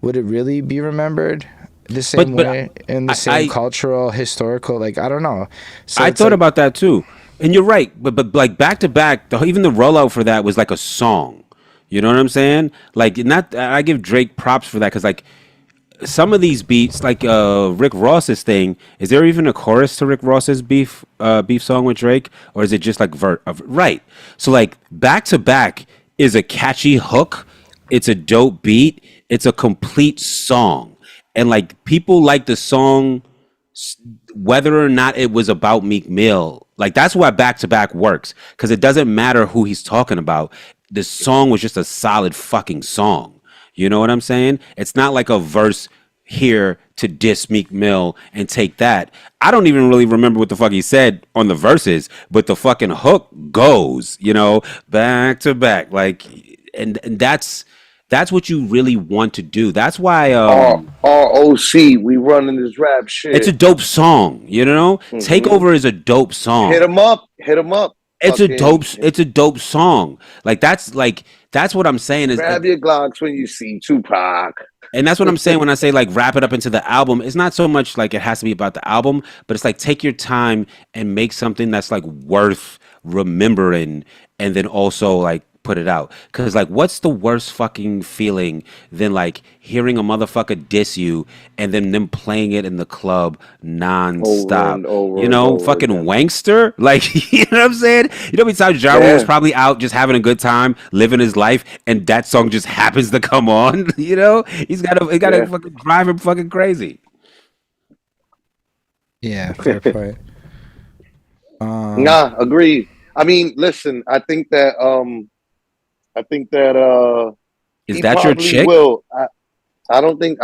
A: would it really be remembered the same way in the same cultural, historical, like, I don't know. So
C: I thought about that too. And you're right, but like back to back, even the rollout for that was like a song. You know what I'm saying? Like, not, I give Drake props for that, because like some of these beats, like Rick Ross's thing, is there even a chorus to Rick Ross's beef song with Drake, or is it just like right? So like back to back is a catchy hook, it's a dope beat, it's a complete song, and like people like the song whether or not it was about Meek Mill. Like that's why back to back works, because it doesn't matter who he's talking about. The song was just a solid fucking song. You know what I'm saying? It's not like a verse here to diss Meek Mill and take that. I don't even really remember what the fuck he said on the verses, but the fucking hook goes, you know, back to back. Like, and that's what you really want to do. That's why
B: ROC, we running this rap shit.
C: It's a dope song, you know? Mm-hmm. Takeover is a dope song.
B: Hit 'em up.
C: It's a dope song. Like that's what I'm saying is
B: grab your Glocks when you see Tupac.
C: And that's what I'm saying when I say like wrap it up into the album. It's not so much like it has to be about the album, but it's like take your time and make something that's like worth remembering, and then also like put it out. Because like what's the worst fucking feeling than like hearing a motherfucker diss you and then them playing it in the club non-stop, you know, fucking wankster, like, you know what I'm saying? You know how many times Ja Rule was probably out just having a good time living his life and that song just happens to come on, you know? It gotta fucking drive him fucking crazy.
A: Yeah, fair point.
B: Nah, agreed. I mean, listen, I think that
C: is that your chick?
B: I don't think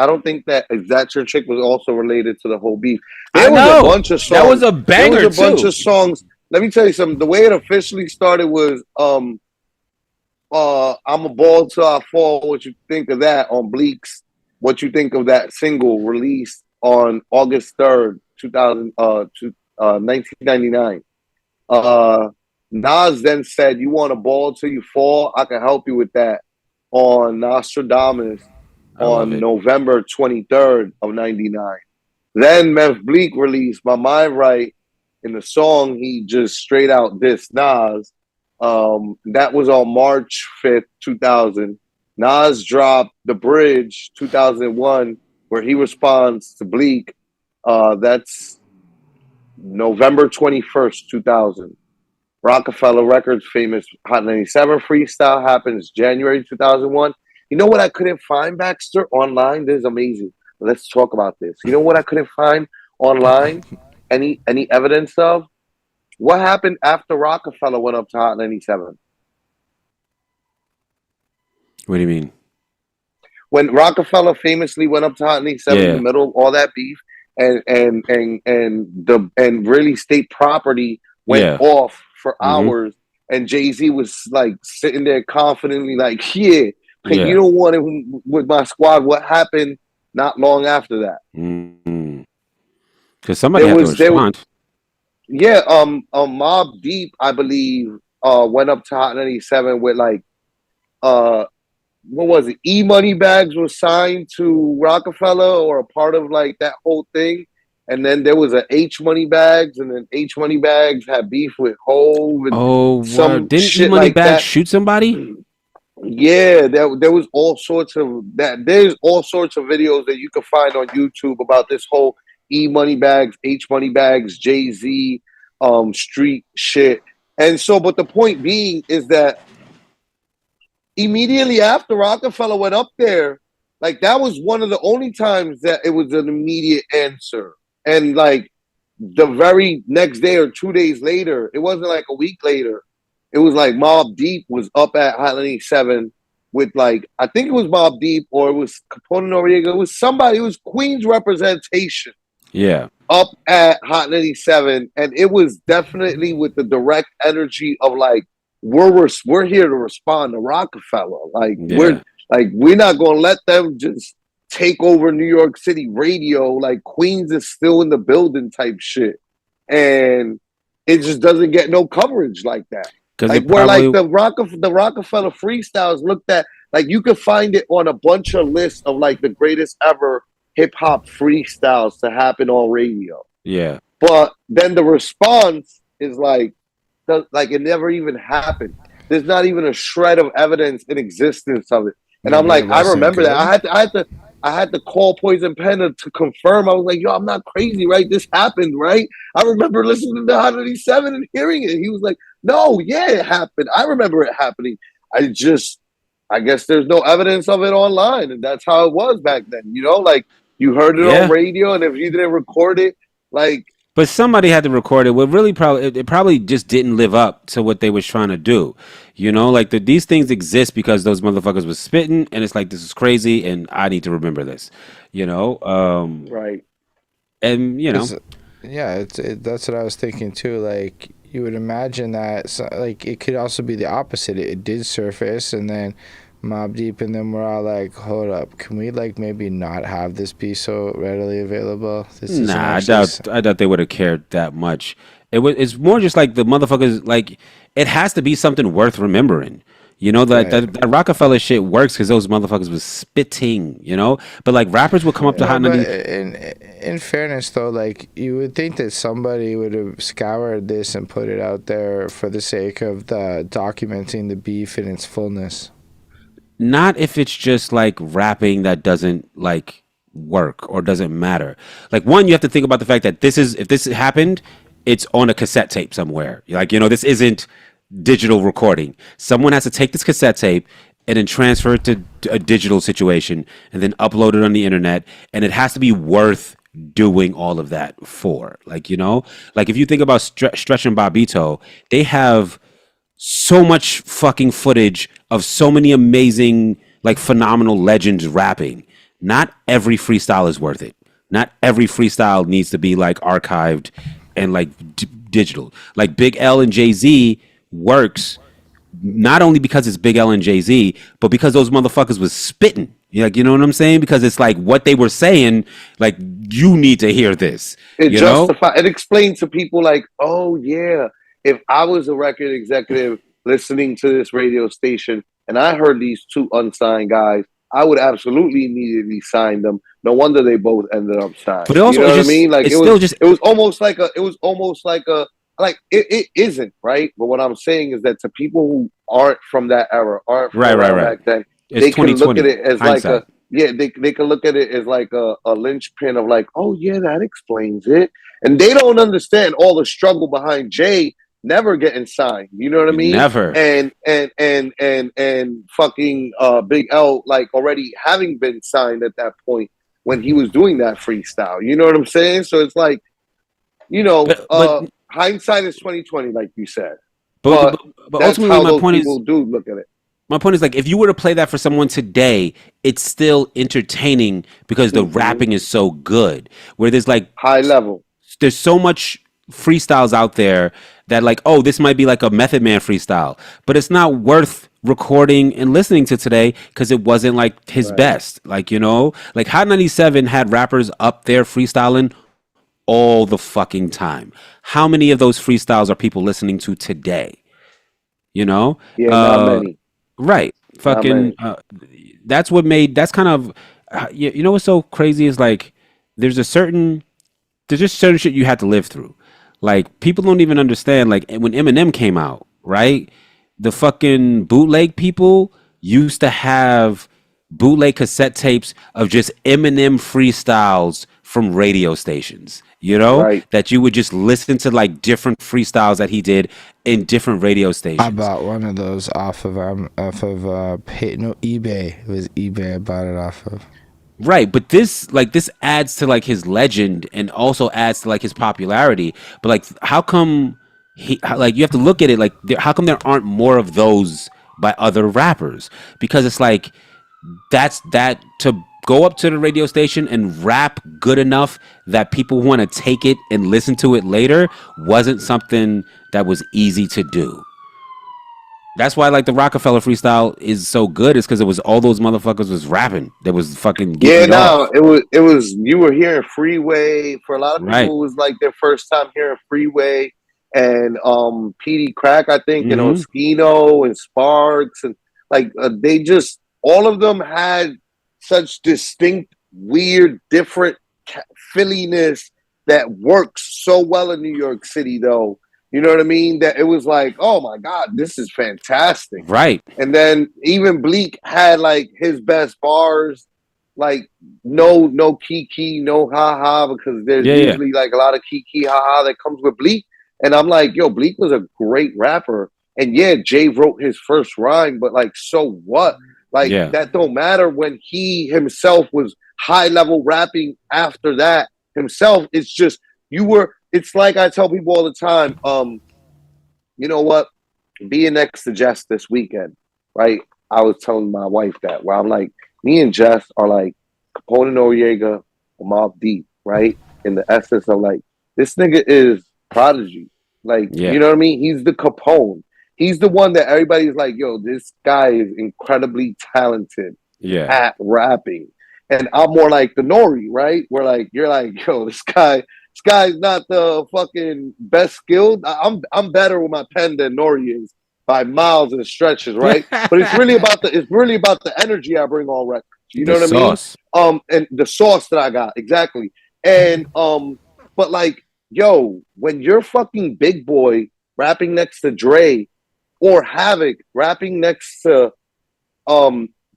B: that Is That Your Chick was also related to the whole beef.
C: There was a bunch of songs. That was a banger.
B: There was a bunch of songs. Let me tell you something. The way it officially started was I'm a ball till I fall. What you think of that on Bleak's? What you think of that single released on August 3rd, 1999? Nas then said, "You want a ball till you fall? I can help you with that." On Nostradamus on November 23rd of 99. Then Memph Bleak released My Mind Right. In the song, he just straight out dissed Nas. That was on March 5th, 2000. Nas dropped The Bridge, 2001, where he responds to Bleak. That's November 21st, 2000. Rockefeller Records' famous Hot 97 freestyle happens January 2001. You know what I couldn't find, Baxter, online? This is amazing. Let's talk about this. You know what I couldn't find online? Any evidence of? What happened after Rockefeller went up to Hot 97?
C: What do you mean?
B: When Rockefeller famously went up to Hot 97 in the middle of all that beef, and really state property went off for hours, and Jay-Z was like sitting there confidently like, you don't want it with my squad. What happened not long after that?
C: Because somebody had to respond.
B: Mobb Deep, I believe, went up to Hot 97 with like, what was it? E-Money Bags was signed to Rockefeller or a part of like that whole thing. And then there was a H Money Bags, and then H Money Bags had beef with Hove. And
C: didn't E Money Bags shoot somebody?
B: Yeah, there was all sorts of that. There's all sorts of videos that you can find on YouTube about this whole E Money Bags, H Money Bags, Jay-Z, street shit. And so, but the point being is that immediately after Rockefeller went up there, like that was one of the only times that it was an immediate answer. And like the very next day or 2 days later, it wasn't like a week later. It was like Mobb Deep was up at Hot 97 with like, I think it was Mobb Deep or it was Capone Noriega. It was somebody, it was Queen's representation.
C: Yeah.
B: Up at Hot 97. And it was definitely with the direct energy of like, we're here to respond to Rockefeller. Like we're not gonna let them just take over New York City radio. Like Queens is still in the building type shit. And it just doesn't get no coverage like that. Like where like the Rockefeller freestyles looked at, like you could find it on a bunch of lists of like the greatest ever hip hop freestyles to happen on radio.
C: Yeah.
B: But then the response is like it never even happened. There's not even a shred of evidence in existence of it. And I'm like, I remember that. I had to call Poison Pen to confirm. I was like, yo, I'm not crazy, right? This happened, right? I remember listening to Hot 97 and hearing it. He was like, no, yeah, it happened. I remember it happening. I guess there's no evidence of it online. And that's how it was back then. You know, like you heard it on radio, and if you didn't record it, like.
C: But somebody had to record it. What really it probably just didn't live up to what they was trying to do. You know, like these things exist because those motherfuckers was spitting, and it's like, this is crazy, and I need to remember this. You know,
B: right?
C: And you know,
A: that's what I was thinking too. Like you would imagine that, like it could also be the opposite. It did surface, and then Mobb Deep, and then we're all like, hold up, can we like maybe not have this be so readily available?
C: I doubt they would have cared that much. It's more just like the motherfuckers, like it has to be something worth remembering. You know, that Rockefeller shit works because those motherfuckers was spitting, you know? But like rappers would come up to Hot 90.
A: In fairness though, like you would think that somebody would have scoured this and put it out there for the sake of documenting the beef in its fullness.
C: Not if it's just like rapping that doesn't like work or doesn't matter. Like one, you have to think about the fact that if this happened, it's on a cassette tape somewhere. Like, you know, this isn't digital recording. Someone has to take this cassette tape and then transfer it to a digital situation and then upload it on the internet. And it has to be worth doing all of that for. Like, you know, like if you think about Stretch and Bobbito, they have so much fucking footage of so many amazing, like phenomenal legends rapping. Not every freestyle is worth it. Not every freestyle needs to be like archived and like digital. Like Big L and Jay-Z works not only because it's Big L and Jay-Z, but because those motherfuckers was spitting. Like, you know what I'm saying? Because it's like what they were saying, like, you need to hear this.
B: It explains to people like, oh yeah, if I was a record executive listening to this radio station and I heard these two unsigned guys, I would absolutely immediately sign them. No wonder they both ended up signed.
C: But also,
B: you know what I mean? Like it was almost like it isn't, right? But what I'm saying is that to people who aren't from that era, aren't from back then, they can look at it as hindsight. They can look at it as like a linchpin of like, oh yeah, that explains it. And they don't understand all the struggle behind Jay never getting signed. You know what I mean?
C: Never.
B: And fucking Big L like already having been signed at that point when he was doing that freestyle. You know what I'm saying? So it's like, you know, but hindsight is 2020, like you said. But ultimately, my point is, do look at it.
C: My point is, like, if you were to play that for someone today, it's still entertaining because the rapping is so good. Where there's like
B: high level.
C: There's so much freestyles out there that like, oh, this might be like a Method Man freestyle, but it's not worth recording and listening to today because it wasn't like his best. Like, you know, like Hot 97 had rappers up there freestyling all the fucking time. How many of those freestyles are people listening to today? You know?
B: Yeah, not many.
C: Right. Fucking that's kind of you know what's so crazy is like there's just certain shit you had to live through. Like people don't even understand, like when Eminem came out, right? The fucking bootleg people used to have bootleg cassette tapes of just Eminem freestyles from radio stations, you know,
B: Right.
C: that you would just listen to like different freestyles that he did in different radio
A: I
C: stations.
A: bought one of those off of eBay. It was eBay I bought it off of.
C: Right, but this adds to like his legend and also adds to like his popularity. But like, how come like you have to look at it like how come there aren't more of those by other rappers? Because it's like that to go up to the radio station and rap good enough that people want to take it and listen to it later wasn't something that was easy to do. That's why like the Rockefeller freestyle is so good, is because it was all those motherfuckers was rapping. They was fucking getting off.
B: It was you were hearing Freeway. For a lot of people,
C: Right.
B: it was like their first time hearing Freeway and PD Crack, I think, and Oskino and Sparks, and like they just all of them had such distinct, weird, different Philliness that works so well in New York City, though. You know what I mean? That it was like, oh my God, this is fantastic.
C: Right.
B: And then even Bleak had like his best bars, like no kiki, no ha-ha, because there's usually like a lot of kiki, ha-ha that comes with Bleak. And I'm like, yo, Bleak was a great rapper. And yeah, Jay wrote his first rhyme, but like, so what? Like that don't matter when he himself was high level rapping after that himself. It's just, it's like I tell people all the time, you know what? Being next to Jess this weekend, right? I was telling my wife that, where I'm like, me and Jess are like Capone and Noriega or Mobb Deep, right? In the essence of like, this nigga is Prodigy. Like, you know what I mean? He's the Capone. He's the one that everybody's like, yo, this guy is incredibly talented at rapping. And I'm more like the Nori, right? Where like, you're like, yo, this guy's not the fucking best skilled. I'm better with my pen than Nori is by miles and stretches, right? But it's really about the energy I bring on records. You know what
C: sauce.
B: I mean? And the sauce that I got, exactly. And but like, yo, when you're fucking Big Boy rapping next to Dre or Havoc rapping next to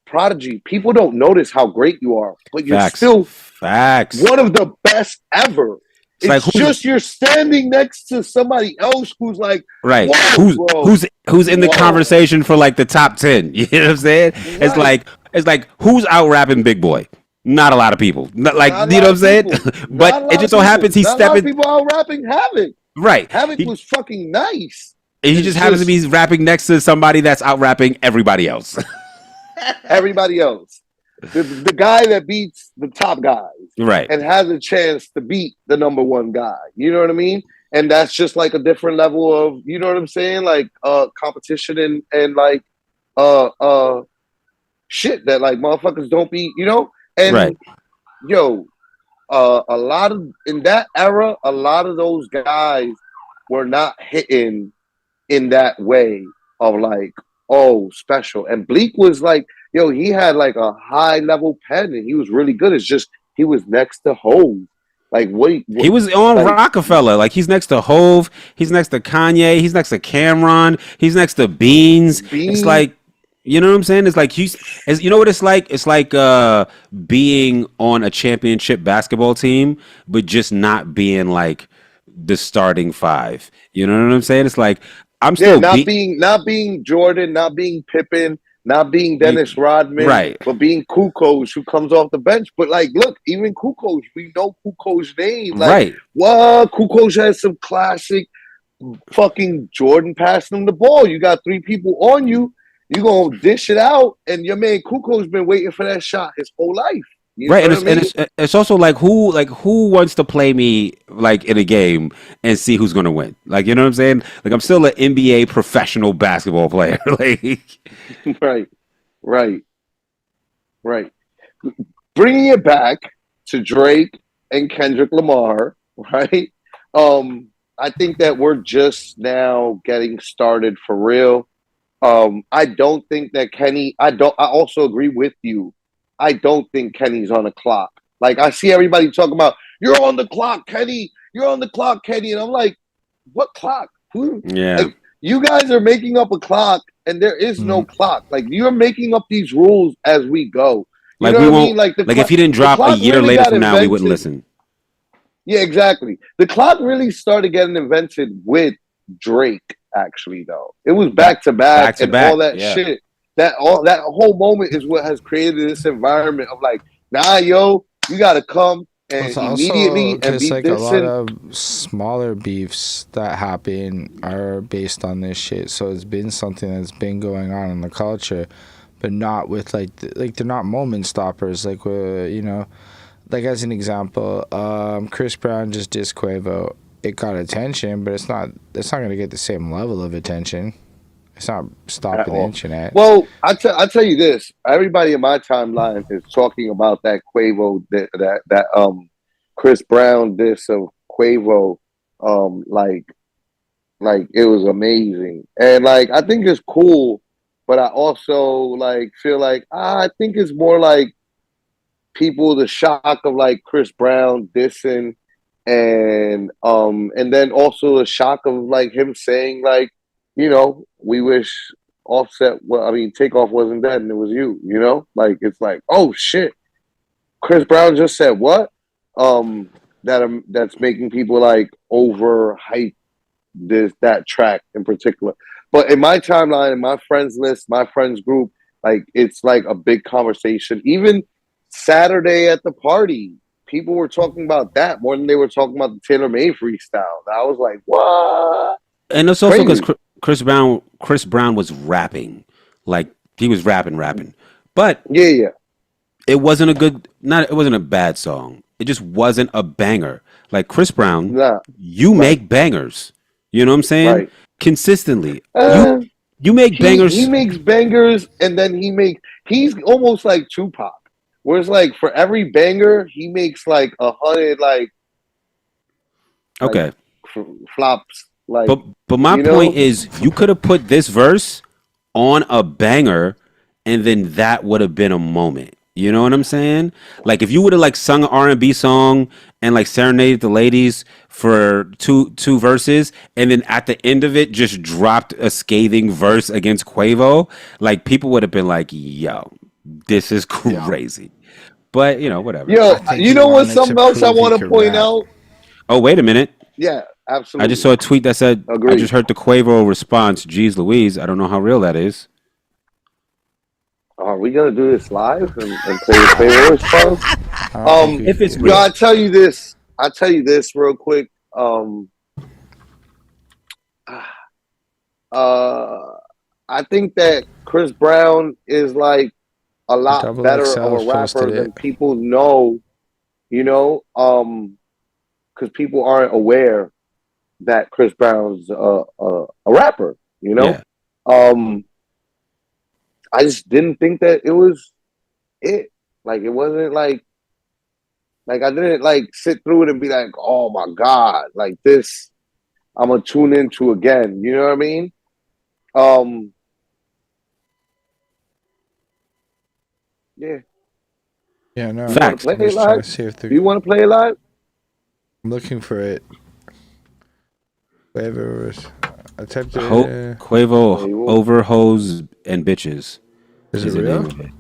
B: Prodigy, people don't notice how great you are, but you're still one of the best ever. It's like, just you're standing next to somebody else who's like,
C: right, who's in the conversation for like the top 10. You know what I'm saying? Right. It's like who's out rapping Big Boy? Not a lot of people. Not you know what I'm saying? But it just so happens he's stepping. A lot of people
B: out rapping Havoc.
C: Right,
B: Havoc was fucking nice.
C: He just happens to be rapping next to somebody that's out rapping everybody else.
B: Everybody else. The guy that beats the top guys,
C: right,
B: and has a chance to beat the number one guy. You know what I mean? And that's just like a different level of, you know what I'm saying? Like competition and like shit that like motherfuckers don't be, you know? And yo, a lot of in that era, a lot of those guys were not hitting in that way of like, oh, special. And Bleak was like, yo, he had like a high level pen and he was really good. It's just he was next to Hove. Like what
C: he was on like, Rockefeller. Like he's next to Hove, he's next to Kanye, he's next to Cameron, he's next to Beans. It's like, you know what I'm saying? It's like you know what it's like? It's like being on a championship basketball team, but just not being like the starting five. You know what I'm saying? It's like I'm still
B: not being Jordan, not being Pippen, not being Dennis Rodman,
C: right?
B: But being Kukoc, who comes off the bench. But like, look, even Kukoc, we know Kukoc's name, like,
C: right?
B: Well, Kukoc has some classic fucking Jordan passing him the ball. You got three people on you, you gonna dish it out, and your man Kukoc's been waiting for that shot his whole life. You
C: right, and it's also like who wants to play me like in a game and see who's gonna win? Like, you know what I'm saying? Like I'm still an NBA professional basketball player. Like,
B: right. Bringing it back to Drake and Kendrick Lamar, right? I think that we're just now getting started for real. I don't think that Kenny. I also agree with you. I don't think Kenny's on the clock. Like, I see everybody talking about, you're on the clock, Kenny. You're on the clock, Kenny. And I'm like, what clock? Who?
C: Yeah.
B: Like, you guys are making up a clock, and there is no clock. Like you're making up these rules as we go. You
C: Like
B: know
C: we
B: what I
C: won't.
B: mean? Like
C: Like if he didn't
B: the
C: drop a
B: clock
C: year
B: really
C: later
B: got
C: from now, we wouldn't
B: invented.
C: listen.
B: Yeah, exactly. The clock really started getting invented with Drake. Actually, though, it was back to back and all that
C: Yeah.
B: shit. That whole moment is what has created this environment of like, nah, yo, you gotta come and
A: It's also
B: immediately and
A: because
B: be
A: like a
B: this
A: lot
B: and
A: of smaller beefs that happen are based on this shit. So it's been something that's been going on in the culture, but not with like they're not moment stoppers. Like you know, like as an example, Chris Brown just dissed Quavo. It got attention, but it's not gonna get the same level of attention. It's not
B: at
A: stopping the
B: all.
A: internet.
B: Well, I tell you this. Everybody in my timeline is talking about that Quavo that Chris Brown diss of Quavo, like it was amazing, and like I think it's cool, but I also like feel like I think it's more like people the shock of like Chris Brown dissing, and then also the shock of like him saying like, you know, we wish Offset, well, I mean, Takeoff wasn't dead and it was you, you know, like it's like, oh shit, Chris Brown just said what, that's making people like overhype that track in particular. But in my timeline, in my friends list, my friends group, like it's like a big conversation. Even Saturday at the party, people were talking about that more than they were talking about the Taylor Made freestyle. I was like, what?
C: And it's also because Chris Brown was rapping, like he was rapping, but
B: Yeah.
C: it wasn't a good, not it wasn't a bad song. It just wasn't a banger. Like Chris Brown,
B: Nah,
C: you
B: right,
C: make bangers. You know what I'm saying?
B: right.
C: Consistently,
B: Uh,
C: you make
B: he
C: bangers.
B: makes bangers, and then he's almost like Tupac. Whereas like for every banger, he makes like 100 like
C: Okay,
B: flops. Like,
C: but my
B: you
C: point
B: know,
C: is, you could have put this verse on a banger, and then that would have been a moment. You know what I'm saying? Like if you would have like sung an R&B song and like serenaded the ladies for two verses, and then at the end of it just dropped a scathing verse against Quavo, like people would have been like, "Yo, this is crazy." But you know, whatever.
B: yo,
A: I think
B: you
A: he
B: know what?
A: wanted to
B: Something else I
A: prove he
B: want to
A: could
B: point
A: rap.
B: out.
C: Oh, wait a minute.
B: Yeah,
C: I just
B: absolutely.
C: saw a tweet that said, "I
B: Agreed.
C: just heard the Quavo response. Geez, Louise, I don't know how real that is."
B: Are we gonna do this live and play the Quavo response?
A: I don't think
C: If it's
B: Yo,
C: real.
B: I tell you this. I tell you this real quick. I think that Chris Brown is like a lot
A: Double
B: better of
A: XL
B: a rapper
A: posted
B: than
A: it.
B: people know. You know, because people aren't aware that Chris Brown's a rapper. You know,
C: Yeah.
B: I just didn't think that it was it. Like it wasn't like I didn't like sit through it and be like, oh my god, like this I'm gonna tune into again. You know what I mean? Yeah.
A: Yeah, no.
B: You want to
C: Facts.
B: play
A: I'm
B: it
A: just trying
B: live?
A: to see if
B: Do you
A: they're
B: want to play it live?
A: looking for it. Whatever it was. I typed it.
C: Quavo
B: Yeah, you will.
C: over hoes and bitches
A: Is
C: is
A: it
C: the name
A: real?
C: of it.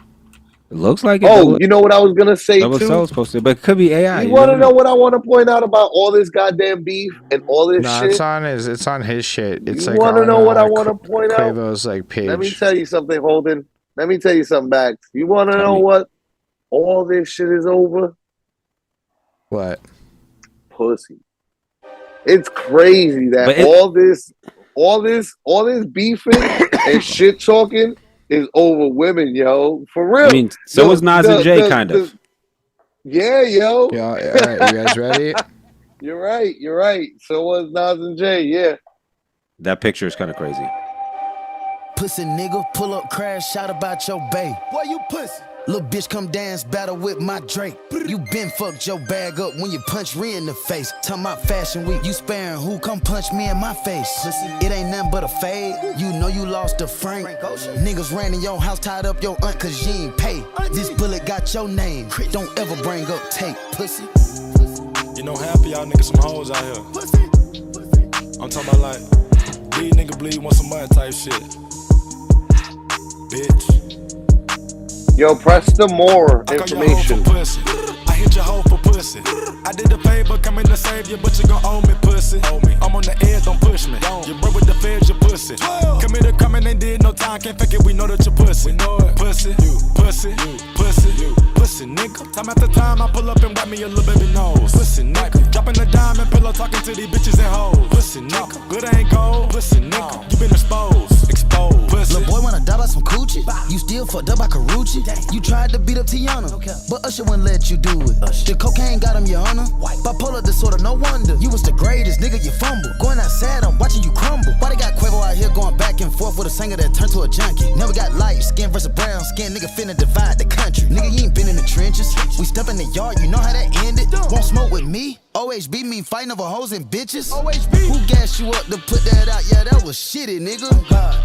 C: It looks like it.
B: Oh, you know what I was gonna say
C: Double
B: too?
C: Cell's posted, but it could be AI.
B: You
C: You
B: want
C: never
B: to know
C: know.
B: what I want to point out about all this goddamn beef and all this
A: No,
B: shit?
A: it's on his shit. It's
B: You
A: like
B: want to
A: on
B: know what I want to point out?
A: Quavo's like
B: Let me
A: page.
B: tell you something, Holden. Let me tell you something, Bax. You want to
C: Tell
B: know
C: me.
B: what all this shit is over?
A: What?
B: Pussy. It's crazy that
C: But it,
B: all this beefing and shit talking is over women, yo. For
C: I
B: real.
C: mean, so was Nas and Jay, kind of.
B: Yeah, yo.
A: Yeah, all right, you guys ready?
B: You're right. So was Nas and Jay, yeah.
C: That picture is kind of crazy.
D: Pussy nigga, pull up, crash, shout about your bae. Why you pussy? Little bitch come dance, battle with my Drake. You been fucked your bag up when you punch Rhea in the face. Talking about fashion week, you sparing who? Come punch me in my face. Pussy. It ain't nothing but a fade. You know you lost to Frank. Niggas ran in your house, tied up your aunt cause you ain't pay. This bullet got your name. Don't ever bring up tape, pussy.
E: You know, half of y'all niggas some hoes out here. I'm talking about like These niggas bleed want some money type shit. Bitch.
B: Yo, press the more
E: I call your hoe
B: information.
E: for pussy. I hit your hoe for pussy. I did the favor, coming to save you, but you gon' owe me pussy. I'm on the edge, don't push me. You broke with the feds, you pussy. Committed, coming, ain't did no time, can't fake it, we know that you pussy. Pussy, you, pussy, you, pussy, you, pussy, nigga. Time after time, I pull up and wipe me a little baby nose. Pussy, nigga. Dropping the diamond pillow, talking to these bitches and hoes. Pussy, nigga. Good ain't gold. Pussy, nigga. You been exposed, exposed. Pussy.
D: Little boy wanna die by some coochie. You still fucked up by Karuchi. You tried to beat up Tiana, but Usher wouldn't let you do it. The cocaine got him, your honor. Bipolar disorder, no wonder. You was the greatest, nigga, you fumble. Going outside, I'm watching you crumble. Why they got Quavo out here going back and forth with a singer that turned to a junkie? Never got light skin versus brown skin, nigga finna divide the country. Nigga, you ain't been in the trenches. We step in the yard, you know how that ended. Won't smoke with me? OHB mean fighting over hoes and bitches. OHB. Who gassed you up to put that out? Yeah, that was shitty, nigga.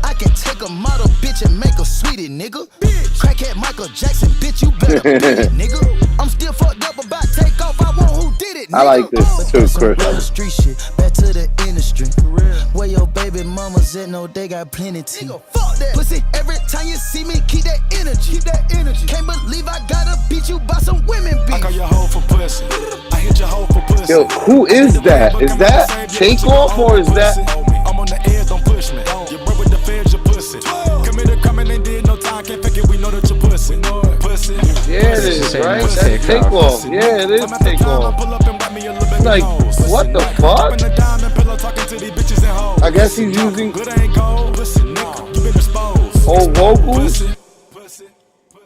D: I can take a model bitch and make her sweetie, nigga. Crackhead Michael Jackson, bitch, you better beat it, nigga. I'm still fucked up about takeoff. I want who did it, nigga.
B: I like this too, Chris.
D: Street shit, back to the industry. Where your baby mamas at? No, they got plenty tea. Fuck that pussy. Every time you see me, keep that energy. Keep that energy. Can't believe I gotta beat you by some women, bitch.
E: I call your hoe for pussy. I hit your hoe for pussy.
B: Yo, who is that? Is that Takeoff or is that?
E: I'm on the edge, don't push me. You broke with the feds, you pussy. Committed, coming, ain't did no time, can't fake it, we know that you pussy. Pussy.
B: Yeah, it is, right? That's Takeoff. Yeah, it is Takeoff. Like, what the fuck? I guess he's using old vocals.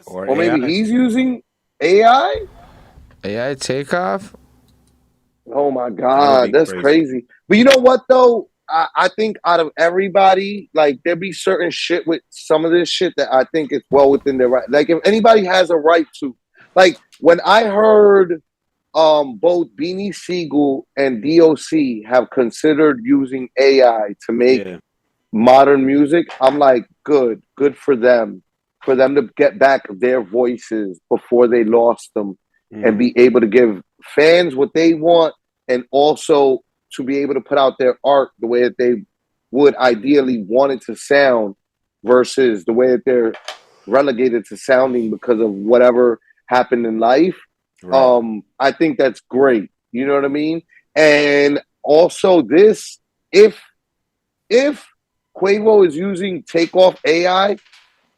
B: Or maybe he's using AI?
A: AI Takeoff?
B: Oh my God, that's crazy. But you know what though? I think out of everybody, like there be certain shit with some of this shit that I think is well within their right. Like if anybody has a right to, like when I heard both Beanie Siegel and DOC have considered using AI to make modern music, I'm like, good for them to get back their voices before they lost them and be able to give fans what they want and also to be able to put out their art the way that they would ideally want it to sound versus the way that they're relegated to sounding because of whatever happened in life. Right. I think that's great. You know what I mean? And also this, if Quavo is using Takeoff AI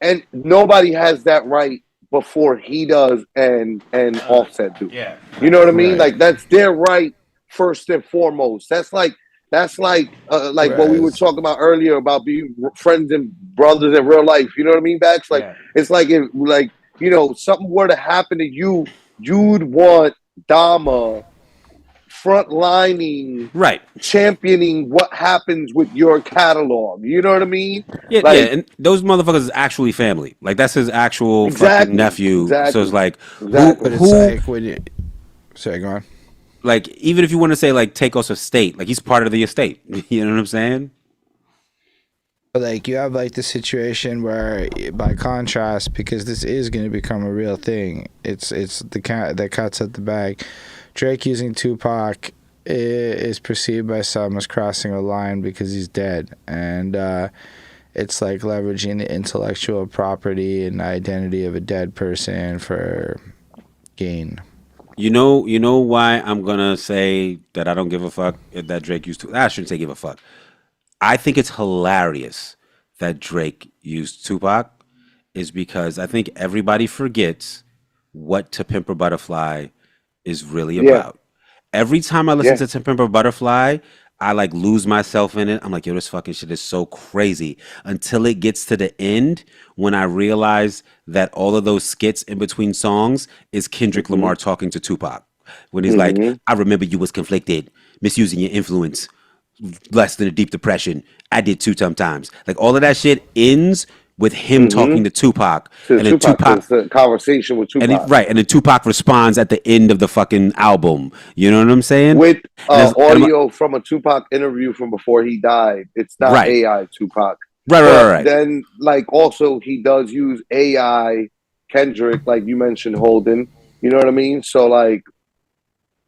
B: and nobody has that right before he does and Offset do. Yeah. You know what I mean? Like that's their right first and foremost. That's like what we were talking about earlier about being friends and brothers in real life. You know what I mean, Bax? Like it's like if like, you know, something were to happen to you, you'd want Dama frontlining, championing what happens with your catalog. You know what I mean?
C: Yeah, like, and those motherfuckers is actually family. Like that's his actual fucking nephew. So it's like who
A: it's like when you sorry, go on.
C: Like even if you want to say like Takeoff's estate, like he's part of the estate. You know what I'm saying?
A: Like you have like the situation where, by contrast, because this is going to become a real thing, it's the cat that cuts at the bag. Drake using Tupac is perceived by some as crossing a line because he's dead, and it's like leveraging the intellectual property and identity of a dead person for gain.
C: You know why I'm gonna say that I don't give a fuck that Drake used to. I shouldn't say give a fuck. I think it's hilarious that Drake used Tupac is because I think everybody forgets what To Pimp a Butterfly is really about. Every time I listen to To Pimp a Butterfly, I like lose myself in it. I'm like, yo, this fucking shit is so crazy. Until it gets to the end, when I realize that all of those skits in between songs is Kendrick Lamar talking to Tupac. When he's like, I remember you was conflicted, misusing your influence, less than a deep depression. I did too sometimes. Like all of that shit ends with him talking to Tupac. And then Tupac
B: the conversation with Tupac.
C: And then Tupac responds at the end of the fucking album. You know what I'm saying?
B: With audio from a Tupac interview from before he died. It's not AI Tupac.
C: Right.
B: Then like also he does use AI Kendrick, like you mentioned, Holden. You know what I mean? So like,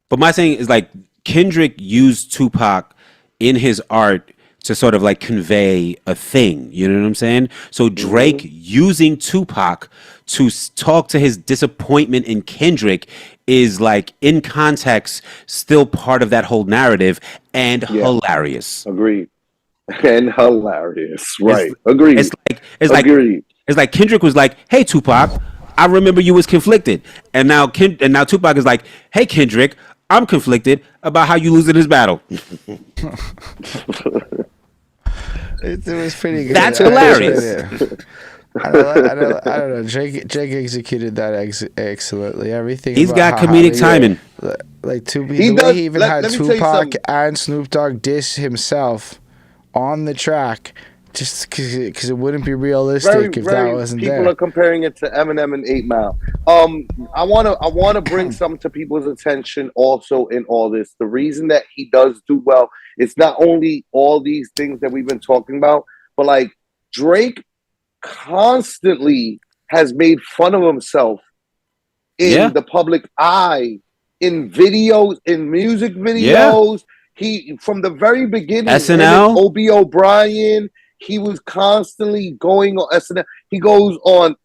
C: but my thing is like Kendrick used Tupac in his art to sort of like convey a thing. You know what I'm saying? So Drake using Tupac to talk to his disappointment in Kendrick is like in context still part of that whole narrative and hilarious.
B: Agreed. And hilarious. Right.
C: It's,
B: Agreed.
C: It's like Kendrick was like, "Hey Tupac, I remember you was conflicted," and now Tupac is like, "Hey Kendrick, I'm conflicted about how you losing this battle."
A: It was pretty good.
C: That's hilarious.
A: I don't know. Drake executed that excellently. Everything.
C: He's got comedic timing.
A: Like the way he even had Tupac and Snoop Dogg diss himself on the track, just because it wouldn't be realistic if that wasn't there.
B: People are comparing it to Eminem and 8 Mile. I wanna bring something to people's attention also in all this. The reason that he does do well, it's not only all these things that we've been talking about, but like Drake constantly has made fun of himself in the public eye, in videos, in music videos. He, from the very beginning,
C: SNL,
B: Obie O'Brien, he was constantly going on SNL. He goes on,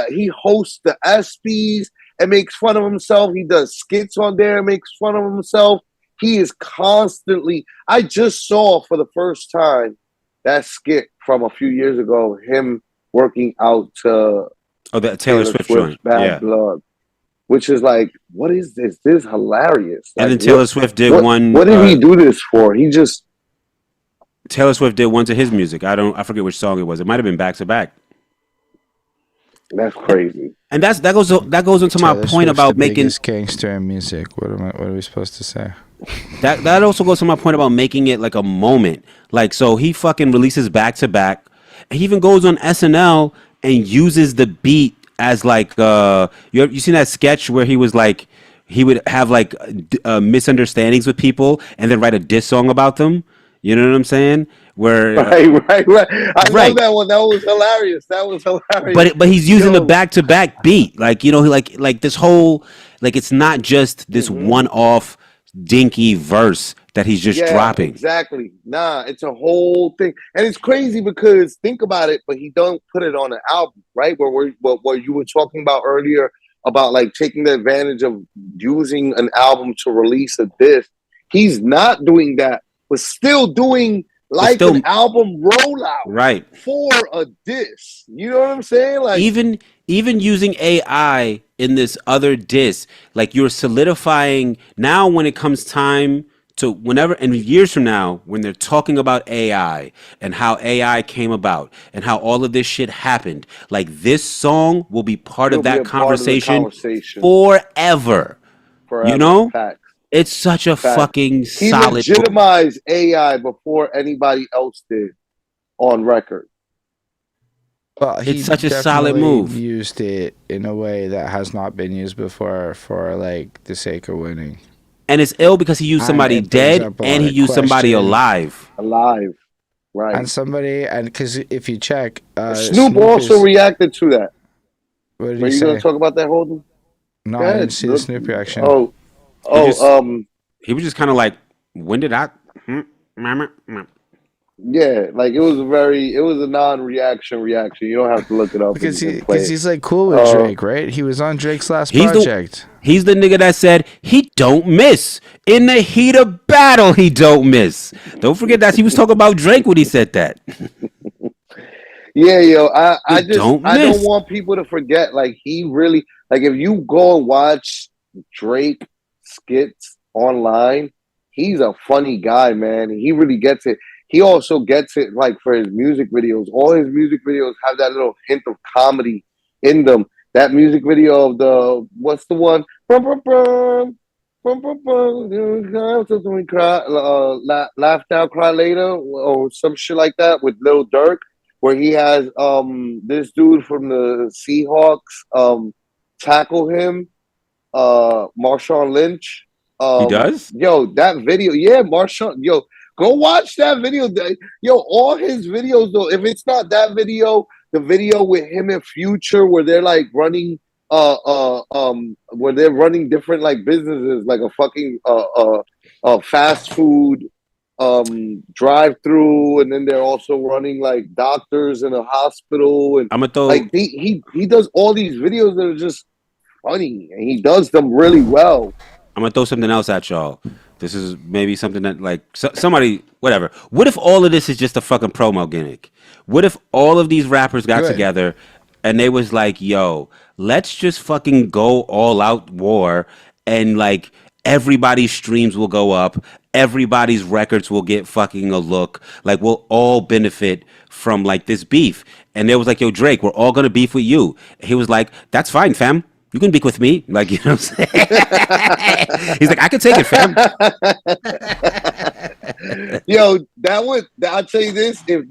B: he hosts the ESPYs and makes fun of himself. He does skits on there and makes fun of himself. He is constantly, I just saw for the first time that skit from a few years ago, him working out to
C: that Taylor Swift joint,
B: Bad Blood, which is like, what is this? This is hilarious.
C: And
B: like,
C: then Taylor Swift did one.
B: What did he do this for?
C: Taylor Swift did one to his music. I forget which song it was. It might have been Back to Back.
B: That's crazy.
C: And that goes into my point about
A: the
C: making
A: biggest gangster in music. What are we supposed to say?
C: That also goes to my point about making it like a moment. Like, so he fucking releases Back to Back. He even goes on SNL and uses the beat as like you seen that sketch where he was like, he would have like misunderstandings with people and then write a diss song about them. You know what I'm saying? Where
B: right. I know that one. That was hilarious.
C: But he's using the back to back beat, like, you know, like this whole, like, it's not just this one off dinky verse that he's just dropping.
B: Exactly. Nah, it's a whole thing, and it's crazy because think about it. But he don't put it on an album, right? Where you were talking about earlier about like taking the advantage of using an album to release a disc. He's not doing that, but still doing like an album rollout for a disc. You know what I'm saying? Like
C: even using AI in this other disc, like you're solidifying now when it comes time to whenever and years from now when they're talking about AI and how AI came about and how all of this shit happened, like this song will be part of that conversation forever. You know?
B: Facts.
C: It's such a fucking solid.
B: He legitimized AI before anybody else did on record.
A: Well,
C: it's such a solid move.
A: Used it in a way that has not been used before for like the sake of winning.
C: And it's ill because he used somebody dead and he used somebody alive.
B: Right.
A: And because if you check,
B: Snoop also reacted to that.
A: What did
B: he say? Are you going to talk about that, Holden?
A: No, I didn't see the Snoop reaction.
C: He was just kind of like, when did I?
B: Yeah, like it was a non-reaction reaction. You don't have to look it up
A: because he's like cool with Drake, right? He was on Drake's last project.
C: He's the nigga that said he don't miss in the heat of battle. He don't miss. Don't forget that he was talking about Drake when he said that.
B: Yeah, yo, I don't want people to forget. Like he really, like if you go and watch Drake skits online, he's a funny guy, man. He really gets it. He also gets it like for his music videos. All his music videos have that little hint of comedy in them. That music video of what's the one? Laugh now, cry later, or some shit like that with Lil Durk, where he has this dude from the Seahawks tackle him, Marshawn Lynch.
C: He does?
B: Yo, that video, Marshawn, yo. Go watch that video. Yo, all his videos, though, if it's not that video, the video with him and Future where they're like running where they're running different like businesses, like a fucking fast food drive through, and then they're also running like doctors in a hospital, and
C: I'm gonna throw.
B: like he does all these videos that are just funny, and he does them really well.
C: I'm gonna throw something else at y'all. This is maybe something that like somebody, whatever. What if all of this is just a fucking promo gimmick? What if all of these rappers got
A: Good.
C: together and they was like, "Yo, let's just fucking go all out war, and like everybody's streams will go up, everybody's records will get fucking a look, like we'll all benefit from like this beef." And they was like, "Yo, Drake, we're all gonna beef with you." He was like, "That's fine, fam. You can beef with me." Like, you know what I'm saying? He's like, "I can take it, fam."
B: Yo, I'll tell you this, if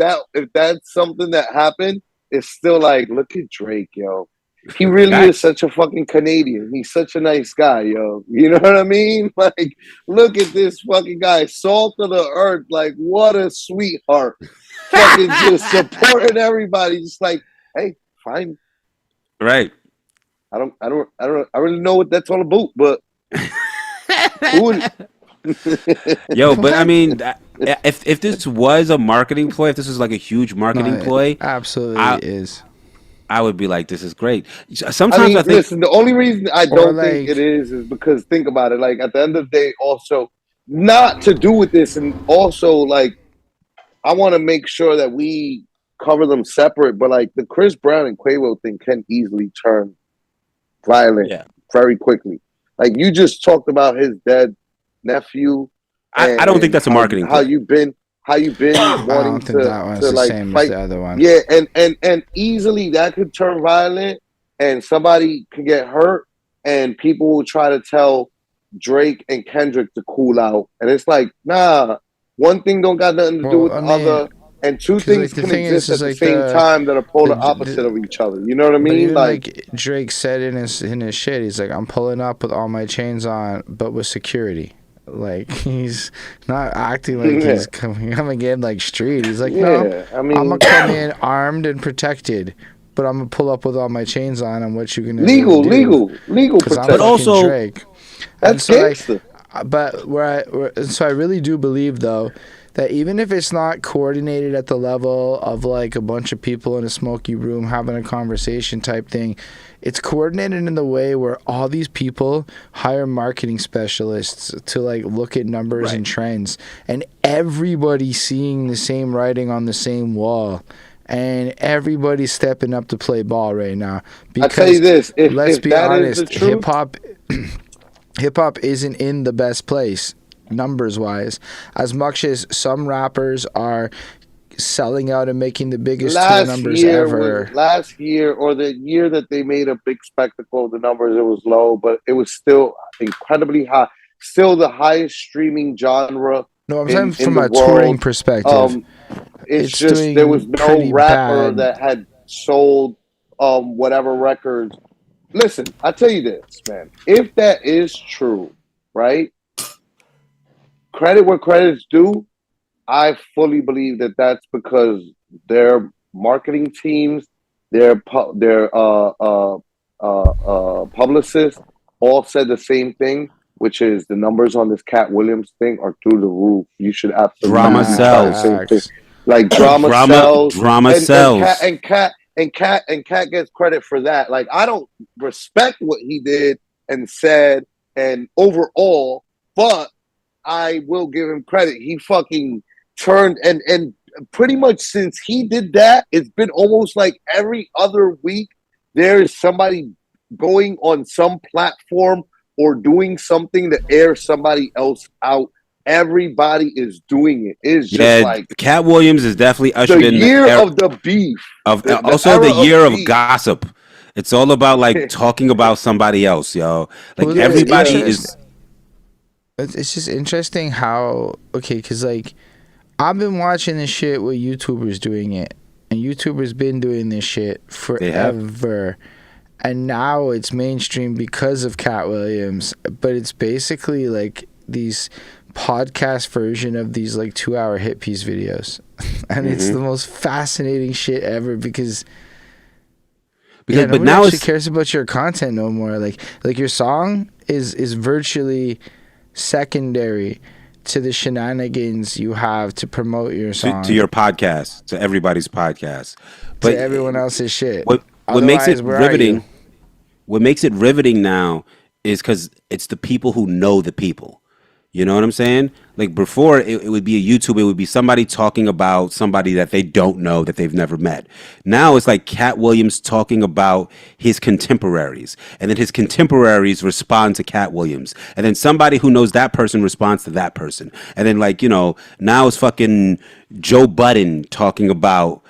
B: that's something that happened, it's still like, look at Drake, yo. He really is such a fucking Canadian. He's such a nice guy, yo. You know what I mean? Like, look at this fucking guy, salt of the earth. Like, what a sweetheart. Fucking just supporting everybody. Just like, hey, fine.
C: Right.
B: I don't really know what that's all about, but who would...
C: Yo, but I mean, if this was a marketing ploy, if this was like a huge marketing ploy,
A: absolutely is.
C: I would be like, this is great. Sometimes I think.
B: Listen, the only reason I don't
A: like,
B: think it is because think about it. Like at the end of the day, also not to do with this, and also like I want to make sure that we cover them separate. But like the Chris Brown and Quavo thing can easily turn violent very quickly. Like you just talked about his dead nephew.
C: I don't think that's a marketing.
B: How you been wanting to like fight
A: the other one.
B: Yeah, and easily that could turn violent, and somebody could get hurt, and people will try to tell Drake and Kendrick to cool out, and it's like, nah, one thing don't got nothing to do with the other. And two things can exist at the same time that are polar opposite of each other. You know what I mean?
A: Like Drake said in his shit, he's like, I'm pulling up with all my chains on, but with security. Like he's not acting like he's coming in like street. He's like, no, I mean, I'm gonna come in armed and protected, but I'm gonna pull up with all my chains on. And what you gonna
B: legal
A: protection. But also
B: Drake. That's gangster.
A: So I really do believe though that even if it's not coordinated at the level of like a bunch of people in a smoky room having a conversation type thing, it's coordinated in the way where all these people hire marketing specialists to like look at numbers and trends, and everybody's seeing the same writing on the same wall, and everybody's stepping up to play ball right now.
B: Because I'll tell you this,
A: let's be honest, hip hop isn't in the best place numbers wise, as much as some rappers are selling out and making the biggest tour numbers ever.
B: Last year or the year that they made a big spectacle, the numbers, it was low, but it was still incredibly high. Still the highest streaming genre.
A: No, I'm saying from a touring perspective.
B: It's just there was no rapper that had sold whatever records. Listen, I tell you this, man. If that is true, right? Credit where credit's due. I fully believe that that's because their marketing teams, their publicists all said the same thing, which is the numbers on this Cat Williams thing are through the roof. You should absolutely
C: drama sells.
B: Like drama sells.
C: And
B: Cat gets credit for that. Like I don't respect what he did and said and overall, but I will give him credit. He fucking turned and pretty much since he did that, it's been almost like every other week there is somebody going on some platform or doing something to air somebody else out. Everybody is doing it. It's just like
C: Cat Williams is definitely ushered in
B: the year of the beef.
C: The year of gossip. It's all about like talking about somebody else, yo. Like everybody is.
A: It's just interesting how because like I've been watching this shit with YouTubers doing it, and YouTubers been doing this shit forever, and now it's mainstream because of Cat Williams. But it's basically like these podcast version of these like 2-hour hit piece videos, and it's the most fascinating shit ever because but now nobody cares about your content no more. Like your song is virtually secondary to the shenanigans you have to promote your song
C: to your podcast, to everybody's podcast, but
A: to everyone else's shit.
C: What makes it
A: Otherwise, where are you?
C: riveting? What makes it riveting now is because it's the people who know the people. You know what I'm saying? Like before, it would be a YouTube. It would be somebody talking about somebody that they don't know, that they've never met. Now it's like Cat Williams talking about his contemporaries, and then his contemporaries respond to Cat Williams, and then somebody who knows that person responds to that person, and then like, you know, now it's fucking Joe Budden talking about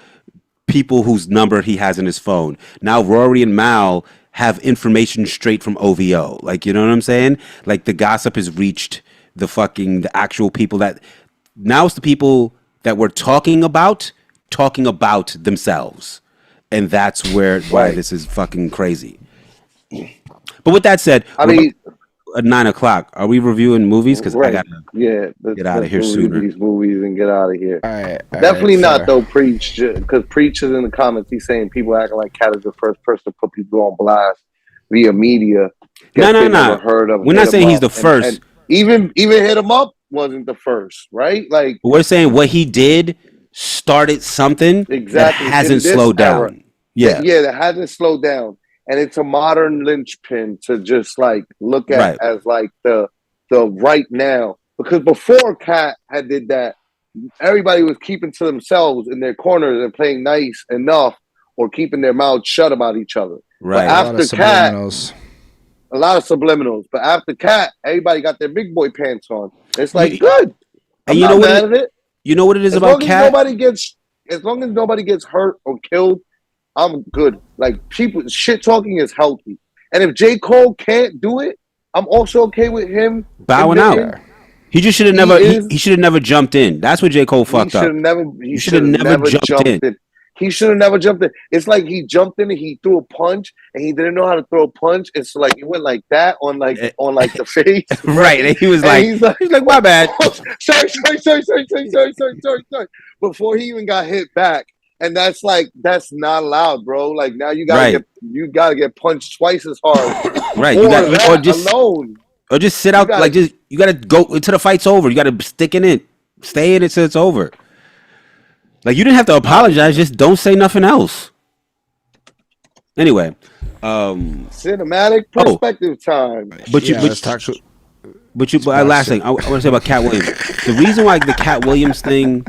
C: people whose number he has in his phone. Now Rory and Mal have information straight from OVO. Like, you know what I'm saying? Like the gossip has reached the actual people that now it's the people that we're talking about themselves. And that's why this is fucking crazy. But with that said,
B: I mean,
C: at 9:00, are we reviewing movies? Because I gotta get out of here sooner.
B: These movies and get out of here.
A: All right,
B: Definitely not though. Preach, because Preach is in the comments. He's saying people acting like Cat is the first person to put people on blast via media.
C: No. We're not saying he's the first.
B: And even Hit 'Em Up wasn't the first, right? Like
C: we're saying what he did started something that hasn't slowed down. Yeah,
B: that hasn't slowed down, and it's a modern linchpin to just like look at as like the right now. Because before Cat had did that, everybody was keeping to themselves in their corners and playing nice enough, or keeping their mouths shut about each other.
C: Right.
B: But after Cat, a lot of subliminals. But after Cat, everybody got their big boy pants on. It's like good.
C: And you know what? You know what it is about Cat?
B: As long as nobody gets hurt or killed, I'm good. Like people, shit talking is healthy. And if J. Cole can't do it, I'm also okay with him
C: bowing out. He just should have never. He should have never jumped in. That's what J. Cole fucked up.
B: He should have never jumped in. He should have never jumped in. It's like he jumped in and he threw a punch and he didn't know how to throw a punch. It's like he went like that on the face.
C: Right. And he was like, he's like, my bad.
B: sorry. Before he even got hit back. And that's not allowed, bro. Like now you gotta get punched twice as hard.
C: Right. Or just sit out. You gotta go until the fight's over. You gotta stick in it. Stay in it till it's over. Like you didn't have to apologize. Just don't say nothing else. Anyway,
B: cinematic perspective time.
C: Last thing I want to say about Cat Williams. The reason why the Cat Williams thing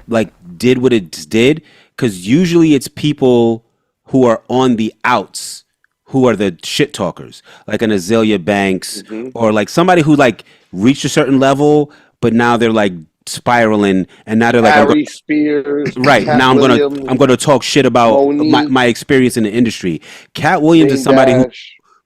C: like did what it did, because usually it's people who are on the outs who are the shit talkers, like an Azealia Banks or like somebody who like reached a certain level, but now they're like spiraling, and now they're like
B: Harry Spears,
C: right
B: Cat
C: now
B: Williams,
C: I'm gonna talk shit about my experience in the industry. Cat Williams is somebody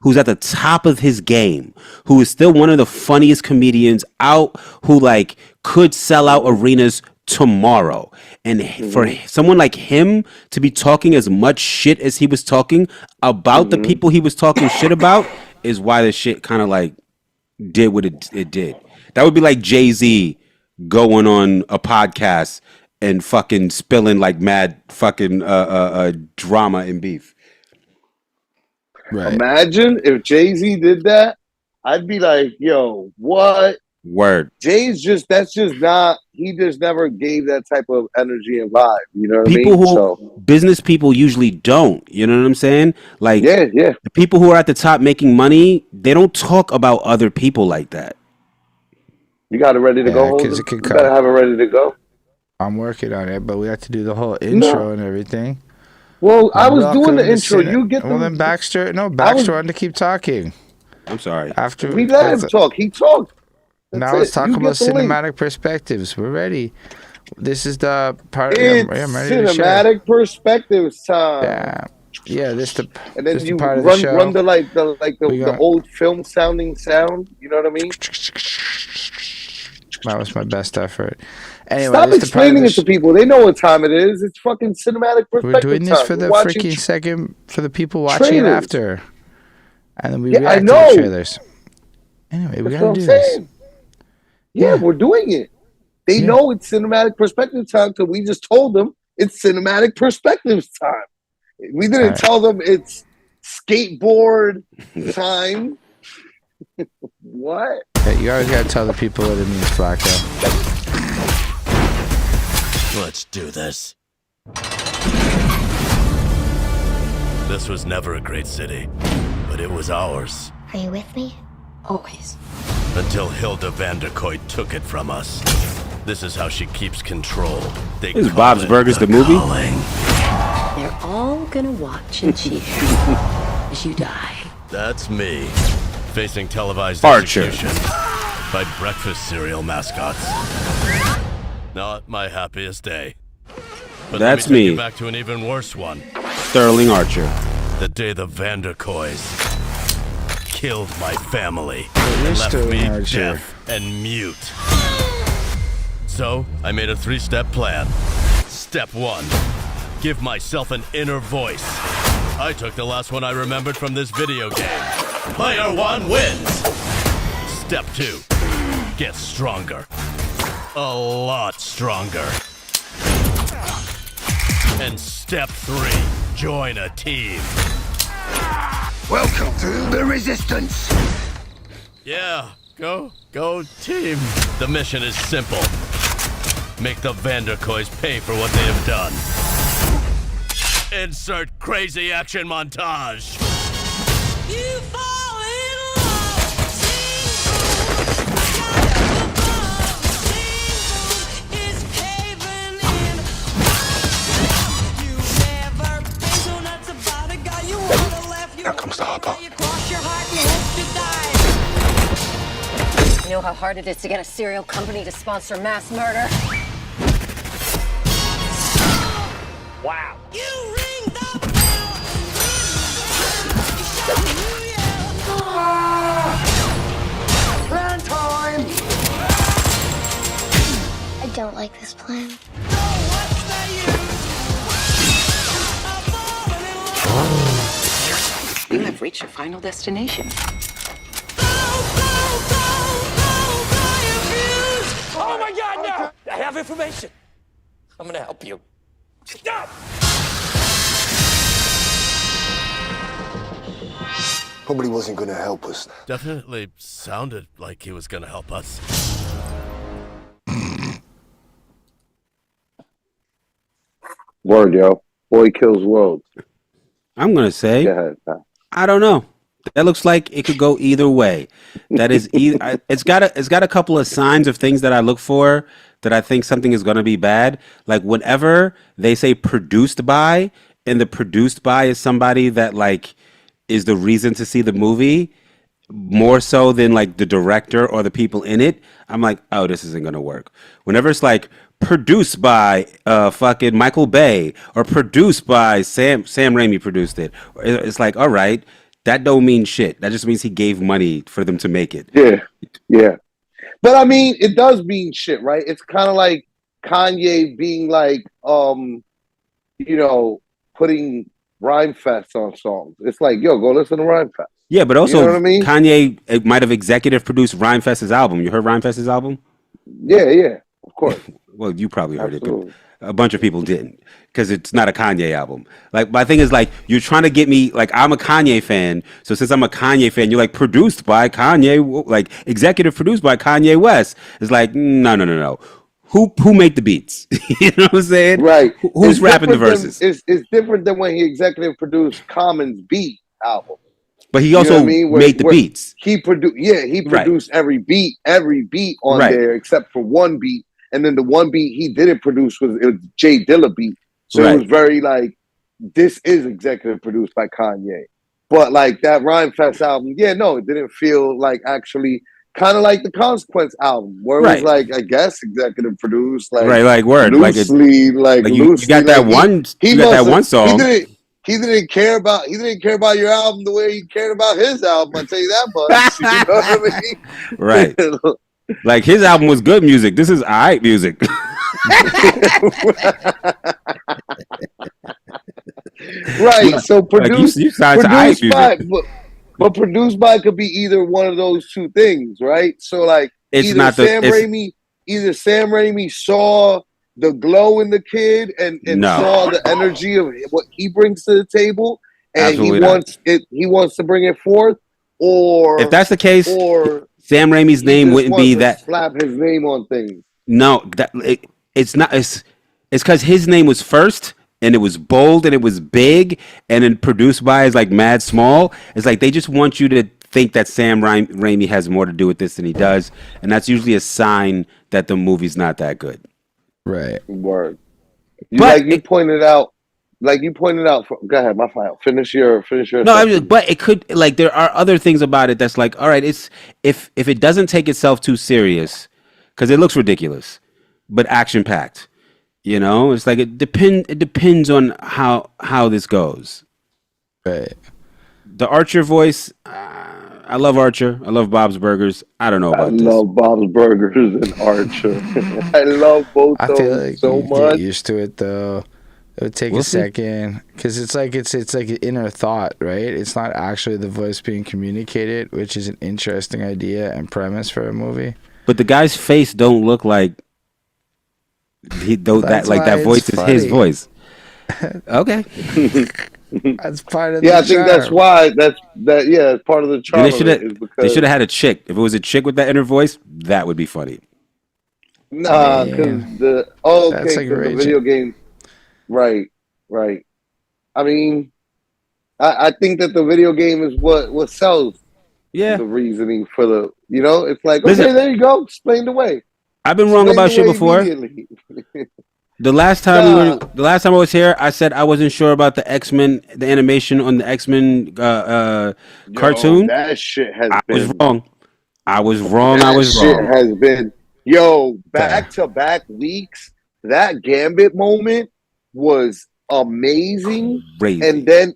C: who's at the top of his game, who is still one of the funniest comedians out, who like could sell out arenas tomorrow. And for someone like him to be talking as much shit as he was talking about the people he was talking shit about is why the shit kind of like did what it did. That would be like Jay-Z going on a podcast and fucking spilling like mad fucking drama and beef.
B: Right. Imagine if Jay-Z did that. I'd be like, yo, what?
C: Word.
B: He just never gave that type of energy and vibe. You know what
C: people
B: I mean?
C: Business people usually don't. You know what I'm saying? Like,
B: yeah.
C: The people who are at the top making money, they don't talk about other people like that.
B: You got it ready to go, Holden? You gotta have it ready to go.
A: I'm working on it, but we have to do the whole intro and everything.
B: Well, I was doing the intro. You get
A: well, then Baxter wanted to keep talking.
C: I'm sorry.
A: After
B: we let him talk. He talked.
A: Now let's talk about cinematic perspectives. We're ready. This is the part.
B: I'm ready cinematic perspectives time.
A: Yeah. This the
B: and then
A: this
B: you
A: part
B: run
A: of the show.
B: run the old film sounding sound. You know what I mean?
A: That was my best effort. Anyway,
B: stop explaining it to people. They know what time it is. It's fucking cinematic perspective.
A: We're doing this
B: time.
A: for the freaking second for the people watching it after, and then we react to the trailers. Anyway, we gotta do this.
B: Yeah, we're doing it. They know it's cinematic perspective time because we just told them it's cinematic perspectives time. We didn't tell them it's skateboard time. What?
A: Hey, you always gotta tell the people what it means, Flacco.
F: Let's do this. This was never a great city, but it was ours.
G: Are you with me? Always.
F: Until Hilda Vanderkoy took it from us. This is how she keeps control. They
C: This is
F: call
C: Bob's
F: it
C: Burgers, the movie?
F: calling.
G: They're all gonna watch and cheer as you die.
F: That's me, facing televised
C: Archer.
F: execution by breakfast cereal mascots. Not my happiest day. But
C: That's
F: let me take
C: me.
F: you back to an even worse one.
C: Sterling Archer.
F: The day the Vanderkoys killed my family
A: you're
F: and left
A: Sterling
F: me
A: Archer.
F: deaf and mute. So, I made a 3-step plan. Step 1, give myself an inner voice. I took the last one I remembered from this video game. Player 1 wins. Step 2, get stronger. A lot stronger. And step 3, join a team.
D: Welcome to the Resistance.
F: Yeah, go team. The mission is simple. Make the Vanderkoys pay for what they have done. Insert crazy action montage.
H: You fall in love, is caving in. You never been so nuts about a guy you wanna laugh. Here comes the hot dog. You cross your heart and hope to die.
G: You know how hard it is to get a cereal company to sponsor mass murder?
H: Wow. You ring the bell. You shout, you yell.
D: Plan time.
G: I don't like this plan.
H: So what's the use? I'm falling in love.
I: You have reached your final destination.
H: Oh my God, no! I have information. I'm gonna help you. Stop!
D: Probably wasn't gonna help us.
F: Definitely sounded like he was gonna help us.
B: Word, yo. Boy kills world.
C: I'm gonna say,
B: Go ahead, Pat.
C: I don't know. That looks like it could go either way. That is, it's got a couple of signs of things that I look for that I think something is gonna be bad. Like whenever they say produced by, and the produced by is somebody that like is the reason to see the movie, more so than like the director or the people in it, I'm like, oh, this isn't gonna work. Whenever it's like produced by fucking Michael Bay or produced by Sam Raimi produced it, it's like, all right, that don't mean shit. That just means he gave money for them to make it.
B: Yeah. But I mean, it does mean shit, right? It's kind of like Kanye being like, putting Rhyme Fest on songs. It's like, yo, go listen to Rhyme Fest.
C: Yeah, but also
B: You know what I mean?
C: Kanye might have executive produced Rhymefest's album. You heard Rhymefest's album?
B: Yeah, of course.
C: Well, you probably heard
B: Absolutely.
C: it, but a bunch of people didn't because it's not a Kanye album. Like, my thing is like, you're trying to get me, like, I'm a Kanye fan. So since I'm a Kanye fan, you're like produced by Kanye, like executive produced by Kanye West. It's like, no. Who made the beats? You know what I'm saying?
B: Right.
C: Who's
B: It's
C: rapping the
B: different
C: verses?
B: It's different than when he executive produced Common's Beat album.
C: But he
B: You know
C: also
B: what I mean?
C: made the beats.
B: He produced every beat on
C: Right.
B: there except for one beat. And then the one beat he didn't produce was Jay Dilla beat. So
C: Right.
B: it was very like, this is executive produced by Kanye. But like that Rhyme Fest album, it didn't feel like actually kind of like the Consequence album, where it was like, I guess, executive produced, like
C: Right, like word.
B: loosely, like
C: you
B: loosely.
C: got that
B: like,
C: one you got that one song.
B: He didn't care about your album the way he cared about his album. I'll tell you that much. You know what I mean?
C: Right. Like his album was good music. This is alright music.
B: Right. So produced,
C: you signed to
B: produced by,
C: music.
B: but produced by could be either one of those two things, right? So like
C: It's
B: either
C: not the-
B: Sam Raimi saw the glow in the kid and
C: No.
B: saw the energy of what he brings to the table, and
C: Absolutely not.
B: he wants to bring it forth, or
C: If that's the case,
B: or
C: Sam Raimi's
B: He
C: name
B: just
C: wouldn't
B: wants
C: be
B: to
C: that.
B: slap his name on things.
C: No, it's not. It's because his name was first, and it was bold, and it was big, and then produced by is like mad small. It's like they just want you to think that Sam Raimi has more to do with this than he does, and that's usually a sign that the movie's not that good.
A: Right.
B: Word.
C: But
B: You pointed out. Go ahead, my file. Finish your.
C: No, I mean, but it could like there are other things about it that's like, all right, it's if it doesn't take itself too serious, because it looks ridiculous, but action packed. You know, it's like it depends on how this goes.
A: Right.
C: The Archer voice, I love Archer. I love Bob's Burgers. I don't know about this.
B: I love Bob's Burgers and Archer. I love both
A: I
B: of
A: feel
B: them
A: like
B: so
A: you
B: much.
A: get used to it though. It would take
C: We'll
A: a
C: see.
A: second because it's like an inner thought, right? It's not actually the voice being communicated, which is an interesting idea and premise for a movie.
C: But the guy's face don't look like
A: That's why
C: that
A: it's
C: voice is his
A: funny.
C: voice. Okay.
A: That's part of
B: Yeah,
A: the
B: I think that's
A: charm.
B: why. It's part of the charm.
C: They should
B: of it, is
C: have
B: because
C: had a chick. If it was a chick with that inner voice, that would be funny.
B: Nah, because
A: Man.
B: the
A: That's like
B: the
A: raging.
B: video game, right. I mean, I think that the video game is what sells
C: Yeah.
B: the reasoning for the. It's like
C: Listen,
B: okay, there you go, explained away.
C: I've been wrong about shit before.
B: Immediately.
C: The last time I was here, I said I wasn't sure about the X-Men, the animation on the X-Men cartoon.
B: That shit has
C: I
B: been.
C: was wrong. I was wrong.
B: That shit has been. Back to back weeks. That Gambit moment was amazing.
C: Crazy.
B: And then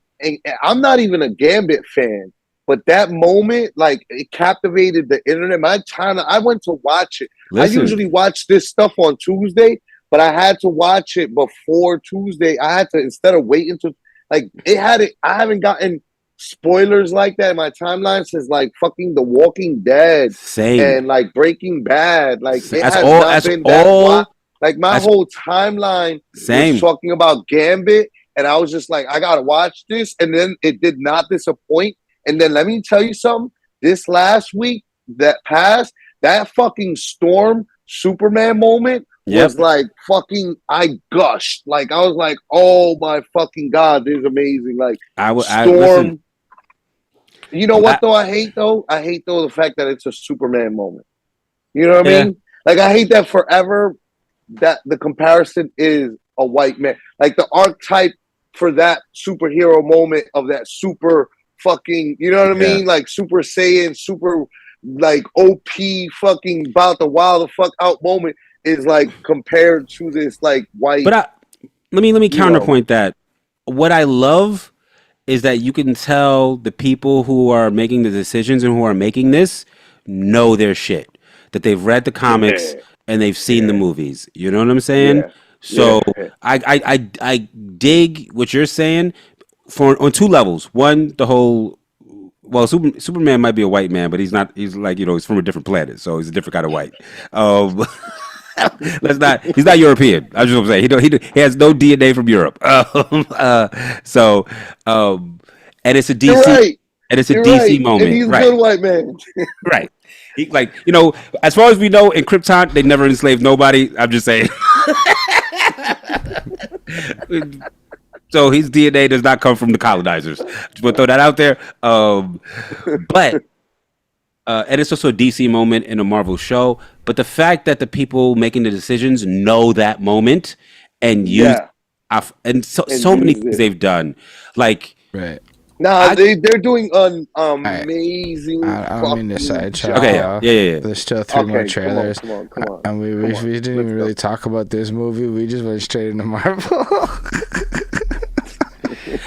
B: I'm not even a Gambit fan, but that moment, like, it captivated the internet. I went to watch it.
C: Listen.
B: I usually watch this stuff on Tuesday, but I had to watch it before Tuesday. I had to, instead of waiting to, like, I haven't gotten spoilers like that in my timeline since like fucking The Walking Dead.
C: Same.
B: And like Breaking Bad. Like, it
C: That's
B: has
C: all-
B: not
C: that's
B: been that
C: all-
B: wild. Like, my
C: that's-
B: whole timeline
C: Same.
B: was talking about Gambit, and I was just like, I gotta watch this, and then it did not disappoint. And then let me tell you something. This last week that passed, that fucking Storm Superman moment was like fucking. I gushed. Like, I was like, oh my fucking god, this is amazing. Like, Storm.
C: Listen,
B: You know what though? I hate the fact that it's a Superman moment. You know what I
C: Yeah.
B: mean? Like, I hate that forever. That the comparison is a white man. Like, the archetype for that superhero moment of that super fucking, you know what I
C: Yeah.
B: mean? Like, Super Saiyan, super like OP fucking about the wild the fuck out moment is like compared to this like white.
C: But let me counterpoint that. What I love is that you can tell the people who are making the decisions and who are making this know their shit. That they've read the comics and they've seen the movies. You know what I'm saying?
B: Yeah.
C: So
B: Yeah.
C: I dig what you're saying on two levels. One, the whole Superman might be a white man, but he's not. He's like, he's from a different planet, so he's a different kind of white. He's not European. I was just gonna say he has no DNA from Europe. And it's a DC.
B: You're right.
C: And it's a
B: You're
C: DC
B: right.
C: moment,
B: And he's
C: right?
B: a good white man.
C: Right. He, as far as we know, in Krypton, they never enslaved nobody. I'm just saying. So his DNA does not come from the colonizers. Just want to throw that out there. But and it's also a DC moment in a Marvel show. But the fact that the people making the decisions know that moment and use so many things they've done, like
A: Right.
B: Nah, they're doing an amazing.
A: I don't mean to sidetrack.
C: Okay, yeah.
A: There's still three more
B: Okay,
A: trailers.
B: come on.
A: And we didn't even really talk about this movie. We just went straight into Marvel.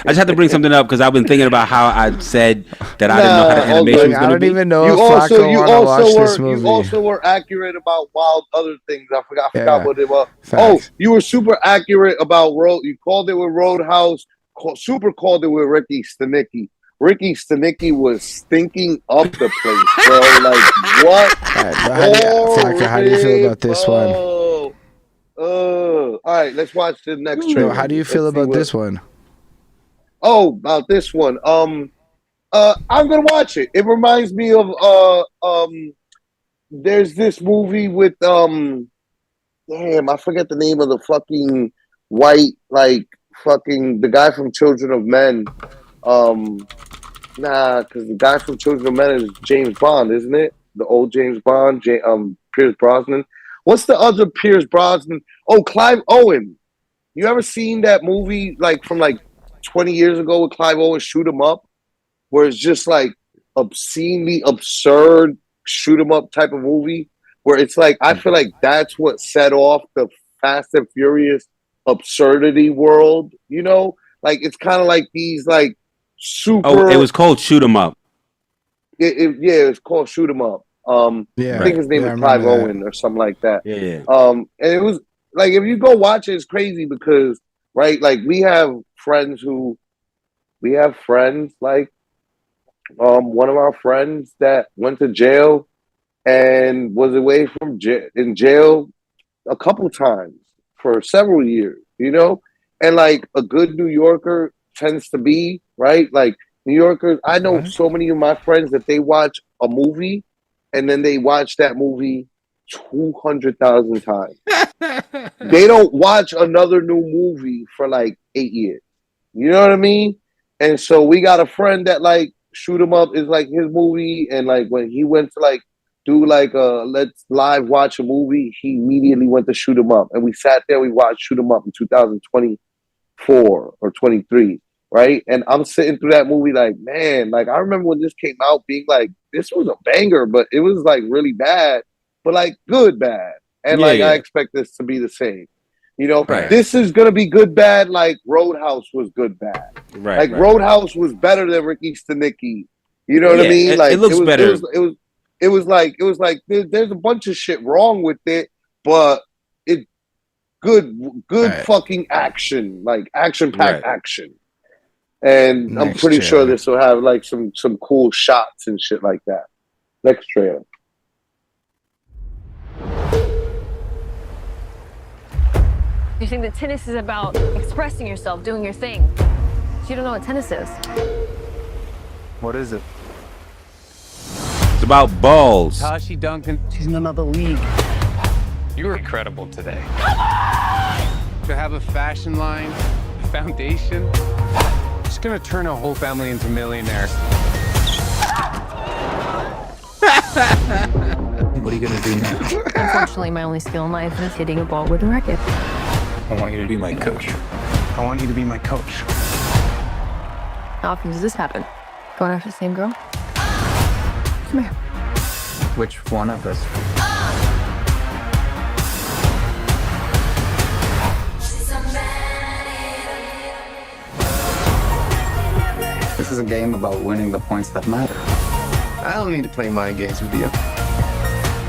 C: I just had to bring something up because I've been thinking about how I said that I didn't know how the animation was
A: I
C: going to
A: don't
C: be.
A: even know
B: You
A: if
B: also,
A: Flacco
B: you
A: want to watch
B: also
A: this
B: were,
A: movie.
B: you also were accurate about wild other things. I forgot
A: Yeah.
B: what it was.
A: Facts.
B: Oh, you were super accurate about Road. You called it with Roadhouse. Super called it with Ricky Stenicki. Ricky Stenicki was stinking up the place, bro. Like, what?
A: Flacco, how do you feel about this one?
B: All right, let's watch the next trailer.
A: No, how do you feel about this one?
B: Oh, about this one. I'm gonna watch it. It reminds me of there's this movie with damn, I forget the name of the fucking white, like fucking the guy from Children of Men. Nah, because the guy from Children of Men is James Bond, isn't it? The old James Bond, Pierce Brosnan. What's the other Pierce Brosnan? Oh, Clive Owen. You ever seen that movie like from like 20 years ago with Clive Owen, Shoot 'em Up, where it's just like obscenely absurd shoot 'em up type of movie, where it's like I feel like that's what set off the Fast and Furious absurdity world. You know, like it's kind of like these like super.
C: Oh, it was called Shoot 'em Up.
B: Yeah, it's called Shoot 'em Up. I think his name is Clive Owen or something like that.
C: Yeah.
B: And it was like if you go watch it, it's crazy because right, like we have friends like one of our friends that went to jail and was away from in jail a couple times for several years, you know, and like a good New Yorker tends to be right, like. New Yorkers, I know so many of my friends that they watch a movie and then they watch that movie 200,000 times. They don't watch another new movie for like 8 years. You know what I mean? And so we got a friend that like Shoot 'em Up is like his movie, and like when he went to like do like let's live watch a movie, he immediately went to Shoot 'em Up, and we sat there, we watched Shoot 'em Up in 2024 or 23. Right. And I'm sitting through that movie like, man, like I remember when this came out being like, this was a banger, but it was like really bad, but like good bad. And I expect this to be the same. You know, This is going to be good bad like Roadhouse was good bad. Like Roadhouse was better than Ricky Stenicki. You know what I mean? Like
C: it looks better.
B: It was like there's a bunch of shit wrong with it, but it good fucking action, like action-packed action. And I'm pretty sure this will have like some cool shots and shit like that. Next trailer.
J: You think that tennis is about expressing yourself, doing your thing. You don't know what tennis is.
K: What is it?
C: It's about balls.
K: Tashi Duncan, she's in another league. You were incredible today. To have a fashion line, a foundation. It's gonna turn a whole family into millionaires. What are you gonna do now?
J: Unfortunately, my only skill in life is hitting a ball with a racket.
K: I want you to be my coach. I want you to be my coach.
J: How often does this happen? Going after the same girl? Come here.
K: Which one of us? This is a game about winning the points that matter. I don't need to play mind games with you.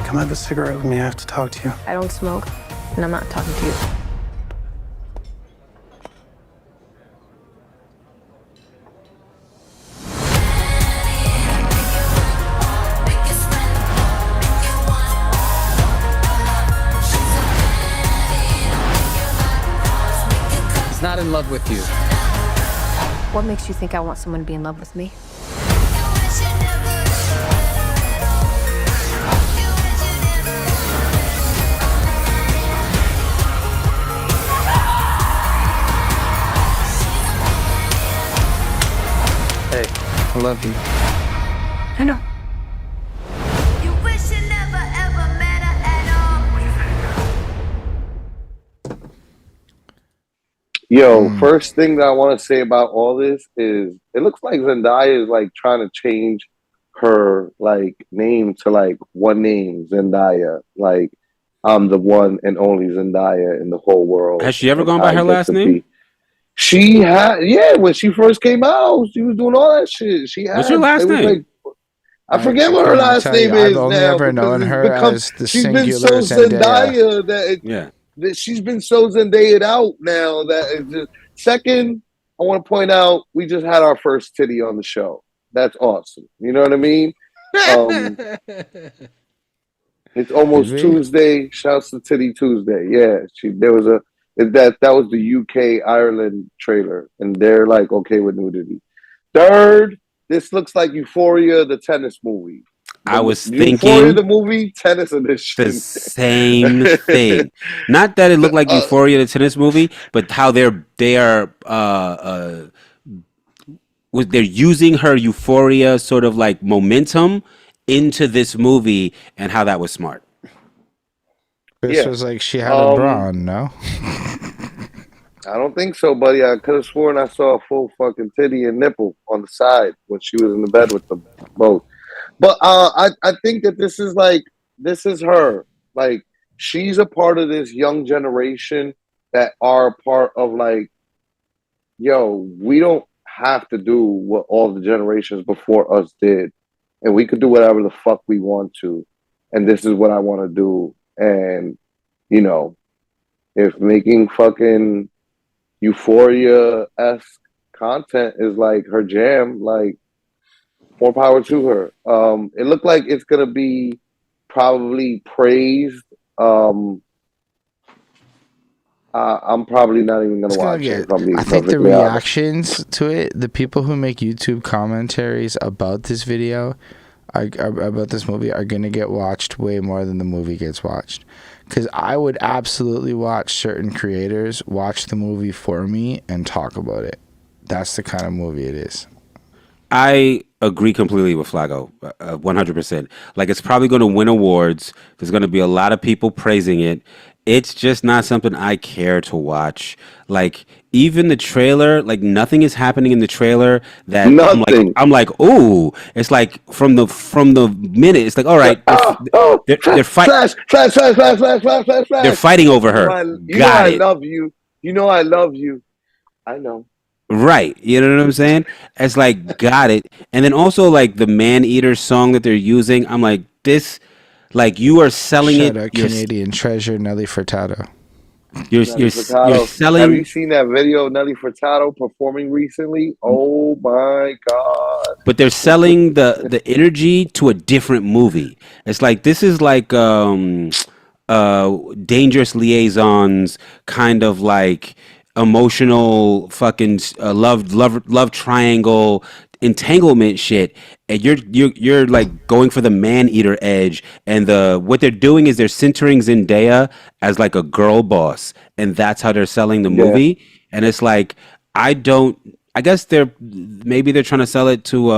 K: Come have a cigarette with me. I have to talk to you.
J: I don't smoke, and I'm not talking to you.
K: He's not in love with you.
J: What makes you think I want someone to be in love with me?
K: Hey, I love you.
J: I know.
B: Yo, first thing that I want to say about all this is it looks like Zendaya is like trying to change her like name to like one name, Zendaya. Like I'm the one and only Zendaya in the whole world.
C: Has she ever gone by her last name?
B: She had, yeah. When she first came out, she was doing all that shit. She had.
C: What's her last name?
B: Like, I forget what her last name is now.
A: I've only ever known her as the
B: she's
A: singular
B: been so
A: Zendaya.
B: That she's been so Zendaya'd out now that it's just. Second, I want to point out we just had our first titty on the show. That's awesome. You know what I mean? It's almost Tuesday. Shouts to Titty Tuesday. Yeah, that was the UK Ireland trailer, and they're like okay with nudity. Third, this looks like Euphoria, the tennis movie.
C: I was
B: Euphoria
C: thinking
B: the movie, tennis
C: the
B: edition.
C: same thing. Not that it looked like Euphoria, the tennis movie, but how they're using her Euphoria sort of like momentum into this movie, and how that was smart.
A: This
B: Yeah.
A: was like she had a bra on, no?
B: I don't think so, buddy. I could have sworn I saw a full fucking titty and nipple on the side when she was in the bed with them both. But I think that this is her. Like, she's a part of this young generation that are a part of like, yo, we don't have to do what all the generations before us did. And we could do whatever the fuck we want to. And this is what I want to do. And, you know, if making fucking Euphoria-esque content is like her jam, like, more power to her. It looked like it's gonna be probably praised. I'm probably not even gonna watch it. If I'm being
A: I think the
B: perfectly honest.
A: reactions to it, the people who make YouTube commentaries about this video, about this movie, are gonna get watched way more than the movie gets watched. Because I would absolutely watch certain creators watch the movie for me and talk about it. That's the kind of movie it is.
C: I agree completely with Flacko, 100%. Like, it's probably going to win awards. There's going to be a lot of people praising it. It's just not something I care to watch. Like, even the trailer, like, nothing is happening in the trailer that I'm like, ooh. It's like from the minute, it's like, all right, they're fighting.
B: Flash.
C: They're fighting over her.
B: I love you. You know I love you. I know.
C: Right. You know what I'm saying? It's like, got it. And then also, like, the Man Eater song that they're using, I'm like, this, like, you are selling
A: Shout
C: it.
A: out Canadian treasure Nelly Furtado.
C: You're selling.
B: Have you seen that video of Nelly Furtado performing recently? Oh my god!
C: But they're selling the energy to a different movie. It's like, this is like Dangerous Liaisons, kind of like emotional fucking love triangle entanglement shit, and you're like going for the man eater edge, and what they're doing is they're centering Zendaya as like a girl boss, and that's how they're selling the movie. And it's like, I guess maybe they're trying to sell it to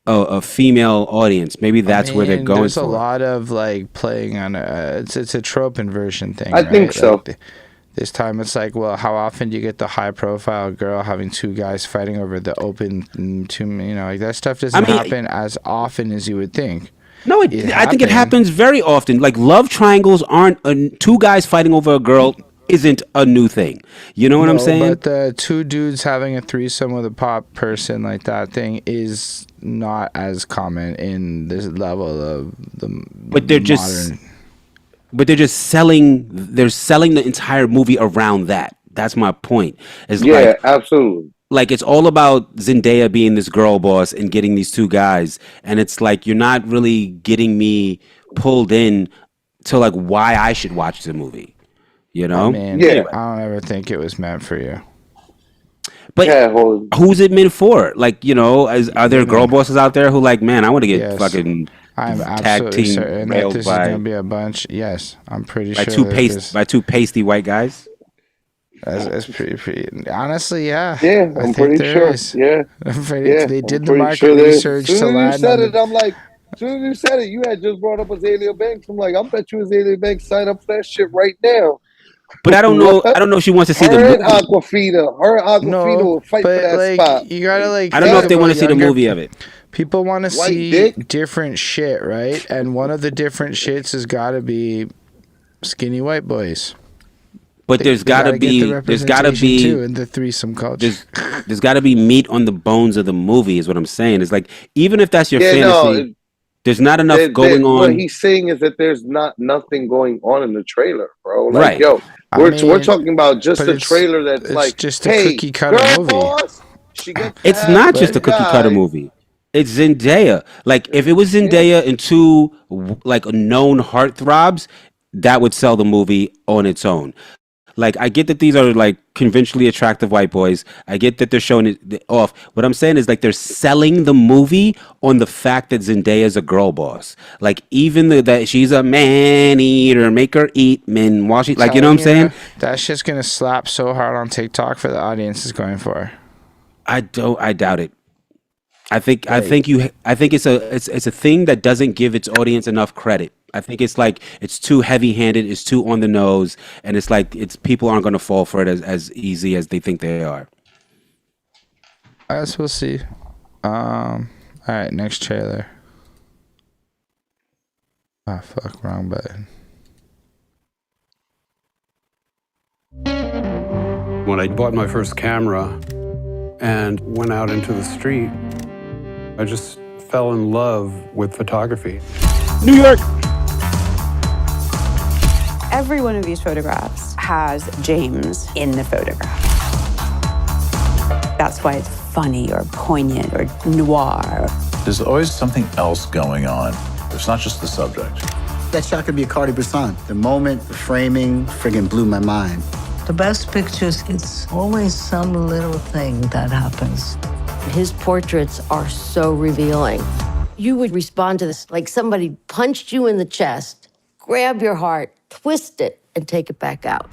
C: a female audience. Maybe that's where they're going.
A: There's a lot of like playing on it's a trope inversion thing.
B: I think so.
A: Like, this time it's like, well, how often do you get the high profile girl having two guys fighting over the open like that stuff doesn't happen as often as you would think.
C: No, I think it happens very often. Like, love triangles aren't two guys fighting over a girl isn't a new thing. You know what I'm saying?
A: But the two dudes having a threesome with a pop person, like that thing, is not as common in this level of the modern.
C: But they're just selling. They're selling the entire movie around that. That's my point.
B: Absolutely.
C: Like, it's all about Zendaya being this girl boss and getting these two guys, and it's like, you're not really getting me pulled in to like why I should watch the movie. You know?
A: I don't ever think it was meant for you.
C: But who's it meant for? Like, are there girl bosses out there who like, man, I want to get fucking
A: I'm
C: tag
A: absolutely
C: team
A: certain that
C: railed
A: this is
C: by
A: going to be a bunch. Yes, I'm pretty
C: by
A: sure.
C: by two pasty white guys.
A: That's pretty. Honestly, yeah.
B: Yeah, I'm pretty sure. Yeah,
A: They did the market research to land.
B: As soon as you said it, I'm like, as soon as you said it, you had just brought up Azalea Banks. I'm like, I bet you Azalea Banks sign up for that shit right now.
C: But I don't know. I don't know if she wants to see the movie.
B: Aquafina will fight for that spot.
A: You gotta like.
C: I don't know if they want to see the movie of it.
A: People want to see different shit, right? And one of the different shits has got to be skinny white boys.
C: But there's got to be
A: too in the threesome culture.
C: There's got to be meat on the bones of the movie, is what I'm saying. It's like, even if that's your fantasy, there's not enough going on.
B: What he's saying is that there's nothing going on in the trailer, bro. Like,
C: right.
B: Yo, we're talking about just a trailer that's like,
A: just a cookie cutter movie.
B: Boss,
C: it's not just a cookie cutter movie. It's Zendaya. Like, if it was Zendaya and two like known heartthrobs, that would sell the movie on its own. Like, I get that these are like conventionally attractive white boys. I get that they're showing it off. What I'm saying is like they're selling the movie on the fact that Zendaya is a girl boss. Like even that she's a man eater, make her eat men while she like, you know what I'm saying?
A: That shit's gonna slap so hard on TikTok for the audience is going for.
C: I doubt it. I think it's a thing that doesn't give its audience enough credit. I think it's like it's too heavy-handed, it's too on the nose, and it's like people aren't going to fall for it as easy as they think they are.
A: I guess we'll see. All right, next trailer. Ah, fuck, wrong button.
L: When I bought my first camera and went out into the street, I just fell in love with photography.
C: New York!
M: Every one of these photographs has James in the photograph. That's why it's funny or poignant or noir.
N: There's always something else going on. It's not just the subject.
O: That shot could be a Cardi Bresson. The moment, the framing, friggin' blew my mind.
P: The best pictures, it's always some little thing that happens.
G: His portraits are so revealing. You would respond to this like somebody punched you in the chest, grab your heart, twist it, and take it back out.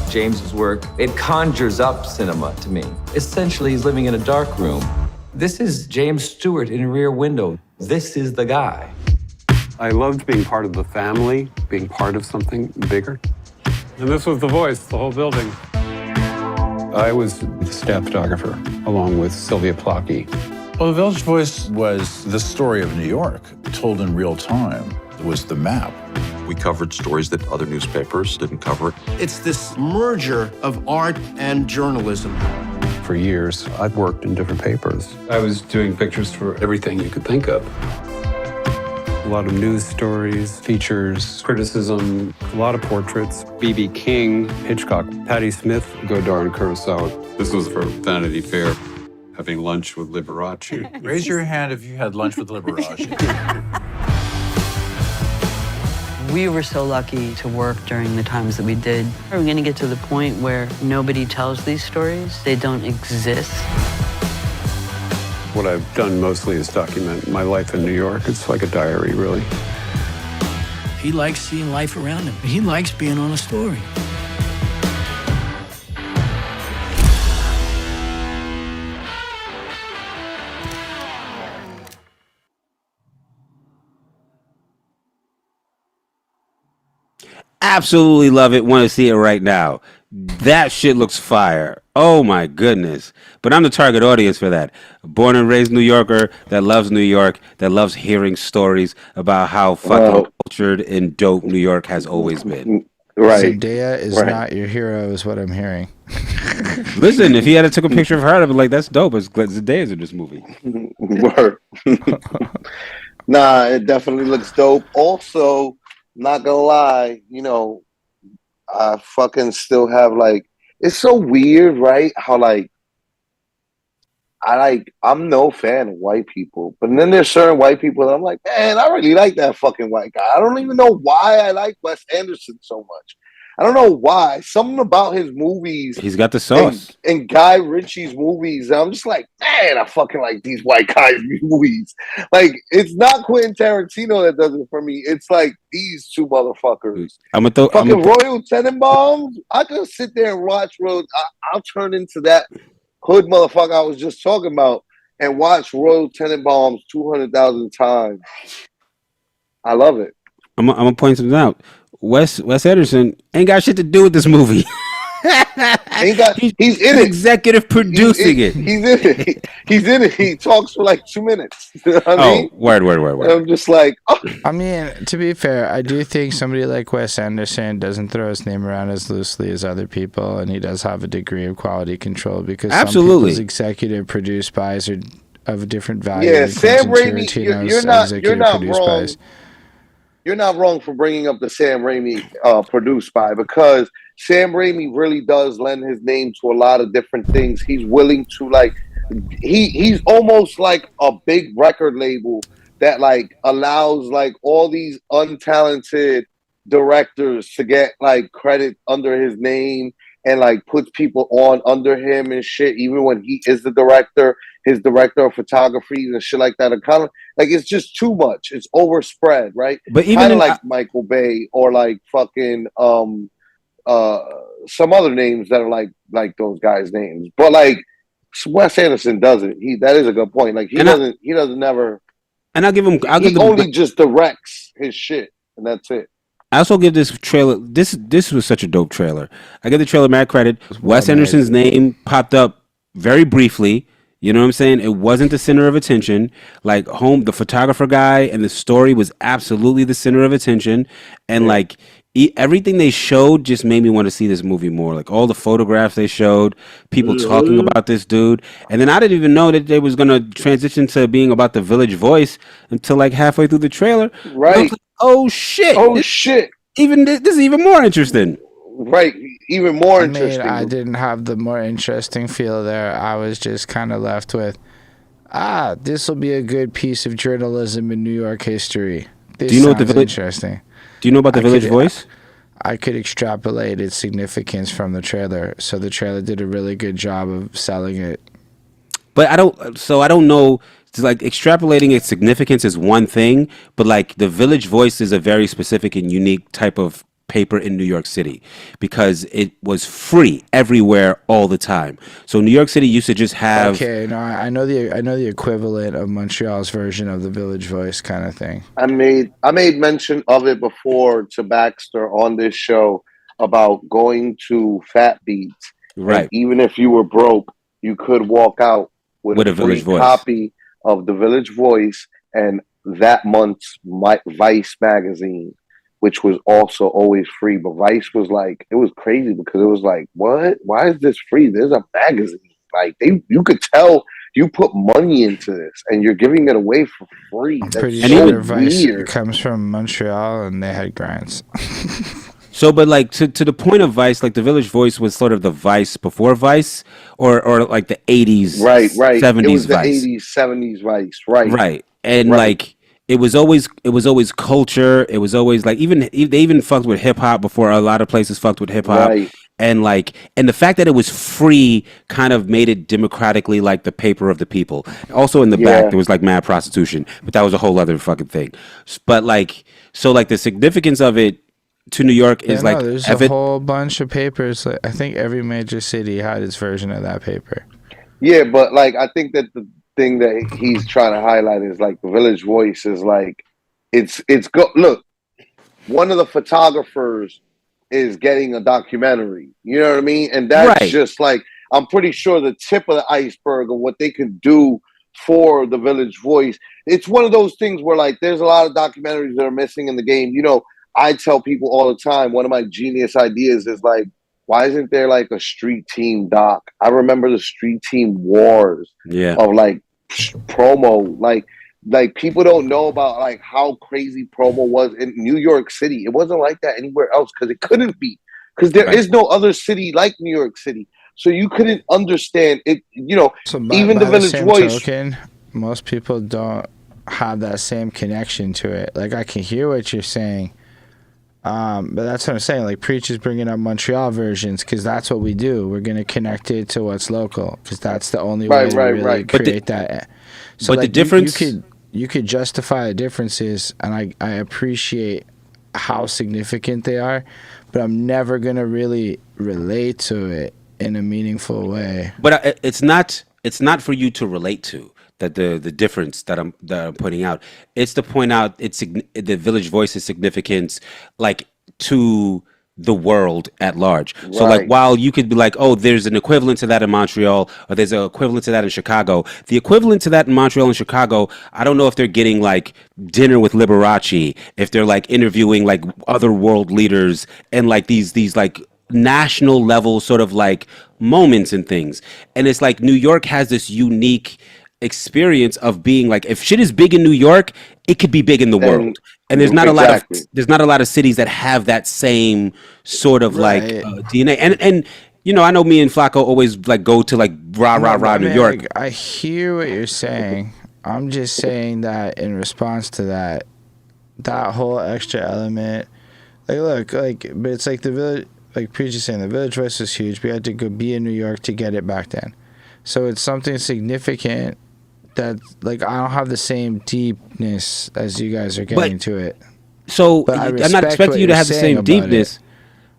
Q: James's work, it conjures up cinema to me. Essentially, he's living in a dark room. This is James Stewart in Rear Window. This is the guy.
L: I loved being part of the family, being part of something bigger. And this was The Voice, the whole building. I was the staff photographer, along with Sylvia Plocki.
N: Well, The Village Voice was the story of New York, told in real time. It was the map.
R: We covered stories that other newspapers didn't cover.
S: It's this merger of art and journalism.
L: For years, I've worked in different papers. I was doing pictures for everything you could think of. A lot of news stories, features, criticism, a lot of portraits. B.B. King, Hitchcock, Patti Smith, Godard, and Kurosawa. This was for Vanity Fair, having lunch with Liberace.
N: Raise your hand if you had lunch with Liberace.
T: We were so lucky to work during the times that we did. We're going to get to the point where nobody tells these stories. They don't exist.
L: What I've done mostly is document my life in New York. It's like a diary, really.
P: He likes seeing life around him. He likes being on a story.
C: Absolutely love it. Want to see it right now. That shit looks fire. Oh my goodness. But I'm the target audience for that. Born and raised New Yorker that loves New York, that loves hearing stories about how fucking cultured and dope New York has always been.
B: Right.
A: Zendaya is not your hero, is what I'm hearing.
C: Listen, if he had took a picture of her, I'd be like, that's dope. It's Zendaya's in this movie.
B: Word. Nah, it definitely looks dope. Also, not gonna lie, you know, I fucking still have like, it's so weird, right? How like, I'm no fan of white people, but then there's certain white people that I'm like, man, I really like that fucking white guy. I don't even know why I like Wes Anderson so much. I don't know why. Something about his movies.
C: He's got the sauce.
B: And Guy Ritchie's movies. I'm just like, man, I fucking like these white guys' movies. Like, it's not Quentin Tarantino that does it for me. It's like these two motherfuckers. Royal Tenenbaums. I could sit there and watch Royal. I'll turn into that hood motherfucker I was just talking about and watch Royal Tenenbaums 200,000 times. I love it.
C: I'm gonna point something out. Wes Anderson ain't got shit to do with this movie.
B: He's in it.
C: Executive producing it.
B: He's in it. He's in it. He talks for like 2 minutes. You know what I mean?
C: Word.
B: And I'm just like, oh.
A: I mean, to be fair, I do think somebody like Wes Anderson doesn't throw his name around as loosely as other people, and he does have a degree of quality control because some people's executive produced buys are of a different value.
B: Yeah, Sam Raimi, you're not wrong.
A: Buys.
B: You're not wrong for bringing up the Sam Raimi produced by, because Sam Raimi really does lend his name to a lot of different things. He's willing to like, he's almost like a big record label that like allows like all these untalented directors to get like credit under his name and like puts people on under him and shit, even when he is the director, his director of photography and shit like that. Are kind of like, it's just too much. It's overspread, right?
C: But even
B: kind of
C: in,
B: like Michael Bay or like fucking some other names that are like those guys' names. But like Wes Anderson doesn't. That is a good point. Like he doesn't never.
C: And
B: He only just directs his shit, and that's it.
C: I also give this trailer. This was such a dope trailer. I give the trailer mad credit. Wes Anderson's name popped up very briefly. You know what I'm saying? It wasn't the center of attention. Like the photographer guy and the story was absolutely the center of attention. And like everything they showed just made me want to see this movie more. Like all the photographs they showed, people talking about this dude. And then I didn't even know that they was gonna transition to being about the Village Voice until like halfway through the trailer.
B: Right.
C: Oh shit!
B: Oh shit!
C: Even this is even more interesting.
B: Right, even more interesting.
A: I didn't have the more interesting feel there. I was just kind of left with, this will be a good piece of journalism in New York history. This
C: Do you know what the Village?
A: Interesting.
C: Do you know about the Village Voice?
A: I could extrapolate its significance from the trailer. So the trailer did a really good job of selling it.
C: But I don't know. Like extrapolating its significance is one thing, but like the Village Voice is a very specific and unique type of paper in New York City because it was free everywhere all the time. So New York City used to just have.
A: Okay, no, I know the equivalent of Montreal's version of the Village Voice kind of thing.
B: I made mention of it before to Baxter on this show about going to Fat Beats.
C: Right.
B: And even if you were broke, you could walk out with a
C: Village
B: free
C: Voice
B: copy of the Village Voice and that month's Vice magazine, which was also always free. But Vice was like, it was crazy because it was like, what? Why is this free? There's a magazine. Like you could tell you put money into this and you're giving it away for free.
A: I'm
B: That's
A: pretty
B: so
A: sure Vice
B: weird.
A: comes from Montreal and they had grants.
C: So, but like to the point of Vice, like the Village Voice was sort of the Vice before Vice, or like the 80s,
B: right,
C: 70s
B: it was the
C: Vice,
B: 80s, 70s Vice, right,
C: and like it was always culture. It was always like they even fucked with hip hop before a lot of places fucked with hip hop,
B: Right.
C: and the fact that it was free kind of made it democratically like the paper of the people. Also in the back there was like mad prostitution, but that was a whole other fucking thing. But like the significance of it to New York is
A: there's a whole bunch of papers. Like, I think every major city had its version of that paper.
B: Yeah, but like I think that the thing that he's trying to highlight is like the Village Voice is like it's look, one of the photographers is getting a documentary. You know what I mean? And that's just like, I'm pretty sure the tip of the iceberg of what they could do for the Village Voice. It's one of those things where like there's a lot of documentaries that are missing in the game. You know, I tell people all the time, one of my genius ideas is like, why isn't there like a street team doc? I remember the street team wars of like promo. Like people don't know about like how crazy promo was in New York City. It wasn't like that anywhere else because it couldn't be, because there is no other city like New York City. So you couldn't understand it. You know, even the Village Voice.
A: Token, most people don't have that same connection to it. Like I can hear what you're saying. But that's what I'm saying. Like Preach is bringing up Montreal versions because that's what we do. We're gonna connect it to what's local because that's the only way to really create that. So
C: but
A: like,
C: the difference,
A: you could justify the differences, and I appreciate how significant they are, but I'm never gonna really relate to it in a meaningful way.
C: But it's not for you to relate to. That the difference that I'm putting out, it's to point out the Village Voice's significance, like to the world at large. So like while you could be like, oh, there's an equivalent to that in Montreal, or there's an equivalent to that in Chicago. The equivalent to that in Montreal and Chicago, I don't know if they're getting like dinner with Liberace, if they're like interviewing like other world leaders and like these like national level sort of like moments and things. And it's like New York has this unique experience of being like, if shit is big in New York, it could be big in the world. And there's not a lot of cities that have that same sort of like DNA. And you know, I know me and Flacco always like go to like rah New York.
A: Like, I hear what you're saying. I'm just saying that in response to that whole extra element Like, look, like, but it's like the village. Like Preacher's saying, the Village Voice was huge. We had to go be in New York to get it back then. So it's something significant that, like, I don't have the same deepness as you guys are getting to it.
C: So
A: But I
C: I'm not
A: respect
C: expecting
A: what
C: you to
A: you're
C: have the
A: saying
C: same
A: about
C: deepness,
A: it.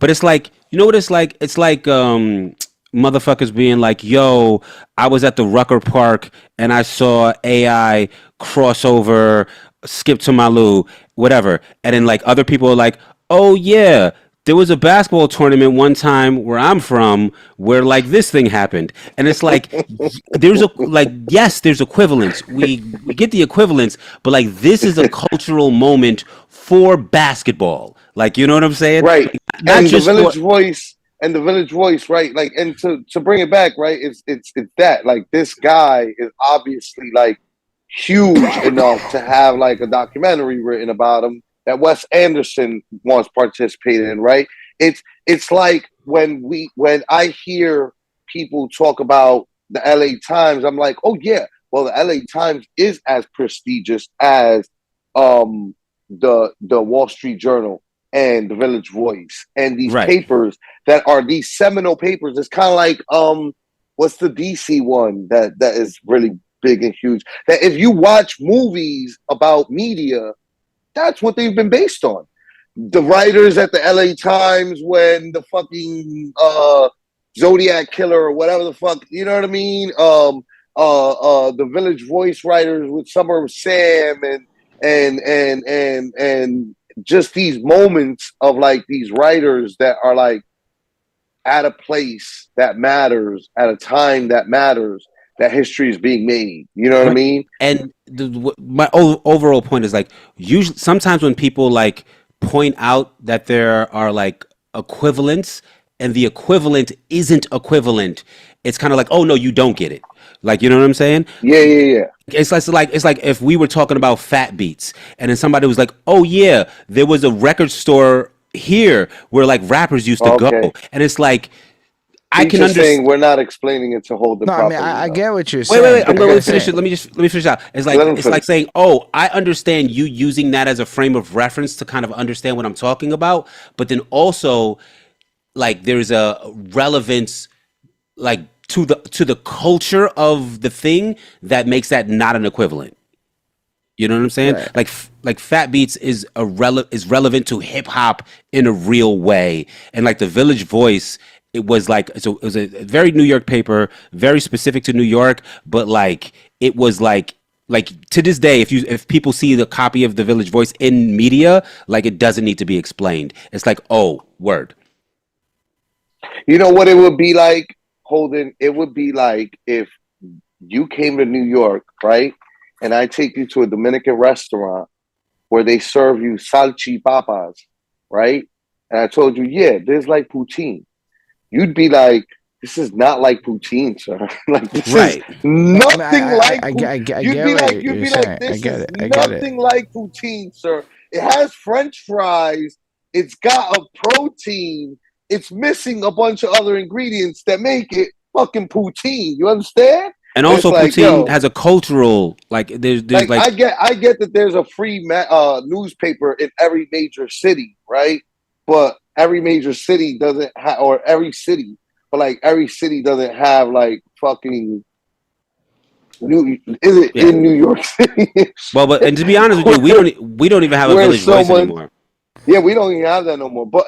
C: but it's like, you know what it's like? It's like motherfuckers being like, "Yo, I was at the Rucker Park and I saw AI crossover, skip to Malou, whatever," and then like other people are like, "Oh yeah." There was a basketball tournament one time where I'm from where like this thing happened. And it's like there's a like yes, there's equivalence. We get the equivalence, but like this is a cultural moment for basketball. Like you know what I'm saying?
B: Right.
C: Like, not
B: And the
C: just for
B: Village Voice and the Village Voice, right? Like, and to bring it back, right? It's that like this guy is obviously like huge enough to have like a documentary written about him that Wes Anderson once participated in, right? It's like when I hear people talk about the LA Times, I'm like, oh yeah, well the LA Times is as prestigious as the Wall Street Journal and the Village Voice and these
C: right.
B: papers that are these seminal papers. It's kind of like what's the DC one that is really big and huge, that if you watch movies about media, that's what they've been based on. The writers at the LA Times, when the fucking Zodiac Killer or whatever the fuck, you know what I mean? The Village Voice writers with Summer of Sam and just these moments of like these writers that are like at a place that matters, at a time that matters, that history is being made. You know what I mean?
C: And my overall point is like usually sometimes when people like point out that there are like equivalents and the equivalent isn't equivalent, it's kind of like, oh no, you don't get it. Like you know what I'm saying?
B: Yeah.
C: It's like if we were talking about fat beats and then somebody was like, oh yeah, there was a record store here where like rappers used to go, and it's like I can understand.
B: Saying we're not explaining it to hold the.
A: No, I mean I get what you're saying.
C: Wait. I'm going to finish it. Let me finish out. It's like saying, oh, I understand you using that as a frame of reference to kind of understand what I'm talking about, but then also like there's a relevance like to the culture of the thing that makes that not an equivalent. You know what I'm saying?
A: Right.
C: Like Fat Beats is relevant to hip hop in a real way, and like the Village Voice, it was a very New York paper, very specific to New York, but like it was like to this day, if people see the copy of the Village Voice in media, like it doesn't need to be explained. It's like, oh, word.
B: You know what it would be like, Holden? It would be like if you came to New York, right? And I take you to a Dominican restaurant where they serve you salchipapas, right? And I told you, yeah, there's like poutine. You'd be like, this is not like poutine, sir. Like this is nothing like poutine. You'd be like, this is nothing like poutine, sir. It has French fries. It's got a protein. It's missing a bunch of other ingredients that make it fucking poutine. You understand?
C: And also, poutine has a cultural there's
B: like I get that there's a free newspaper in every major city, right? But every major city doesn't have, or every city, but like every city doesn't have like fucking in New York City?
C: Well, and to be honest with you, we don't even have a Village Voice anymore.
B: Yeah, we don't even have that no more. But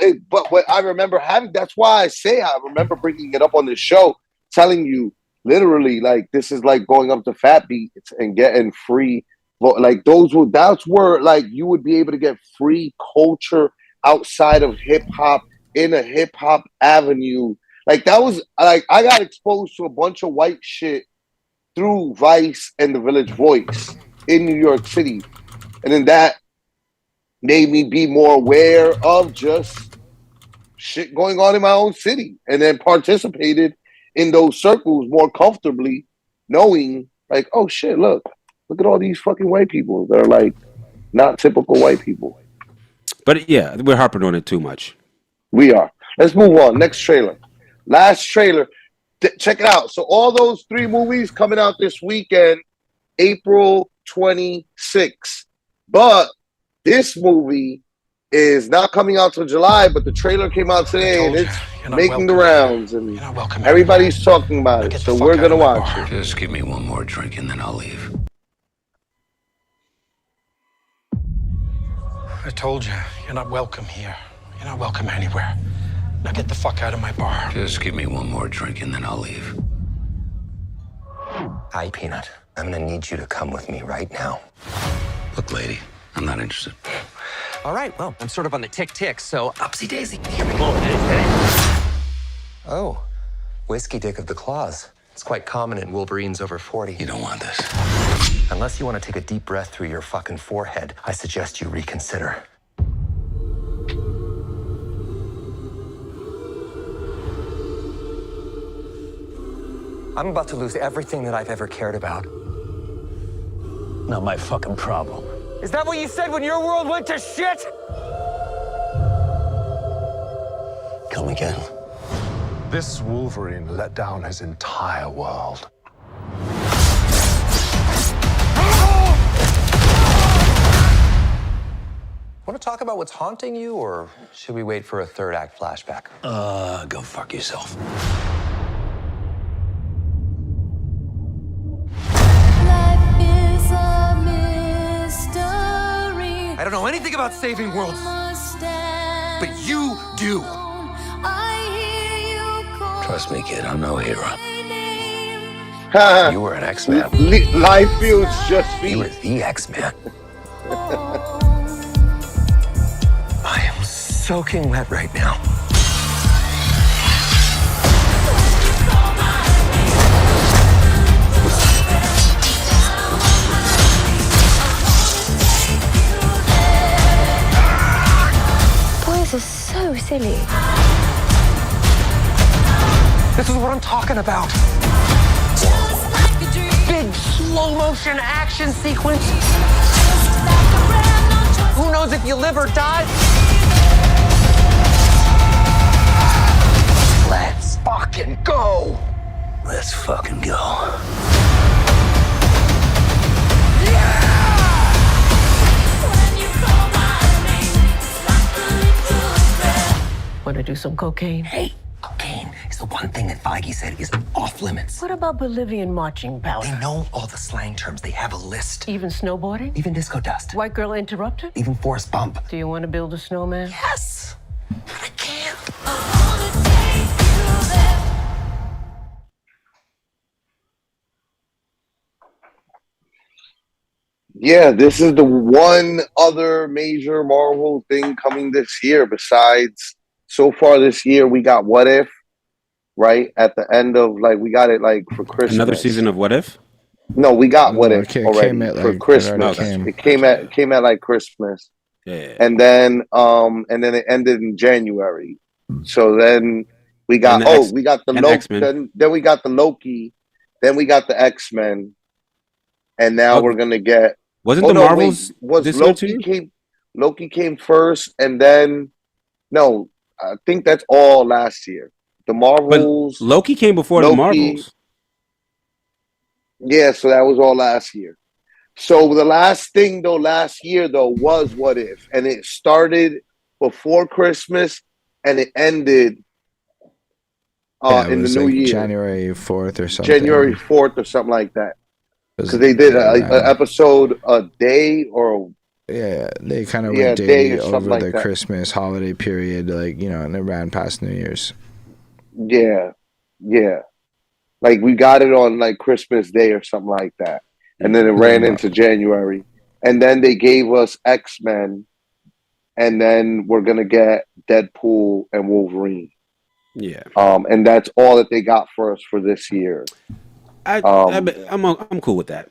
B: what I remember having, that's why I say I remember bringing it up on this show, telling you literally like this is like going up to Fat Beats and getting free. Like that's where like you would be able to get free culture outside of hip hop in a hip hop avenue. Like that was like I got exposed to a bunch of white shit through Vice and the Village Voice in New York City, and then that made me be more aware of just shit going on in my own city, and then participated in those circles more comfortably, knowing like, oh shit, look at all these fucking white people that are like not typical white people.
C: But yeah, we're harping on it too much.
B: We are. Let's move on. Next trailer. Last trailer. Check it out. So all those 3 movies coming out this weekend, April 26th. But this movie is not coming out till July, but the trailer came out today and it's making the rounds and everybody's talking about it. So we're gonna watch it.
U: Just give me one more drink and then I'll leave.
V: I told you, you're not welcome here. You're not welcome anywhere. Now get the fuck out of my bar.
U: Just give me one more drink and then I'll leave.
W: Hi, Peanut. I'm gonna need you to come with me right now.
U: Look, lady, I'm not interested.
W: All right, well, I'm sort of on the tick-tick, so upsy daisy. Here we go. Oh, whiskey dick of the claws. It's quite common in Wolverines over 40.
U: You don't want this.
W: Unless you want to take a deep breath through your fucking forehead, I suggest you reconsider. I'm about to lose everything that I've ever cared about.
U: Not my fucking problem.
W: Is that what you said when your world went to shit?
U: Come again.
X: This Wolverine let down his entire world.
W: Want to talk about what's haunting you, or should we wait for a third act flashback?
U: Go fuck yourself.
W: I don't know anything about saving worlds, but you do.
U: Trust me, kid, I'm no hero.
W: You were an X-Man.
B: Life feels just me.
W: You were the X-Man. I am soaking wet right now.
J: Boys are so silly.
W: This is what I'm talking about. Big slow motion action sequence. Who knows if you live or die? Let's fucking go.
U: Let's fucking go.
J: Want to do some cocaine?
W: Hey, cocaine is the one thing that Feige said is off limits.
J: What about Bolivian marching powder?
W: They know all the slang terms. They have a list.
J: Even snowboarding?
W: Even disco dust.
J: White girl interrupted?
W: Even forest bump.
J: Do you want to build a snowman?
W: Yes. But I can't.
B: Yeah, this is the one other major Marvel thing coming this year. Besides, so far this year, we got What If, right? At the end of, like, we got it, like, for Christmas.
C: Another season of What If?
B: No, we got What If
A: Okay,
B: already
A: came at,
B: for
A: like,
B: Christmas. It came at like Christmas.
C: Yeah.
B: And then it ended in January. So then we got, we got the Loki, then we got the Loki, then we got the X-Men, and now we're going to get,
C: Wasn't the Marvels this year too?
B: Loki came first, and then I think that's all last year. The Marvels.
C: But Loki came before the Marvels.
B: Yeah, so that was all last year. So the last thing last year was What If, and it started before Christmas and it ended in the new year,
A: January 4th or something.
B: January 4th or something like that. Because they did an episode a day or
A: they kind of went daily over the Christmas holiday period, like, you know, and it ran past New Year's.
B: Yeah. Like we got it on like Christmas Day or something like that, and then it ran into January, and then they gave us X-Men, and then we're gonna get Deadpool and Wolverine.
C: Yeah.
B: And that's all that they got for us for this year.
C: I'm cool with that.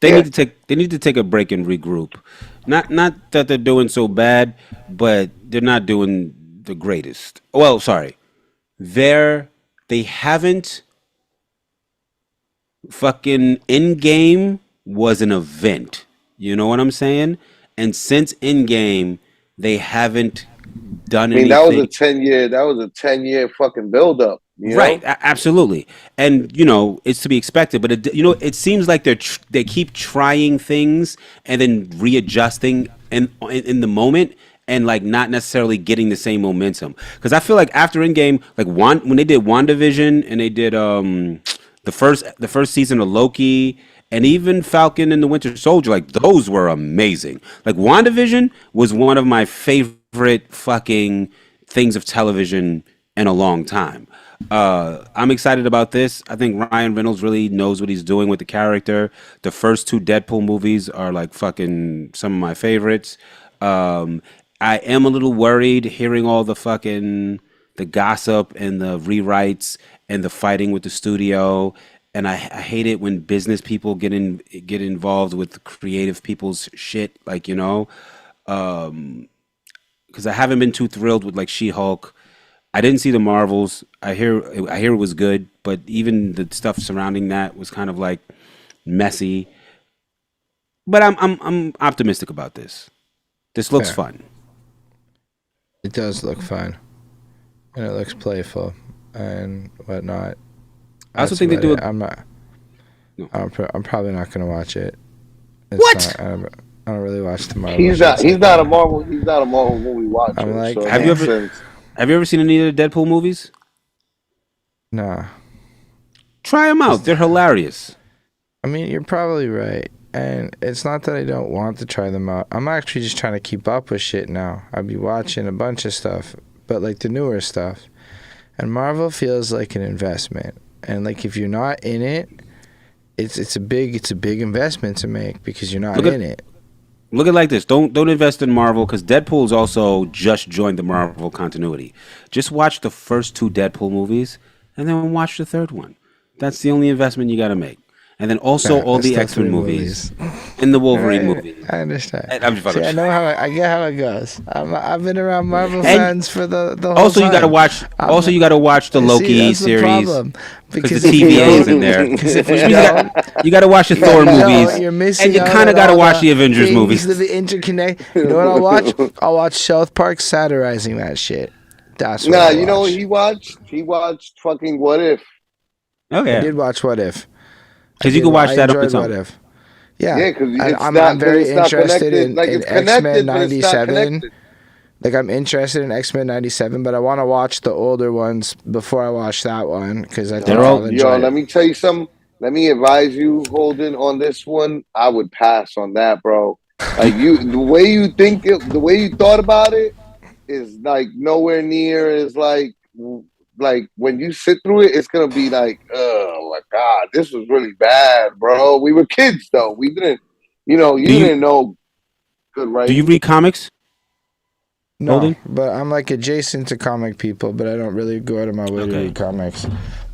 C: They need to take a break and regroup. Not that they're doing so bad, but they're not doing the greatest. Well, sorry. They haven't fucking Endgame was an event. You know what I'm saying? And since Endgame, they haven't done anything.
B: That was a 10-year fucking buildup.
C: Right, absolutely, and you know it's to be expected. But it seems like they keep trying things and then readjusting in the moment and like not necessarily getting the same momentum. Because I feel like after Endgame, like when they did WandaVision and they did the first season of Loki and even Falcon and the Winter Soldier, like those were amazing. Like WandaVision was one of my favorite fucking things of television in a long time. I'm excited about this. I think Ryan Reynolds really knows what he's doing with the character. The first two Deadpool movies are like fucking some of my favorites. I am a little worried hearing all the gossip and the rewrites and the fighting with the studio. And I hate it when business people get involved with creative people's shit. Like, you know, because I haven't been too thrilled with like She-Hulk. I didn't see the Marvels. I hear it was good, but even the stuff surrounding that was kind of like messy. But I'm optimistic about this. This looks fun.
A: It does look fun, and it looks playful and whatnot.
C: I also think they do.
A: I'm not. No. I'm probably not gonna watch it.
C: What?
A: I don't really watch the Marvel.
B: He's not a Marvel movie watcher.
A: I'm like,
B: so
C: have you ever seen any of the Deadpool movies?
A: Nah.
C: Try them out. They're hilarious.
A: I mean, you're probably right. And it's not that I don't want to try them out. I'm actually just trying to keep up with shit now. I'll be watching a bunch of stuff, but like the newer stuff. And Marvel feels like an investment. And like if you're not in it, it's a big investment to make because you're not in it.
C: Look at it like this. Don't invest in Marvel because Deadpool's also just joined the Marvel continuity. Just watch the first two Deadpool movies and then watch the third one. That's the only investment you got to make. And then also all the X-Men movies and the Wolverine movie.
A: I understand.
C: I'm just
A: I know I get how it goes. I've been around Marvel fans for the whole
C: also
A: time.
C: You gotta watch the Loki series because the TVA is in there. You gotta watch the Thor movies,
A: you're missing
C: and you
A: out
C: kind of
A: on
C: gotta
A: all
C: watch the Avengers movies.
A: The interconnect. You know what I'll watch? I'll watch South Park satirizing that shit. That's what I'll
B: you know
A: watch.
B: what he watched? He watched fucking What If.
C: Oh yeah,
A: I did watch What If.
C: Because you can watch that on its own.
A: What If. Yeah,
B: because
A: I'm very interested in X-Men 97. Like I'm interested in X-Men 97, but I want to watch the older ones before I watch that one because I think I'll enjoy it.
B: Let me tell you something. Let me advise you, Holden, on this one. I would pass on that, bro. Like the way you thought about it is like nowhere near as like when you sit through it, it's gonna be like, oh my god, this was really bad, bro. We were kids though. We didn't, you didn't know good, right?
C: Do you read comics?
A: No,
C: Holden?
A: But I'm like adjacent to comic people, but I don't really go out of my way to read comics.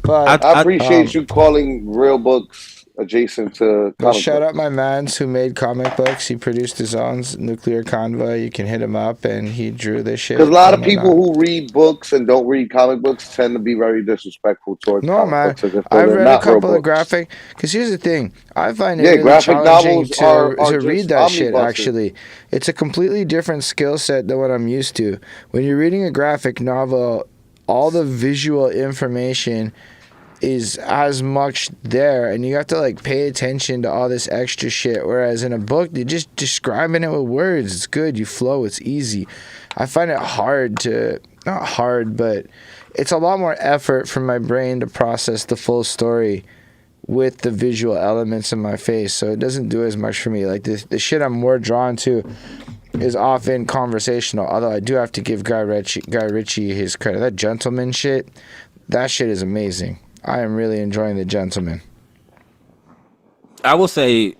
A: But
B: I appreciate you calling real books adjacent to comic
A: shout
B: books.
A: out my mans who made comic books. He produced his own Nuclear Convoy. You can hit him up, and he drew this shit.
B: Because a lot of people who read books and don't read comic books tend to be very disrespectful towards comic books.
A: I've read a couple of graphic. Because here's the thing, I find it really challenging to read that shit. Actually, it's a completely different skill set than what I'm used to. When you're reading a graphic novel, all the visual information is as much there, and you have to like pay attention to all this extra shit, whereas in a book you're just describing it with words. It's good, you flow, it's easy. I find it not hard, but it's a lot more effort for my brain to process the full story with the visual elements in my face, so it doesn't do as much for me. Like the shit I'm more drawn to is often conversational, although I do have to give Guy Ritchie his credit. That Gentleman shit, that shit is amazing. I am really enjoying The Gentleman.
C: I will say,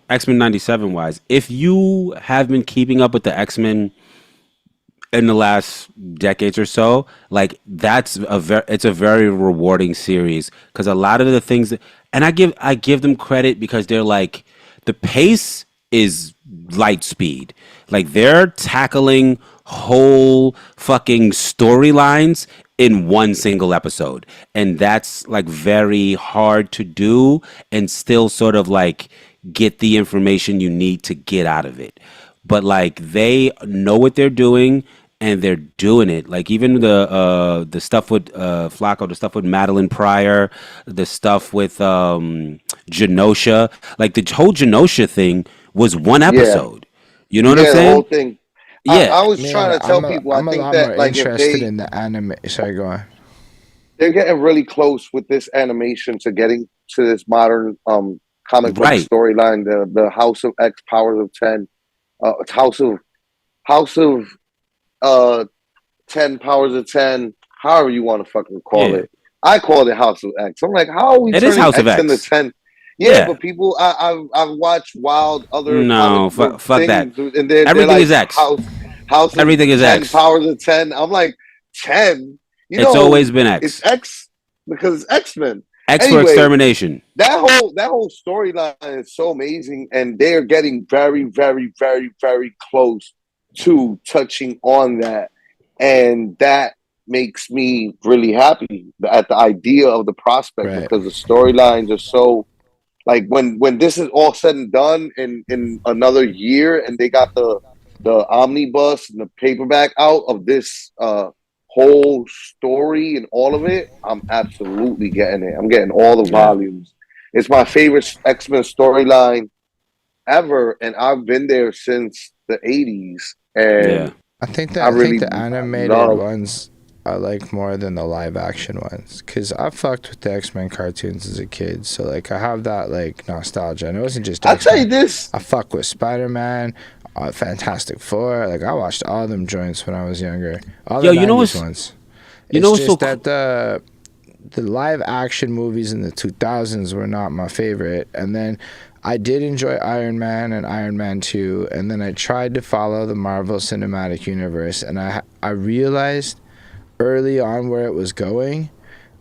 C: X-Men 97 wise, if you have been keeping up with the X-Men in the last decades or so, like it's a very rewarding series because a lot of the things and I give them credit because they're like the pace is light speed. Like they're tackling whole fucking storylines in one single episode, and that's like very hard to do and still sort of like get the information you need to get out of it. But like they know what they're doing and they're doing it. Like even the stuff with Flacco, the stuff with Madeline Pryor, the stuff with Genosha, like the whole Genosha thing was one episode. You know what I'm
B: the
C: saying?
B: whole thing.
C: Yeah.
B: I was
A: Man,
B: trying to tell people. I
A: I'm a
B: think
A: lot more
B: that like if
A: interested in the anime. Sorry, go on.
B: they're getting really close with this animation to getting to this modern comic book
C: Right.
B: storyline. The House of X, Powers of 10, House of 10, Powers of 10, however you want to fucking call
C: Yeah.
B: it. I call it House of X. I'm like, how are we
C: It is
B: turning
C: House of
B: X into
C: X.
B: 10? Yeah,
C: Yeah.
B: but people, I've watched wild other comic
C: No,
B: book
C: fuck that.
B: things, and they're
C: Everything
B: like
C: is X.
B: House of
C: Everything is
B: 10,
C: X.
B: Powers of 10. I'm like, 10? You
C: It's
B: know,
C: always been
B: it's
C: X.
B: X because it's X-Men.
C: X for
B: Anyway,
C: extermination.
B: that whole storyline is so amazing, and they're getting very, very, very, very close to touching on that, and that makes me really happy at the idea of the prospect because the storylines are so like when this is all said and done in another year, and they got the omnibus and the paperback out of this whole story and all of it, I'm absolutely getting it. I'm getting all the volumes. It's my favorite X-Men storyline ever, and I've been there since the 80s. And
A: I think
B: I really
A: the animated
B: love.
A: ones I like more than the live action ones, because I fucked with the X-Men cartoons as a kid, so like I have that like nostalgia, and it wasn't just
B: I'll
A: X-Men.
B: tell you this.
A: I fuck with Spider-Man, Fantastic Four. Like I watched all them joints when I was younger. All the 90s ones.
C: You know
A: It's
C: what's
A: just that the live action movies in the 2000s were not my favorite, and then I did enjoy Iron Man and Iron Man 2, and then I tried to follow the Marvel Cinematic Universe, and I realized early on where it was going,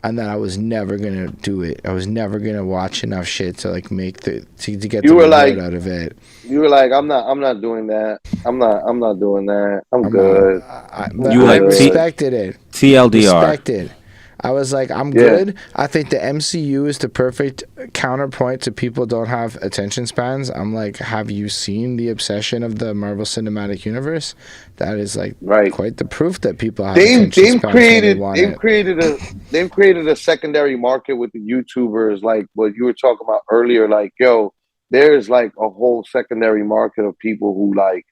A: and that I was never gonna do it. I was never gonna watch enough shit to like make to get the reward out of it.
B: You were like, I'm not doing that. I'm not doing that. I'm good.
A: But I respected it.
C: TLDR.
A: Respected. I was like, I'm
B: Yeah.
A: good. I think the MCU is the perfect counterpoint to people don't have attention spans. I'm like, have you seen the obsession of the Marvel Cinematic Universe? That is like quite the proof that people have attention spans when they want it.
B: They've created a secondary market with the YouTubers, like what you were talking about earlier. Like, yo, there's like a whole secondary market of people who like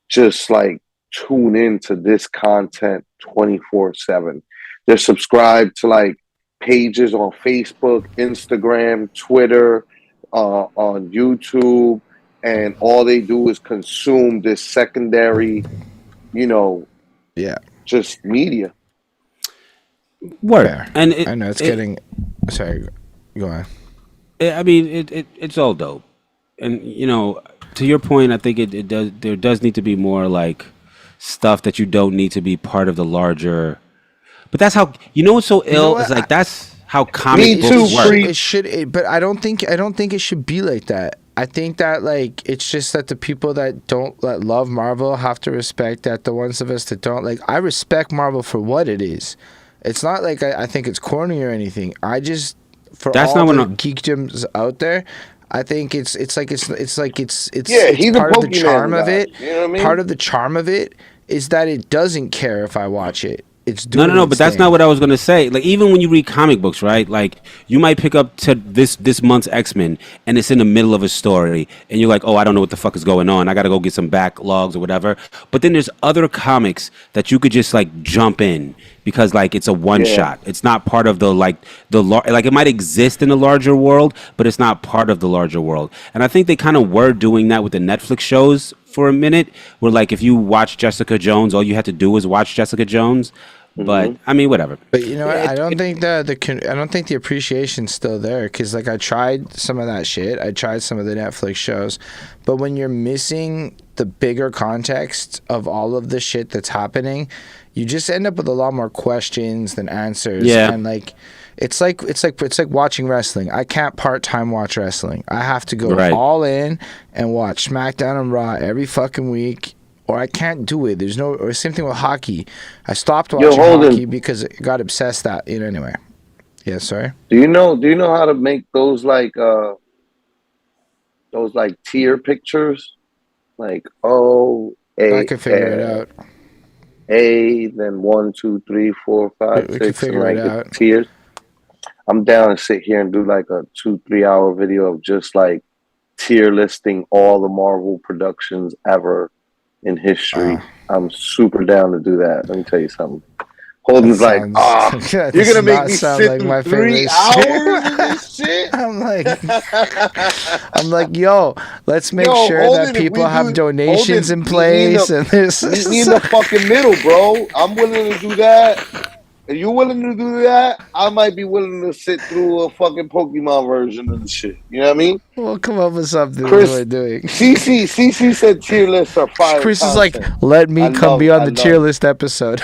B: just like tune into this content 24/7. They're subscribed to like pages on Facebook, Instagram, Twitter, on YouTube, and all they do is consume this secondary, just media.
C: Word.
A: Fair.
C: And
A: I know it's getting. Sorry, go on.
C: I mean, it's all dope, and to your point, I think there does need to be more like stuff that you don't need to be part of the larger. But that's how what's so ill is like that's how comic books work.
A: It should, but I don't think it should be like that. I think that like it's just that the people that love Marvel have to respect that the ones of us that don't like. I respect Marvel for what it is. It's not like I think it's corny or anything. I just
C: That's
A: all
C: not
A: the
C: what
A: geekdoms out there. I think it's
B: he's
A: part
B: a
A: of the charm
B: Pokemon
A: of it.
B: guy, you know what I mean?
A: Part of the charm of it is that it doesn't care if I watch it. It's
C: No,
A: doing its
C: but that's
A: thing.
C: not what I was gonna say. Like even when you read comic books, right? Like you might pick up to this month's X-Men and it's in the middle of a story and you're like, oh, I don't know what the fuck is going on. I gotta go get some backlogs or whatever. But then there's other comics that you could just like jump in because like it's a one shot. It's not part of the like it might exist in the larger world, but it's not part of the larger world. And I think they kind of were doing that with the Netflix shows for a minute, where like if you watch Jessica Jones, all you had to do was watch Jessica Jones. But I mean, whatever.
A: But you know, I don't think I don't think the appreciation's still there, because like I tried some of that shit. I tried some of the Netflix shows, but when you're missing the bigger context of all of the shit that's happening, you just end up with a lot more questions than answers.
C: Yeah.
A: And like it's like watching wrestling. I can't part-time watch wrestling. I have to go all in and watch SmackDown and Raw every fucking week, or I can't do it. There's no, or same thing with hockey. I stopped watching hockey because it got obsessed anyway. Yeah, sorry.
B: Do you know how to make those tier pictures? Like
A: I can figure it out.
B: A, then 1, 2, 3, 4, 5,
A: We
B: 6,
A: can figure
B: and
A: it
B: like
A: out.
B: the tiers. I'm down to sit here and do like a 2-3 hour video of just like tier listing all the Marvel productions ever in history. I'm super down to do that. Let me tell you something. Holden's like, you're gonna make me sit like through 3 hours of this shit.
A: I'm like, yo, let's make sure
B: Holden,
A: that people have donations in place, and this.
B: Meet me in the fucking middle, bro. I'm willing to do that. If you're willing to do that, I might be willing to sit through a fucking Pokemon version of the shit. You know what I mean?
A: We'll come up with something
B: Chris,
A: we're doing.
B: CC said tier lists are fire.
A: Chris
B: content.
A: is like, let me come be on the tier list episode.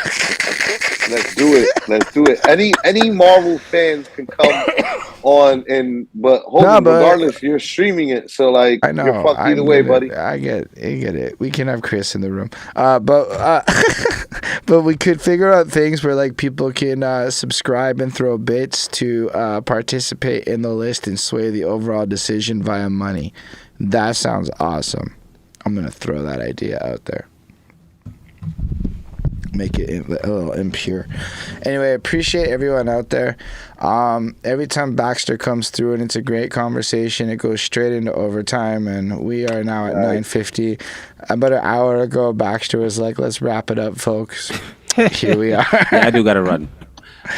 B: Let's do it. Let's do it. Any Marvel fans can come on, but regardless, you're streaming it, so like
A: I know,
B: you're fucked either way, buddy.
A: I get it. We can have Chris in the room, but we could figure out things where like people can subscribe and throw bits to participate in the list and sway the overall decision via money. That sounds awesome. I'm gonna throw that idea out there. Make it a little impure. Anyway, appreciate everyone out there. Every time Baxter comes through and it's a great conversation, it goes straight into overtime, and we are now at 9:50. About an hour ago, Baxter was like, let's wrap it up, folks. Here we are.
C: Yeah, I do gotta run.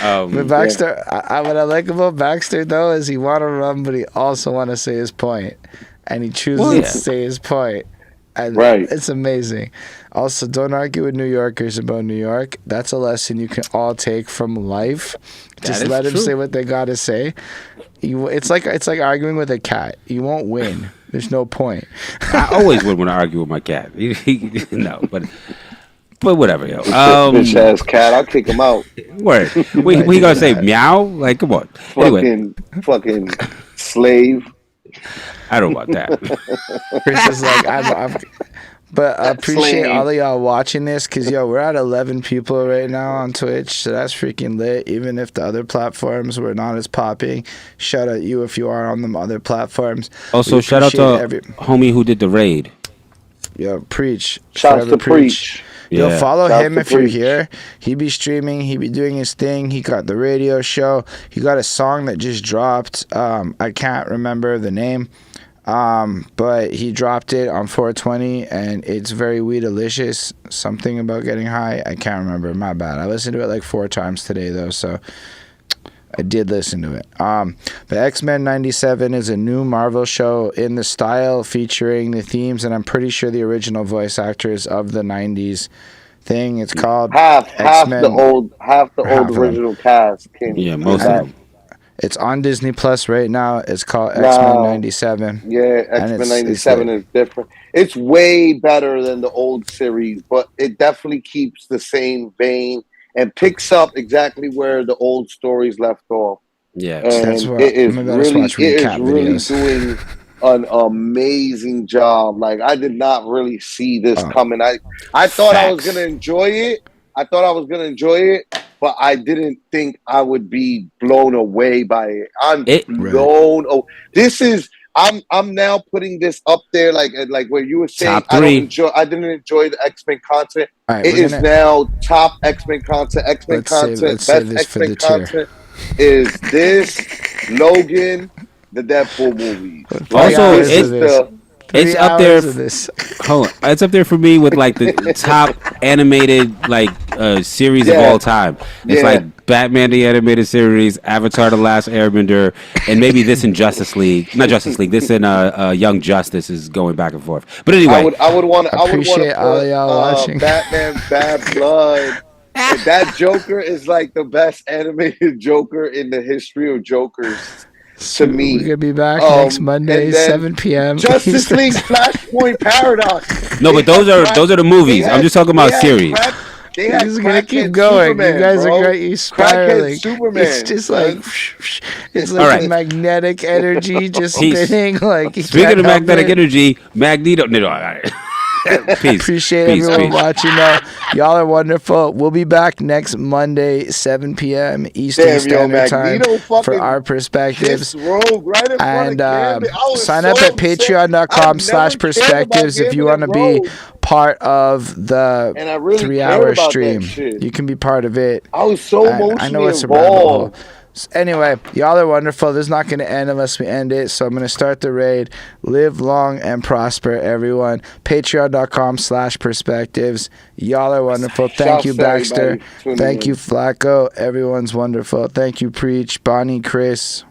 A: But Baxter, what I like about Baxter though is he want to run, but he also want to say his point, and he chooses to say his point. And it's amazing. Also, don't argue with New Yorkers about New York. That's a lesson you can all take from life. Just let them say what they gotta say. It's like arguing with a cat. You won't win. There's no point.
C: I always would want to argue with my cat. No, but whatever, yo.
B: Bitch ass cat, I'll kick him out.
C: Word. We gonna say meow? Like, come on.
B: Fucking slave.
C: I don't want that.
A: Chris is like, but I appreciate all of y'all watching this, because, yo, we're at 11 people right now on Twitch, so that's freaking lit. Even if the other platforms were not as popping, shout out you if you are on the other platforms.
C: Also, shout out to homie who did the raid.
A: Yo, preach.
B: Shouts to Preach.
A: Yo,
C: Yeah.
A: follow
B: Shouts
A: him
B: to
A: if you're
B: Preach.
A: here. He be streaming. He be doing his thing. He got the radio show. He got a song that just dropped. I can't remember the name. But he dropped it on 420, and it's very weed-alicious. Something about getting high. I can't remember. My bad. I listened to it like 4 times today, though, so I did listen to it. The X-Men 97 is a new Marvel show in the style, featuring the themes, and I'm pretty sure the original voice actors of the 90s thing. It's called
B: half
A: X-Men.
B: the old
A: Half of them.
B: original cast came.
C: Yeah, most of them.
A: It's on Disney Plus right now. It's called X-Men 97.
B: Yeah, X-Men 97 is different. It's way better than the old series, but it definitely keeps the same vein and picks up exactly where the old stories left off.
C: Yeah,
B: and it is really doing an amazing job. Like, I did not really see this coming. I thought I was gonna enjoy it. But I didn't think I would be blown away by it. I'm blown. Oh, this is. I'm now putting this up there, like where you were saying. I didn't enjoy the X-Men content. It is now top X-Men content. X-Men content. Best X-Men content is this Logan, the Deadpool movies.
C: Also, it's up there. Hold on, it's up there for me with like the top animated series of all time. It's like Batman the animated series, Avatar: The Last Airbender, and maybe this in Justice League. Not Justice League. This in Young Justice is going back and forth. But anyway,
B: I would want to
A: appreciate all of y'all watching.
B: Batman Bad Blood. That Joker is like the best animated Joker in the history of Jokers. To me,
A: we're gonna be back next Monday, 7 p.m.
B: Justice League Flashpoint Paradox.
C: No, but those are the movies. I'm just talking about series.
A: This is gonna keep going. Superman, you guys are great. Spiraling. It's just like it's like a magnetic energy just spinning. Like,
C: speaking of magnetic energy, Magneto. No, peace.
A: Appreciate everyone watching. Though, y'all are wonderful. We'll be back next Monday, 7 p.m. Eastern Standard Time for our perspectives. And sign up at patreon.com/perspectives if you want to be part of the 3-hour stream. You can be part of it.
B: I was so emotionally
A: I know it's
B: involved.
A: Anyway, y'all are wonderful. This is not going to end unless we end it. So I'm going to start the raid. Live long and prosper, everyone. Patreon.com/perspectives. Y'all are wonderful. Thank you, Baxter. Thank you, Flacko. Everyone's wonderful. Thank you, Preach, Bonnie, Chris.